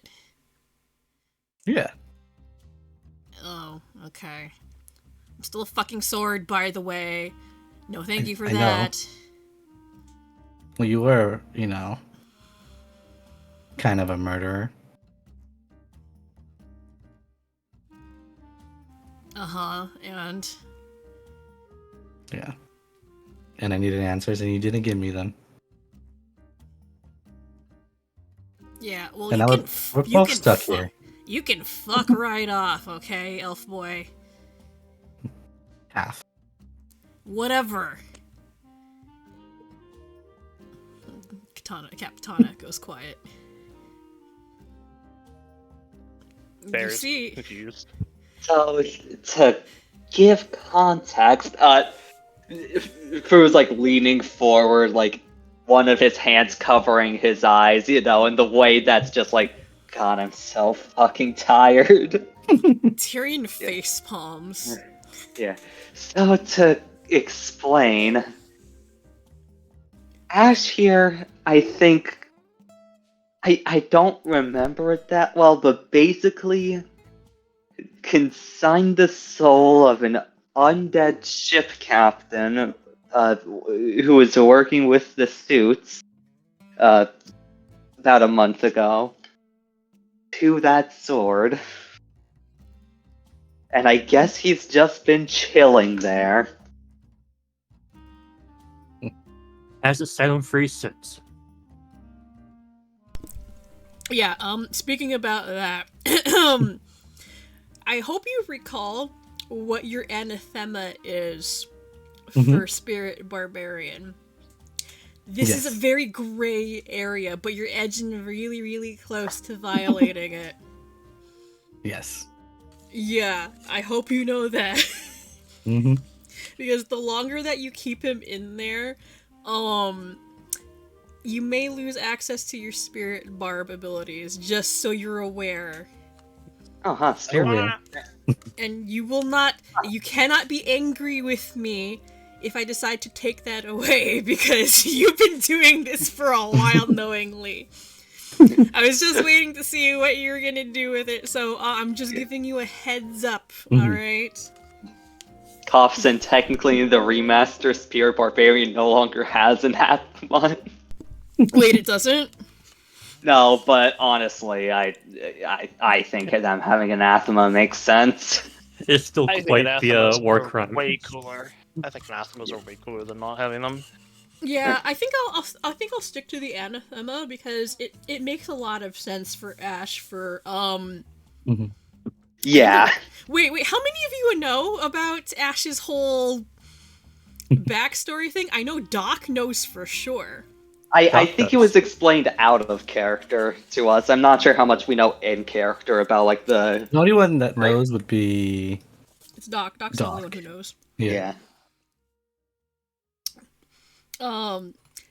Yeah. Oh, okay. I'm still a fucking sword, by the way. No, thank you for I know. that. Well, you were, kind of a murderer. And Yeah. And I needed answers, and you didn't give me them. yeah, well, And you now can we're both stuck here. You can fuck right off, okay, elf boy. Half. Whatever. Katana goes quiet. You There's see, confused. So, to give context, Fu's like leaning forward, like one of his hands covering his eyes, you know, in the way that's just like, God, I'm so fucking tired. Tyrion face palms. Yeah. So, to explain, Ash here, I think. I don't remember it that well, but basically consigned the soul of an undead ship captain who was working with the suits about a month ago to that sword. And I guess he's just been chilling there. As a silent free sits. Yeah, speaking about that, I hope you recall what your anathema is for Spirit Barbarian. This is a very gray area, but you're edging really, really close to violating it. Yes. Yeah, I hope you know that. Mm-hmm. Because the longer that you keep him in there, you may lose access to your Spirit Barb abilities, just so you're aware. Uh-huh, Okay. And you cannot be angry with me if I decide to take that away, because you've been doing this for a while knowingly. I was just waiting to see what you were gonna do with it, so I'm just giving you a heads up, alright? Coffson, technically the remaster Spirit Barbarian no longer has an Athmon. Wait, it doesn't? No, but honestly, I think them having anathema makes sense. It's still I think quite the anathemas war are crime. way cooler. I think anathemas are way cooler than not having them. Yeah, I think I'll stick to the anathema because it makes a lot of sense for Ash for Yeah. Wait, how many of you know about Ash's whole backstory thing? I know Doc knows for sure. I think it was explained out of character to us. I'm not sure how much we know in character about like the only one that knows would be It's Doc. Doc's the only one who knows. yeah.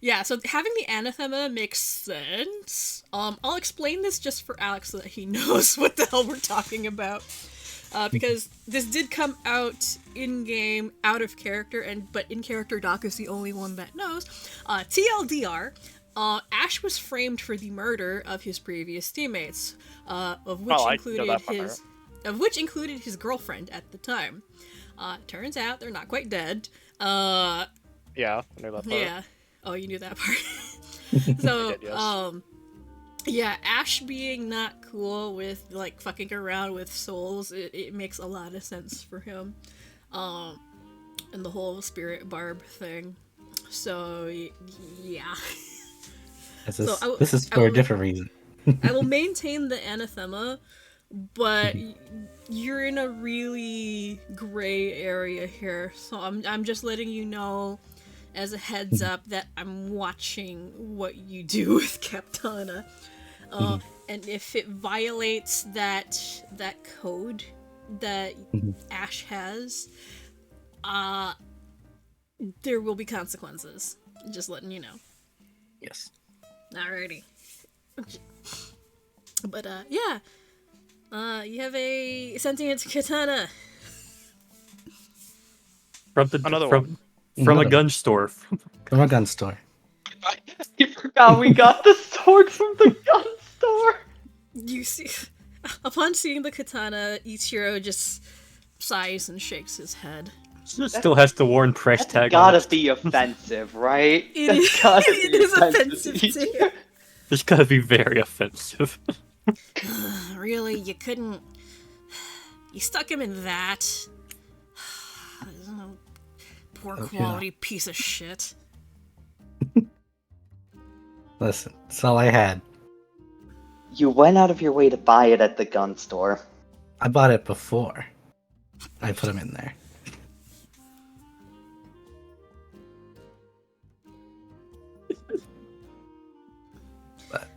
Yeah, so having the anathema makes sense. I'll explain this just for Alex so that he knows what the hell we're talking about. Because this did come out in-game, out of character, but in character Doc is the only one that knows. TLDR, Ash was framed for the murder of his previous teammates, of which included his girlfriend at the time. Turns out they're not quite dead. Yeah, I knew that part. Yeah. Oh, you knew that part. So, I did, yes. Yeah, Ash being not cool with, like, fucking around with souls, it makes a lot of sense for him. And the whole Spirit Barb thing. So, yeah. This is for a different reason. I will maintain the anathema, but you're in a really gray area here, so I'm just letting you know as a heads up that I'm watching what you do with Captana. And if it violates that code that Ash has, there will be consequences. Just letting you know. Yes. Alrighty. But yeah. You have a sentient katana. From a gun store. From a gun store. I forgot we got the sword from the gun store. You see, upon seeing the katana, Ichiro just sighs and shakes his head. Still has to warn price That's tag. gotta be offensive, right? It is offensive too. It's gotta be very offensive. Really, you couldn't You stuck him in that. Poor Oh, quality piece of shit. Listen, that's all I had. You went out of your way to buy it at the gun store. I bought it before I put him in there. But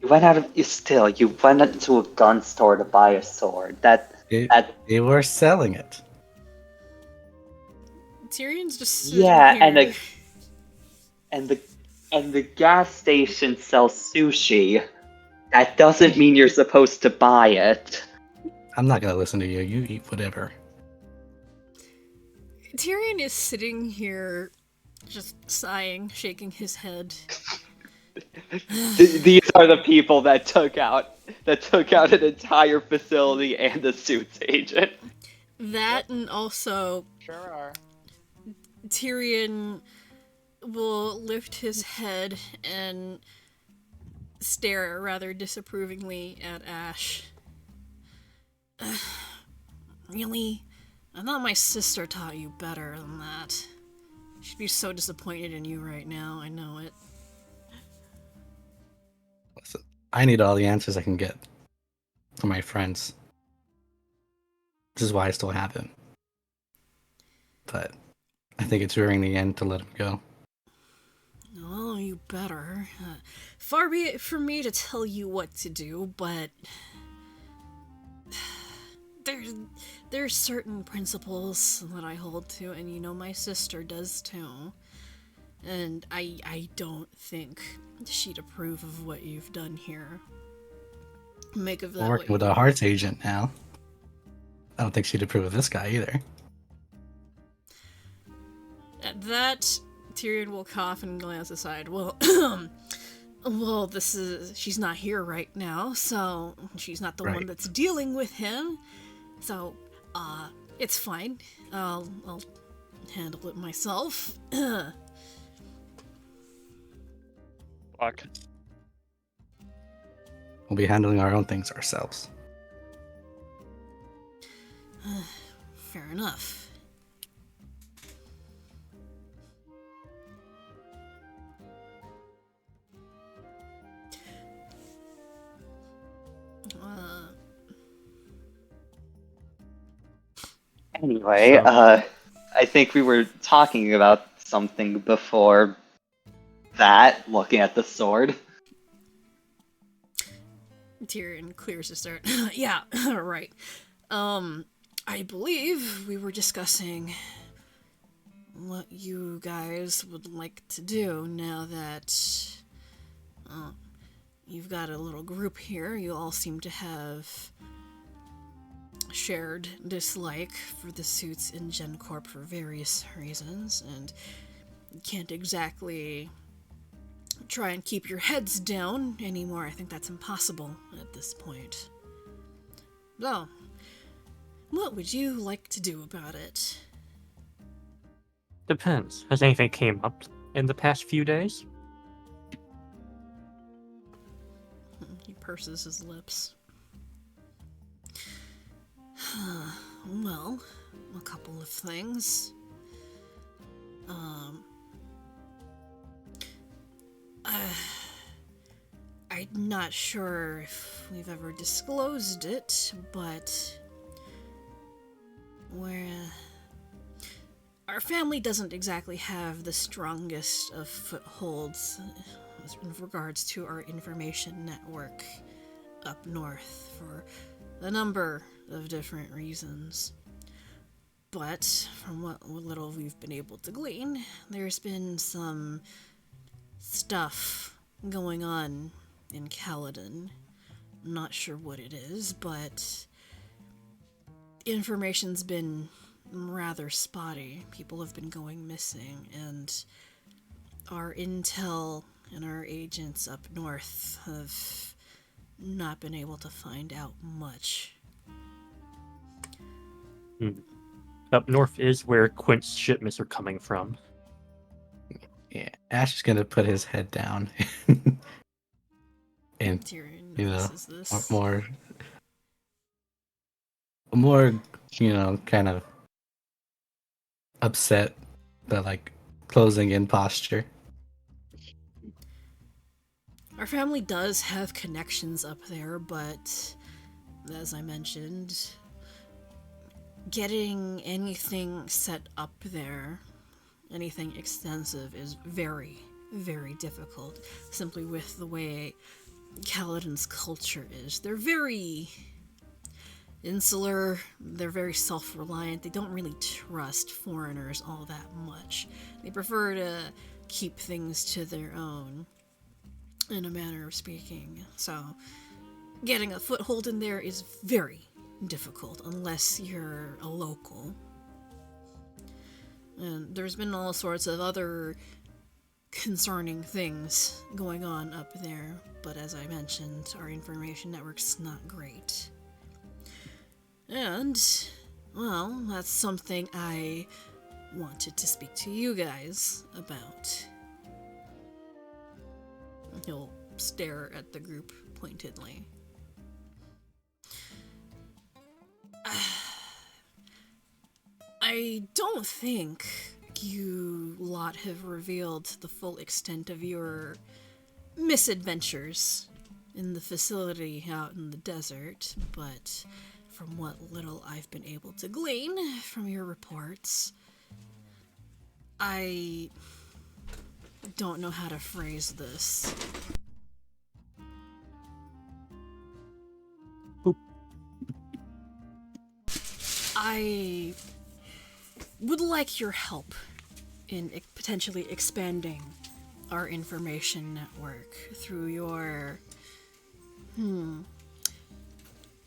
You went into a gun store to buy a sword. they were selling it. Tyrion's just sitting Yeah, here. and the gas station sells sushi. That doesn't mean you're supposed to buy it. I'm not gonna listen to you. You eat whatever. Tyrion is sitting here, just sighing, shaking his head. These are the people that took out an entire facility and the suits agent. That and also Sure are. Tyrion will lift his head and stare rather disapprovingly at Ash. Really? I thought my sister taught you better than that. She'd be so disappointed in you right now, I know it. Listen, I need all the answers I can get from my friends. This is why I still have him. But I think it's rearing the end to let him go. Oh, you better. Far be it from me to tell you what to do, but there's certain principles that I hold to, and you know my sister does too. And I don't think she'd approve of what you've done here. Make of that We're working what with you a hearts agent now. I don't think she'd approve of this guy either. At that, Tyrion will cough and glance aside. Well, well, she's not here right now, so she's not the one Right. that's dealing with him. So, it's fine. I'll handle it myself. Fuck. We'll be handling our own things ourselves. Fair enough. Anyway, So- I think we were talking about something before that, looking at the sword. Tyrion clears his throat. Yeah, right. I believe we were discussing what you guys would like to do now that you've got a little group here. You all seem to have shared dislike for the suits in GenCorp for various reasons, and you can't exactly try and keep your heads down anymore. I think that's impossible at this point. So, what would you like to do about it? Depends. Has anything came up in the past few days? He purses his lips. Well, a couple of things. I'm not sure if we've ever disclosed it, but our family doesn't exactly have the strongest of footholds in regards to our information network up north for a number of different reasons. But from what little we've been able to glean, there's been some stuff going on in Caledon. I'm not sure what it is, but information's been rather spotty. People have been going missing, and our intel and our agents up north have not been able to find out much. Up north is where Quint's shipments are coming from. Yeah, Ash is gonna put his head down and Tyrion you know notices this. more more, kind of upset, but like closing in posture. Our family does have connections up there, but as I mentioned, getting anything set up there, anything extensive, is very, very difficult, simply with the way Kaladin's culture is. They're very insular, they're very self-reliant, they don't really trust foreigners all that much. They prefer to keep things to their own, in a manner of speaking. So, getting a foothold in there is very difficult unless you're a local. And there's been all sorts of other concerning things going on up there, but as I mentioned, our information network's not great. And, well, that's something I wanted to speak to you guys about. He'll stare at the group pointedly. I don't think you lot have revealed the full extent of your misadventures in the facility out in the desert, but from what little I've been able to glean from your reports, I don't know how to phrase this. Oop. I would like your help in potentially expanding our information network through your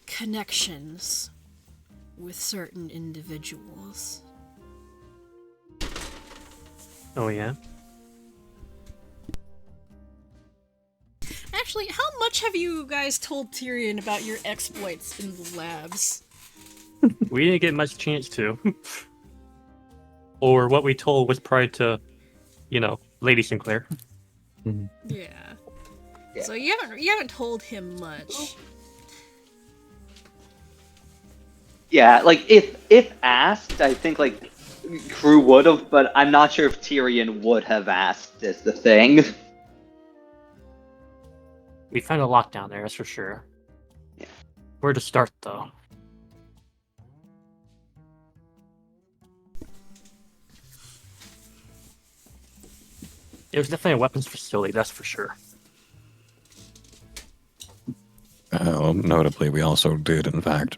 connections with certain individuals. Oh yeah? Actually, how much have you guys told Tyrion about your exploits in the labs? We didn't get much chance to. Or what we told was prior to, Lady Sinclair. Yeah. Yeah. So you haven't told him much. Yeah, like if asked, I think like Crew would have, but I'm not sure if Tyrion would have asked. Is the thing. We found a lot down there, that's for sure. Yeah. Where to start, though? It was definitely a weapons facility, that's for sure. Notably, we also did, in fact,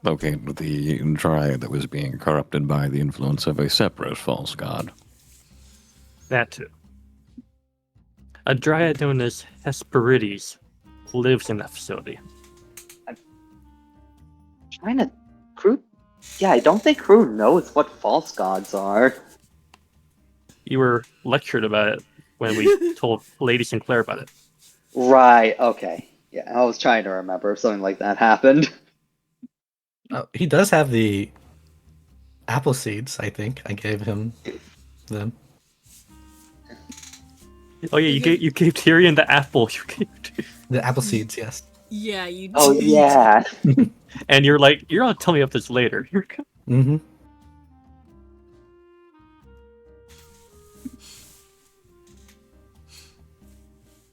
locate the dryad that was being corrupted by the influence of a separate false god. That too. A dryad known as Hesperides lives in that facility. Trying to Crew. Yeah, I don't think Crew knows what false gods are. You were lectured about it when we told Lady Sinclair about it. Right. Okay. Yeah, I was trying to remember if something like that happened. He does have the apple seeds, I think. I gave him them. Oh yeah, you gave Tyrion the apple. You gave The apple seeds, yes. Yeah, you Oh did. yeah. and you're like, you're gonna tell me about this later. Mm-hmm.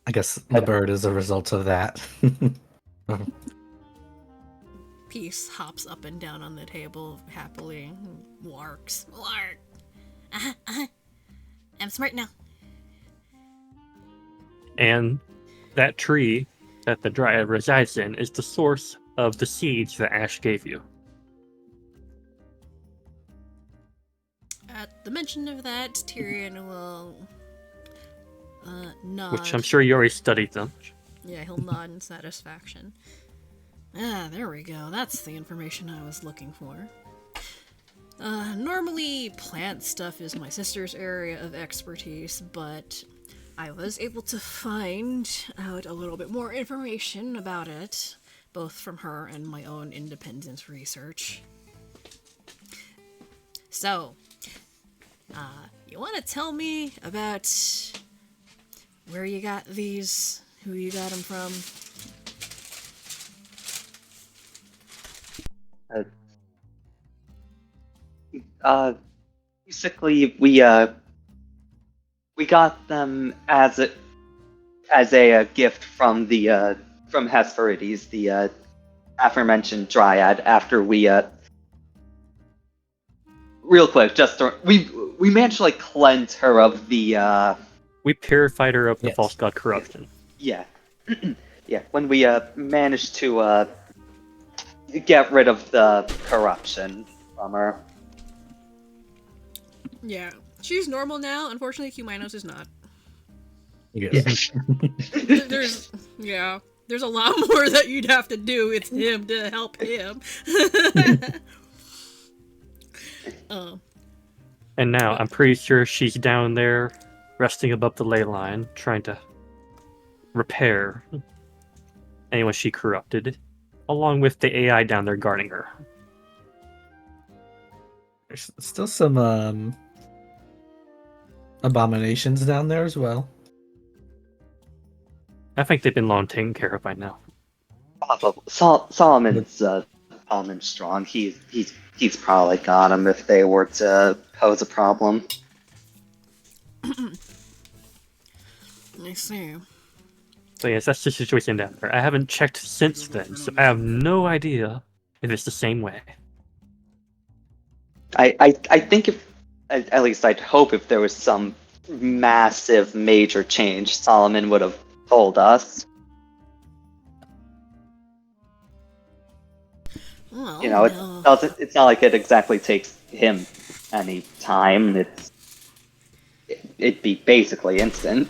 I guess the bird is a result of that. Peace hops up and down on the table happily. Larks. Lark. I'm smart now. And that tree that the dryad resides in is the source of the seeds that Ash gave you. At the mention of that, Tyrion will nod. Which I'm sure you already studied them. Yeah, he'll nod in satisfaction. Ah, there we go. That's the information I was looking for. Normally, plant stuff is my sister's area of expertise, but I was able to find out a little bit more information about it, both from her and my own independent research. So, you want to tell me about where you got these, who you got them from? Basically, we got them as a gift from the from Hesperides, the aforementioned dryad. After we real quick, we managed to like cleanse her of the We purified her of the Yes. false god corruption. yeah yeah when we managed to get rid of the corruption from her. Yeah. She's normal now. Unfortunately, Humanos is not. Yes. There's a lot more that you'd have to do with him to help him. And now I'm pretty sure she's down there, resting above the ley line, trying to repair anyone she corrupted, along with the AI down there guarding her. There's still some abominations down there as well. I think they've been long taken care of by now. Solomon's strong. He's probably got him if they were to pose a problem. I see. So yes, that's the situation down there. I haven't checked since then, so I have no idea if it's the same way. I think if at least I'd hope if there was some massive major change, Solomon would have told us. Well, You know, no. it's not like it exactly takes him any time. It'd be basically instant.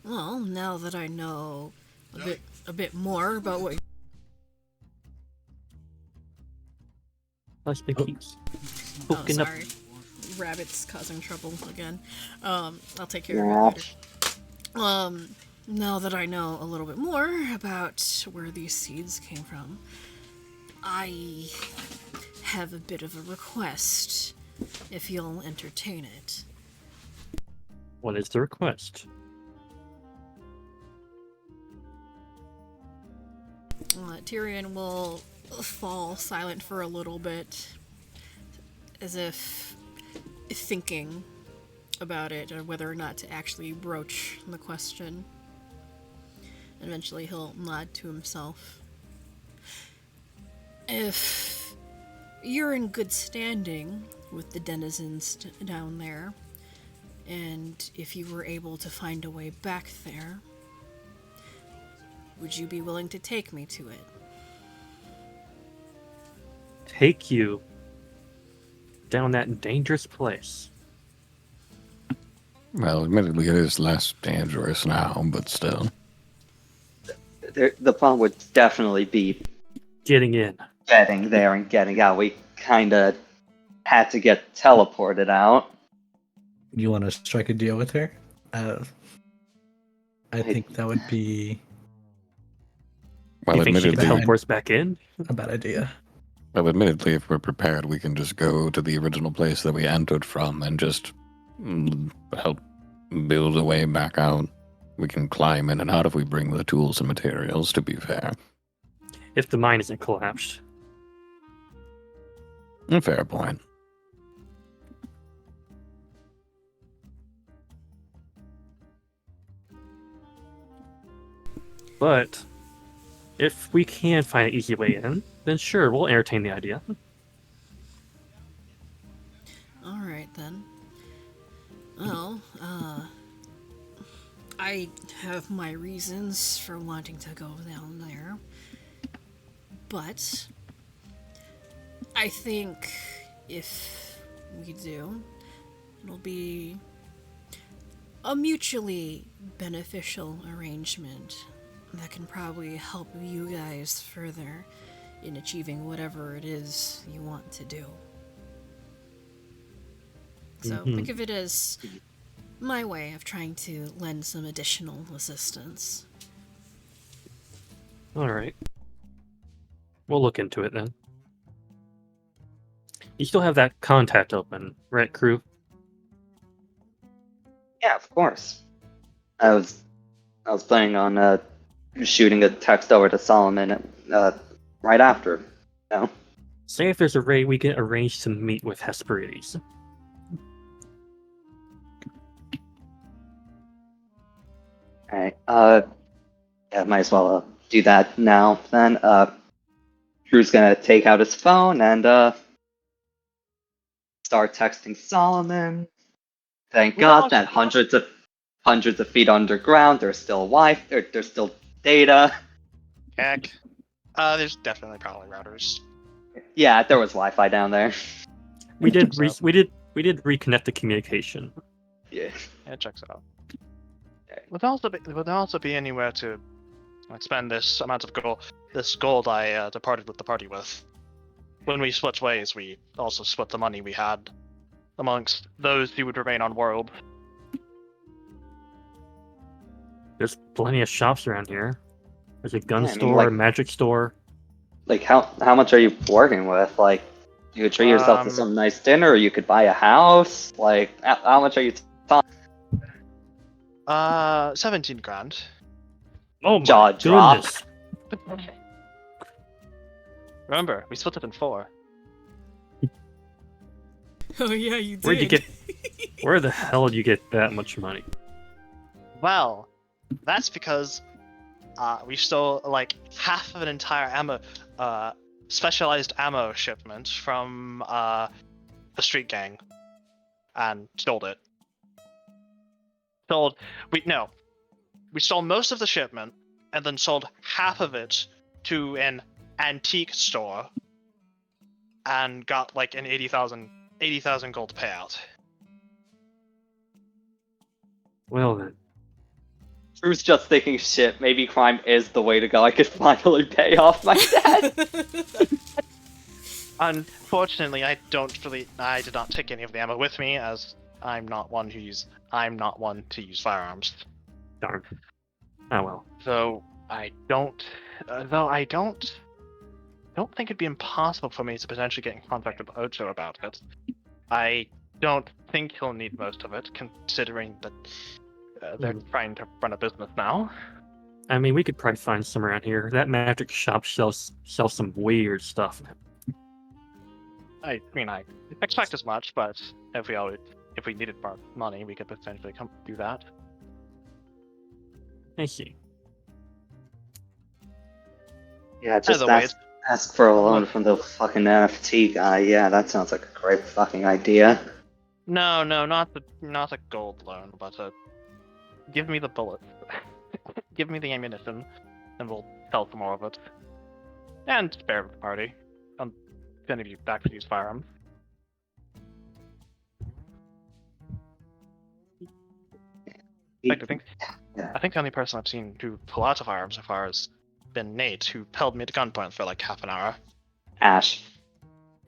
Well, now that I know a bit more about what. Let's be keeps Oh, poking up. sorry. Rabbit's causing trouble again. I'll take care of it later. Now that I know a little bit more about where these seeds came from, I have a bit of a request, if you'll entertain it. What is the request? Tyrion will fall silent for a little bit, as if thinking about it, or whether or not to actually broach the question. Eventually he'll nod to himself. If you're in good standing with the denizens down there, and if you were able to find a way back there, would you be willing to take me to it? Take you down that dangerous place. Well, admittedly, it is less dangerous now, but still. The problem would definitely be Getting in. getting there and getting out. We kind of had to get teleported out. You want to strike a deal with her? I think that would be Well, you think she can admittedly, teleport us back in? a bad idea. if we're prepared, we can just go to the original place that we entered from and just help build a way back out. We can climb in and out if we bring the tools and materials, to be fair. If the mine isn't collapsed. A fair point. But if we can find an easy way in, then sure, we'll entertain the idea. Alright then. Well, I have my reasons for wanting to go down there. But I think if we do, it'll be a mutually beneficial arrangement that can probably help you guys further in achieving whatever it is you want to do. So think of it as my way of trying to lend some additional assistance. Alright. We'll look into it then. You still have that contact open, right, crew? Yeah, of course. I was planning on shooting a text over to Solomon right after. No. Say if there's a way we can arrange to meet with Hesperides. Alright, yeah, might as well do that now then. Drew's gonna take out his phone and start texting Solomon. Thank God that hundreds of feet underground, there's still there's still data. Heck. There's definitely probably routers. Yeah, there was Wi-Fi down there. We did So- we did reconnect the communication. Yeah. Yeah, it checks out. Okay. Would there also be anywhere to spend this amount of gold I departed with the party with? When we split ways, we also split the money we had amongst those who would remain on world. There's plenty of shops around here. There's a gun Yeah, I mean, store, like- a magic store. Like how much are you working with? Like you could treat yourself to some nice dinner, or you could buy a house. Like how much are you talking? 17 grand. Oh my Jaw drop. goodness! Remember, we split it in 4. Oh yeah, you did. Where'd you get? Where the hell did you get that much money? Well, that's because we stole like half of an entire specialized ammo shipment from the street gang, and stole it. We stole most of the shipment, and then sold half of it to an antique store, and got like an 80,000 gold payout. Well then, Drew's just thinking, shit, maybe crime is the way to go. I could finally pay off my debt. Unfortunately, I did not take any of the ammo with me, as I'm not one to use firearms. darn. Oh well. Though I don't think it'd be impossible for me to potentially get in contact with Ocho about it. I don't think he'll need most of it, considering that they're trying to run a business now. I mean, we could probably find some around here. That magic shop sells some weird stuff. I mean, I expect as much, but if we needed more money, we could potentially come do that. I see. Yeah, just Either way, ask for a loan from the fucking NFT guy. Yeah, that sounds like a great fucking idea. No, not a gold loan, but give me the bullets. Give me the ammunition, and we'll sell some more of it. And spare the party. If any of you back to use firearms. In fact, Yeah. I think the only person I've seen who pull out a firearm so far has been Nate, who held me at gunpoint for like half an hour. Ash.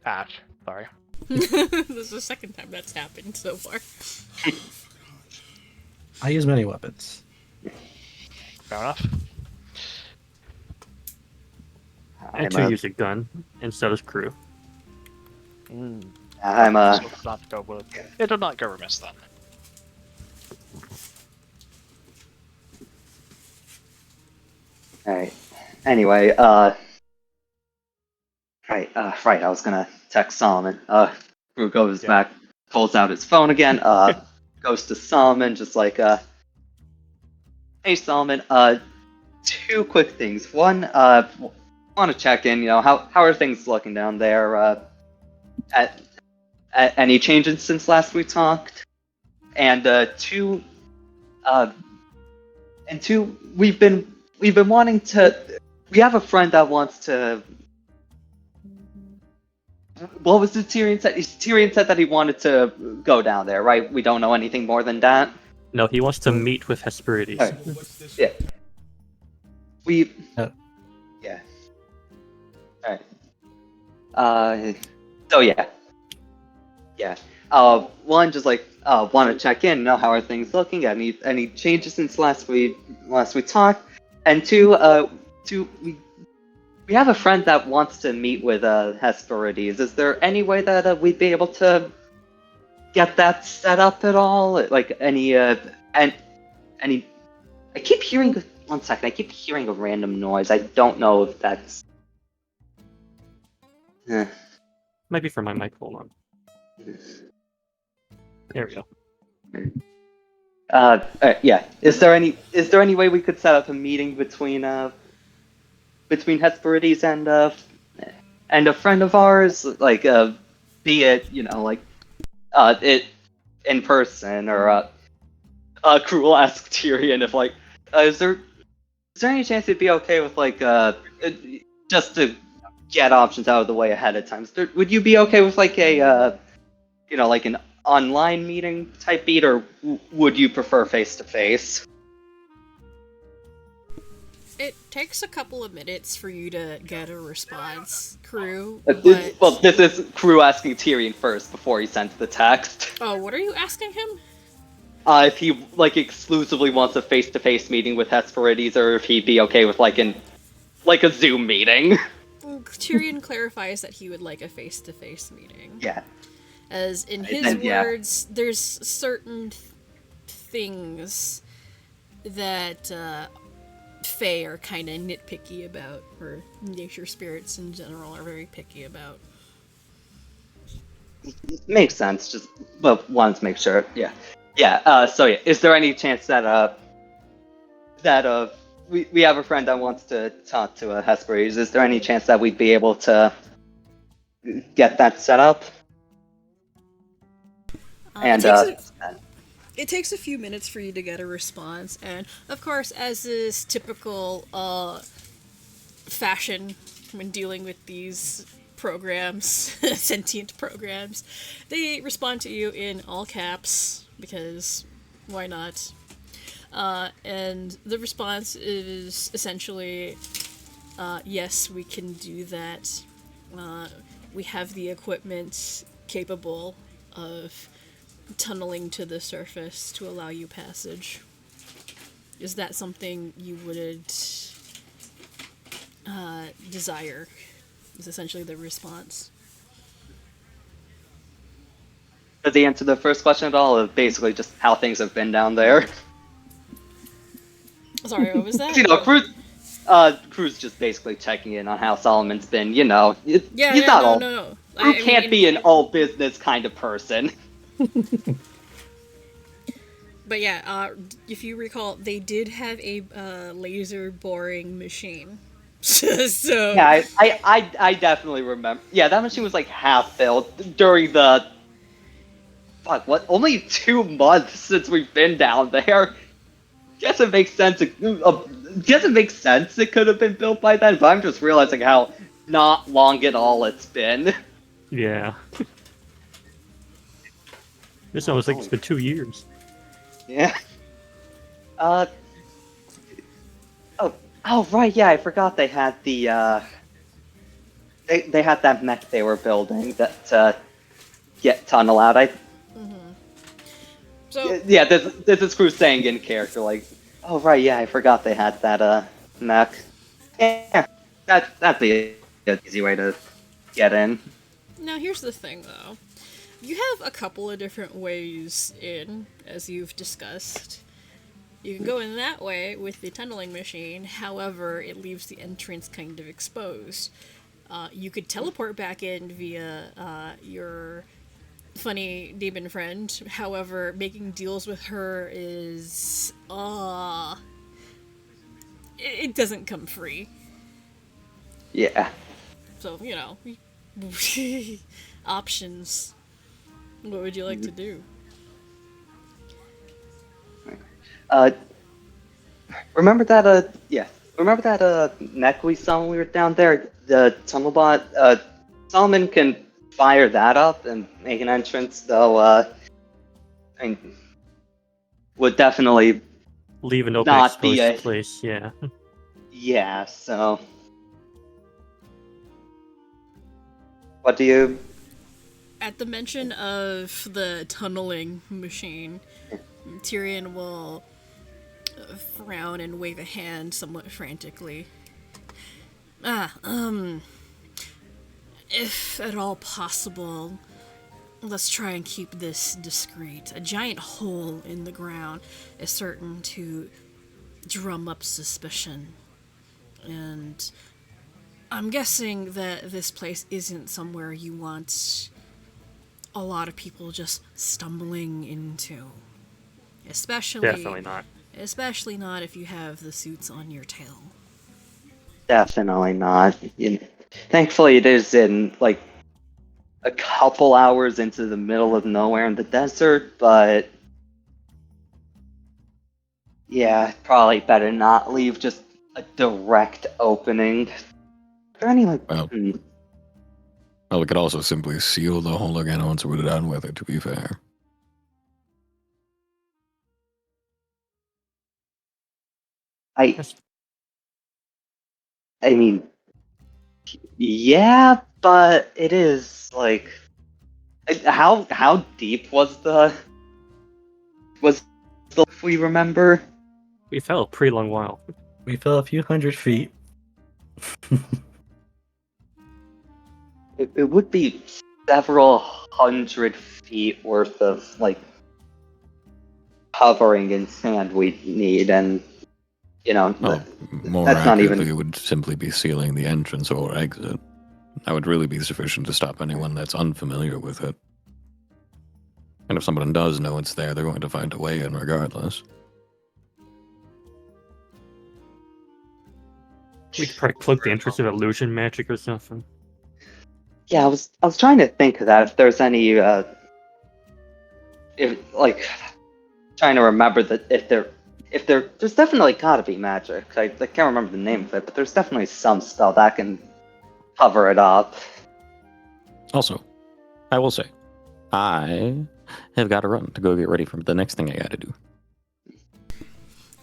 Ash, sorry. This is the second time that's happened so far. I use many weapons. Fair enough. I too use a gun, and so does crew. I'm So it did not go remiss then. Alright. Anyway, right, I was gonna text Solomon. Drew goes back, pulls out his phone again, goes to Solomon, just like, hey Solomon, 2 quick things. One, want to check in, how are things looking down there, at any changes since last we talked? And, 2, we've been wanting to. We have a friend that wants to. What was the Tyrion said? Tyrion said that he wanted to go down there, right? We don't know anything more than that. No, he wants to meet with Hesperides. Alright. Yeah. We. Uh. Yeah. Alright. So yeah. Yeah. One, just like want to check in. How are things looking? Any changes since last we talked? And 2, we have a friend that wants to meet with Hesperides. Is there any way that we'd be able to get that set up at all? Like any I keep hearing. One second. I keep hearing a random noise. I don't know if that's. Eh. Might be for my mic. Hold on. There we go. Yeah. Is there any way we could set up a meeting between Hesperides and a friend of ours, like be it like it in person or Cruel asked Tyrion if like is there any chance it'd be okay with like just to get options out of the way ahead of time? Would you be okay with like a like an online meeting type beat, or would you prefer face to face? It takes a couple of minutes for you to get a response, crew, Well, this is Crew asking Tyrion first before he sends the text. Oh, what are you asking him? If he like exclusively wants a face-to-face meeting with Hesperides, or if he'd be okay with like a Zoom meeting. Tyrion clarifies that he would like a face-to-face meeting. Yeah. As in his words, there's certain things that Fae are kind of nitpicky about, or nature spirits in general are very picky about. Makes sense. Just wanted to make sure. Yeah. So yeah, is there any chance that we have a friend that wants to talk to Hesperides? Is there any chance that we'd be able to get that set up? And it takes a few minutes for you to get a response, and of course, as is typical fashion when dealing with these programs, sentient programs, they respond to you in all caps, because why not? And the response is essentially, yes, we can do that. We have the equipment capable of tunneling to the surface to allow you passage. Is that something you would desire? Is essentially the response. Does he answer the first question at all, or basically just how things have been down there? Sorry, what was that? Crew's just basically checking in on how Solomon's been. He's not no. Crew can't be an all business kind of person. But yeah, if you recall, they did have a laser boring machine. So yeah, I definitely remember. Yeah, that machine was like half filled during the only 2 months since we've been down there. Guess it makes sense. Guess it makes sense it could have been built by then, but I'm just realizing how not long at all it's been. Yeah. This almost like it's been 2 years. Yeah. Oh right, yeah, I forgot they had the they had that mech they were building that get tunnel out. So yeah, this is Cruz saying in character like, oh right, yeah, I forgot they had that mech. Yeah, that'd be an easy way to get in. now here's the thing, though. You have a couple of different ways in, as you've discussed. You can go in that way with the tunneling machine, however, it leaves the entrance kind of exposed. You could teleport back in via your funny demon friend, however, making deals with her is... it doesn't come free. Yeah. So, options. What would you like to do? Remember that mech we saw when we were down there? The tunnel bot? Solomon can fire that up and make an entrance, though, would definitely Leave an open not be exposed place, yeah. Yeah, so... What do you... At the mention of the tunneling machine, Tyrion will frown and wave a hand somewhat frantically. If at all possible, let's try and keep this discreet. A giant hole in the ground is certain to drum up suspicion. And I'm guessing that this place isn't somewhere you want a lot of people just stumbling into. Definitely not. Especially not if you have the suits on your tail. Definitely not. Thankfully, it is in like a couple hours into the middle of nowhere in the desert, but yeah, probably better not leave just a direct opening. Are there any like? Well, we could also simply seal the hole again once we're done with it, to be fair. I mean, yeah, but it is like how deep was the if we remember? We fell a pretty long while. We fell a few hundred feet. It would be several hundred feet worth of like covering in sand we'd need, and Well, more that's not accurately, even. it would simply be sealing the entrance or exit. That would really be sufficient to stop anyone that's unfamiliar with it. And if someone does know it's there, they're going to find a way in regardless. We could probably cloak the entrance of illusion magic or something. Yeah, I was trying to think of that if there's any if like trying to remember that if there's definitely gotta be magic. I can't remember the name of it, but there's definitely some spell that can cover it up. Also, I will say, I have got to run to go get ready for the next thing I gotta do.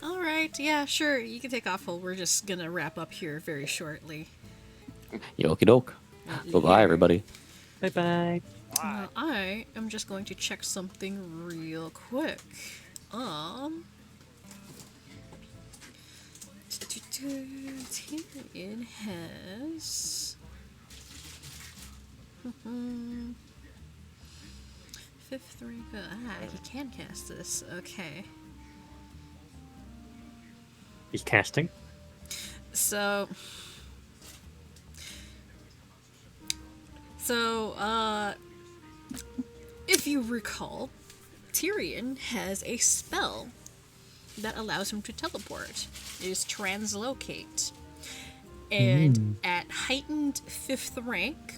Alright, yeah, sure, you can take off while we're just gonna wrap up here very shortly. Yokie doke. Bye-bye, everybody. Bye-bye. I am just going to check something real quick. Tyrion has fifth rank. He can cast this. Okay. He's casting. So, if you recall, Tyrion has a spell that allows him to teleport. It is translocate. And at heightened 5th rank,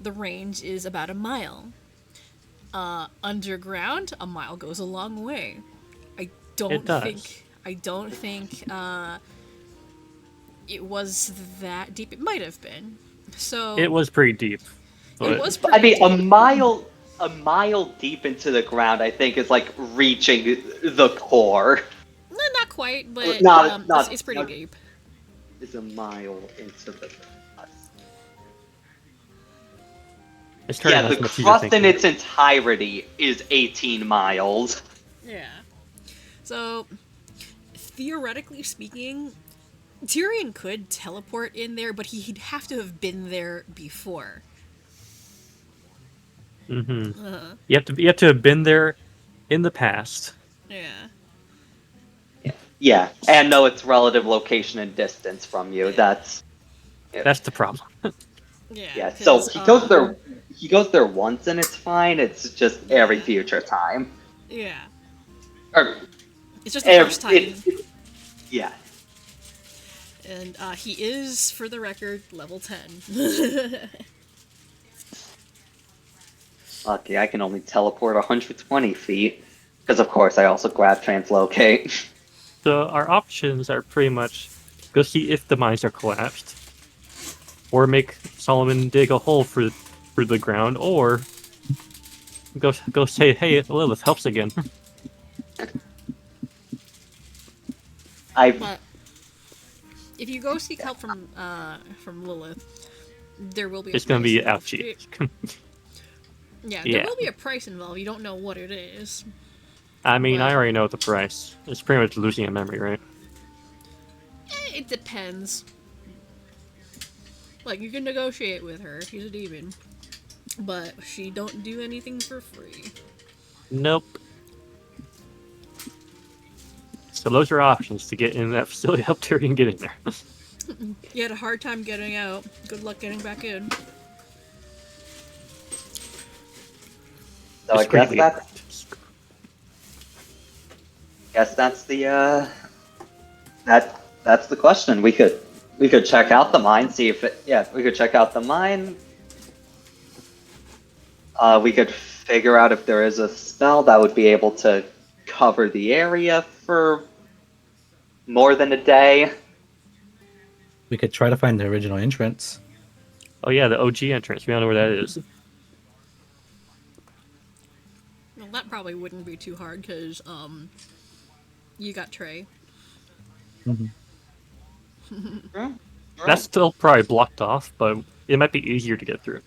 the range is about a mile. Underground, a mile goes a long way. I don't think it was that deep. It might have been. So It was pretty deep. But it was I pretty mean, deep. a mile deep into the ground, I think, is like reaching the core. No, not quite, but it's pretty deep. Is a mile into the it's turning yeah, out as the much as you're crust in thinking. its entirety is 18 miles. Yeah. So, theoretically speaking, Tyrion could teleport in there, but he'd have to have been there before. Mm-hmm. You have to have been there in the past. Yeah. Yeah, and know its relative location and distance from you. That's the problem. yeah. So 'cause, he goes there once and it's fine. It's just every future time. Yeah. Or It's just the first time. Yeah. And he is, for the record, level 10. Lucky, I can only teleport 120 feet. Because, of course, I also grab translocate. So our options are pretty much go see if the mines are collapsed, or make Solomon dig a hole through the ground, or go say, hey, Lilith helps again. But if you go seek help from Lilith, there will be. It's gonna be ouchie. Yeah, there will be a price involved. You don't know what it is. I mean, I already know the price. It's pretty much losing a memory, right? It depends. Like, you can negotiate with her. She's a demon. But she don't do anything for free. Nope. So those are options to get in that facility. Help Tyrion get in there. You had a hard time getting out. Good luck getting back in. So I guess Discreetly. that's the that's the question. We could check out the mine, see if we could check out the mine. We could figure out if there is a spell that would be able to cover the area for more than a day. We could try to find the original entrance. Oh yeah, the OG entrance. We don't know where that is. Well, that probably wouldn't be too hard, because, you got Trey. That's still probably blocked off, but it might be easier to get through.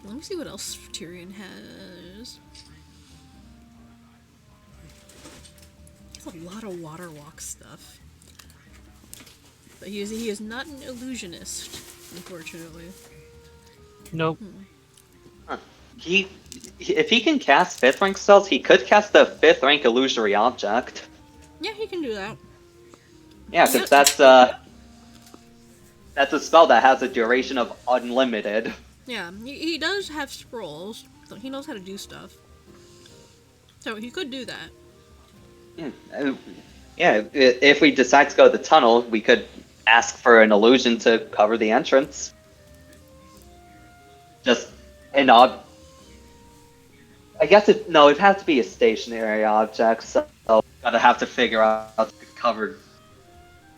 Let me see what else Tyrion has. He has a lot of water walk stuff. But he is not an illusionist, unfortunately. Nope. If he can cast 5th rank spells, he could cast the 5th rank illusory object. Yeah, he can do that. Yeah, because that's a spell that has a duration of unlimited. Yeah, he does have scrolls, so he knows how to do stuff. So he could do that. Yeah, if we decide to go to the tunnel, we could ask for an illusion to cover the entrance. Just an I guess it has to be a stationary object, so gotta have to figure out how to cover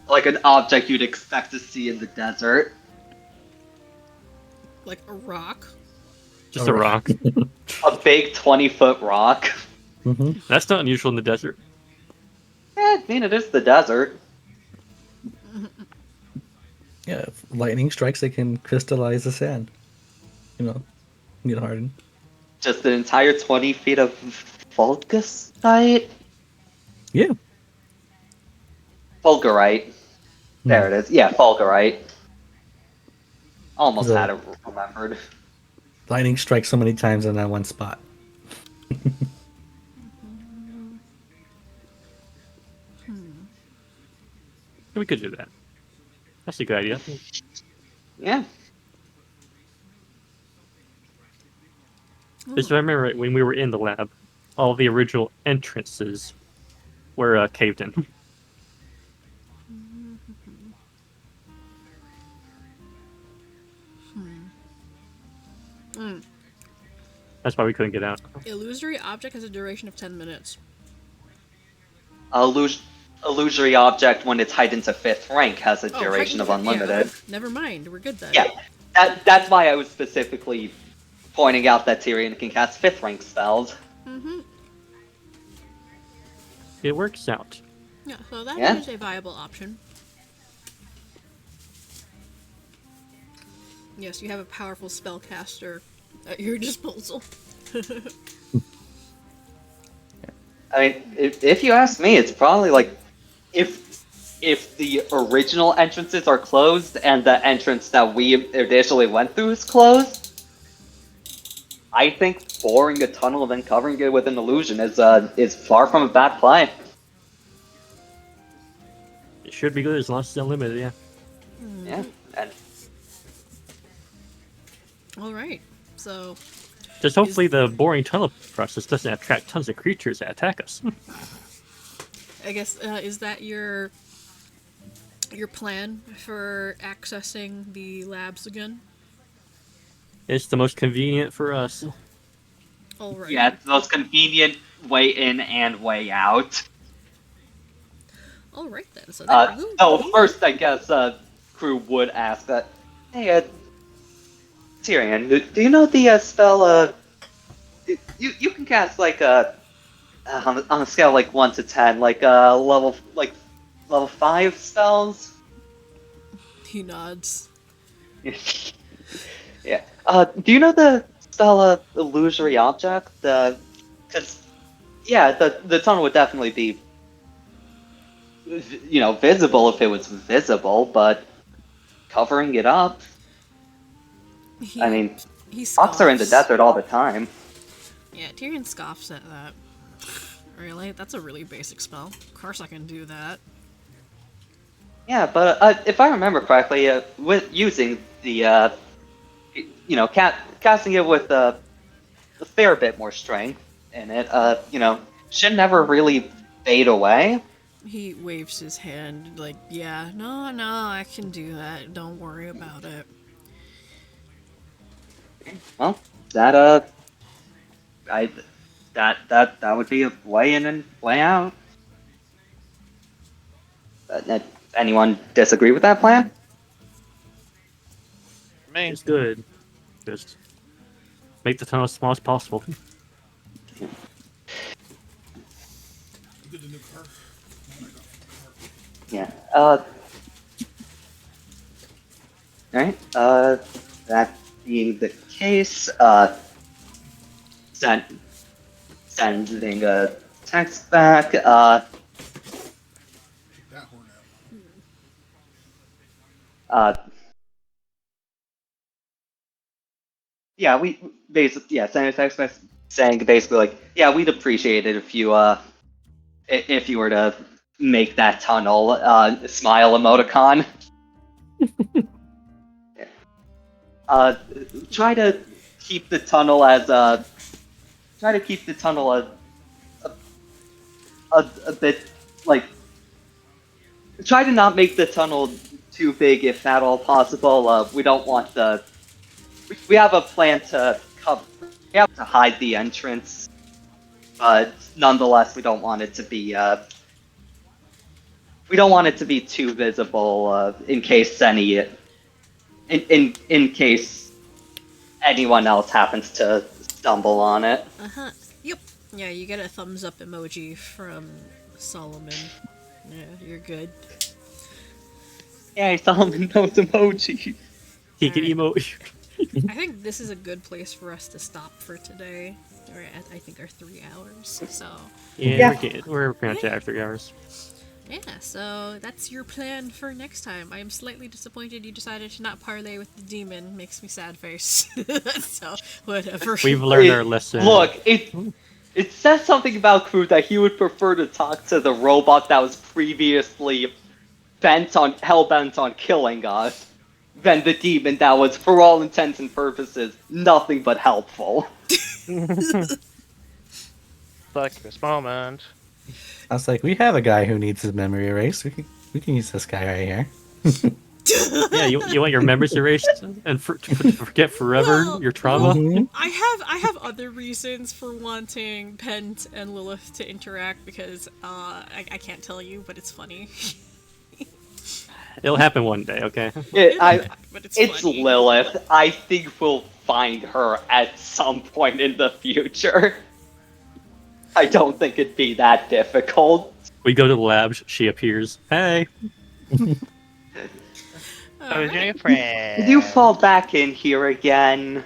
like an object you'd expect to see in the desert. Like a rock. Just a rock. A big 20-foot rock. That's not unusual in the desert. I mean, it is the desert. Yeah, if lightning strikes, they can crystallize the sand. Get hardened. Just an entire 20 feet of fulgurite? Yeah. Fulgurite. There it is. Yeah, fulgurite. Almost had it remembered. Lightning strikes so many times in that one spot. We could do that. That's a good idea. Yeah. Because if I remember right, when we were in the lab, all the original entrances were caved in. That's why we couldn't get out. Illusory object has a duration of 10 minutes. Illusory object, when it's heightened to 5th rank, has a duration of unlimited. Yeah. Never mind, we're good then. Yeah, that's why I was specifically pointing out that Tyrion can cast 5th rank spells. It works out. Yeah, so that is a viable option. Yes, you have a powerful spellcaster at your disposal. I mean, if you ask me, it's probably like if the original entrances are closed and the entrance that we initially went through is closed, I think boring a tunnel and then covering it with an illusion is far from a bad play. It should be good as long as it's unlimited, yeah. Yeah. And All right, so just hopefully the boring tunnel process doesn't attract tons of creatures that attack us. I guess is that your plan for accessing the labs again? It's the most convenient for us. All right. yeah, it's the most convenient way in and way out. All right then. So First, I guess crew would ask that. Hey, Tyrion, do you know the spell? You can cast like on a scale of, like 1 to 10, like level 5 spells. He nods. Yeah. Do you know the spell illusory object? Because the tunnel would definitely be visible if it was visible, but covering it up. I mean, hawks are in the desert all the time. Yeah, Tyrion scoffs at that. Really? That's a really basic spell. Of course I can do that. Yeah, but if I remember correctly, with using the casting it with a fair bit more strength in it, should never really fade away. He waves his hand like, yeah, no, I can do that. Don't worry about it. Well, that I that would be a way in and way out. Anyone disagree with that plan? Me. It's good. Just make the tunnel as small as possible. Get the new car. Oh my god. Yeah. Alright. That being the case, sending a text back. Take that horn out. Yeah, we basically sending a text message saying basically like, yeah, we'd appreciate it if you were to make that tunnel smile emoticon. Try to keep the tunnel as a bit like try to not make the tunnel too big if at all possible. We don't want we have a plan to cover we have to hide the entrance, but nonetheless we don't want it to be too visible in case in case anyone else happens to stumble on it. Uh-huh. Yep. Yeah, you get a thumbs up emoji from Solomon. Yeah, you're good. Yeah, I saw him in those emojis. He can emote. I think this is a good place for us to stop for today. We're at, I think, our 3 hours. So, Yeah, we're gonna chat after 3 hours. yeah, so that's your plan for next time. I am slightly disappointed you decided to not parlay with the demon. Makes me sad face. So, whatever. We've learned our lesson. Look, it says something about Crew that he would prefer to talk to the robot that was previously hell bent on killing us than the demon that was, for all intents and purposes, nothing but helpful. Like this moment. I was like, we have a guy who needs his memory erased. We can use this guy right here. Yeah, you want your memories erased and to forget forever Well, your trauma? Mhm. I have other reasons for wanting Pent and Lilith to interact because I can't tell you, but it's funny. It'll happen one day, okay? But It's funny. Lilith. I think we'll find her at some point in the future. I don't think it'd be that difficult. We go to the labs, she appears. Hey! I was Alright. your friend. Did you fall back in here again?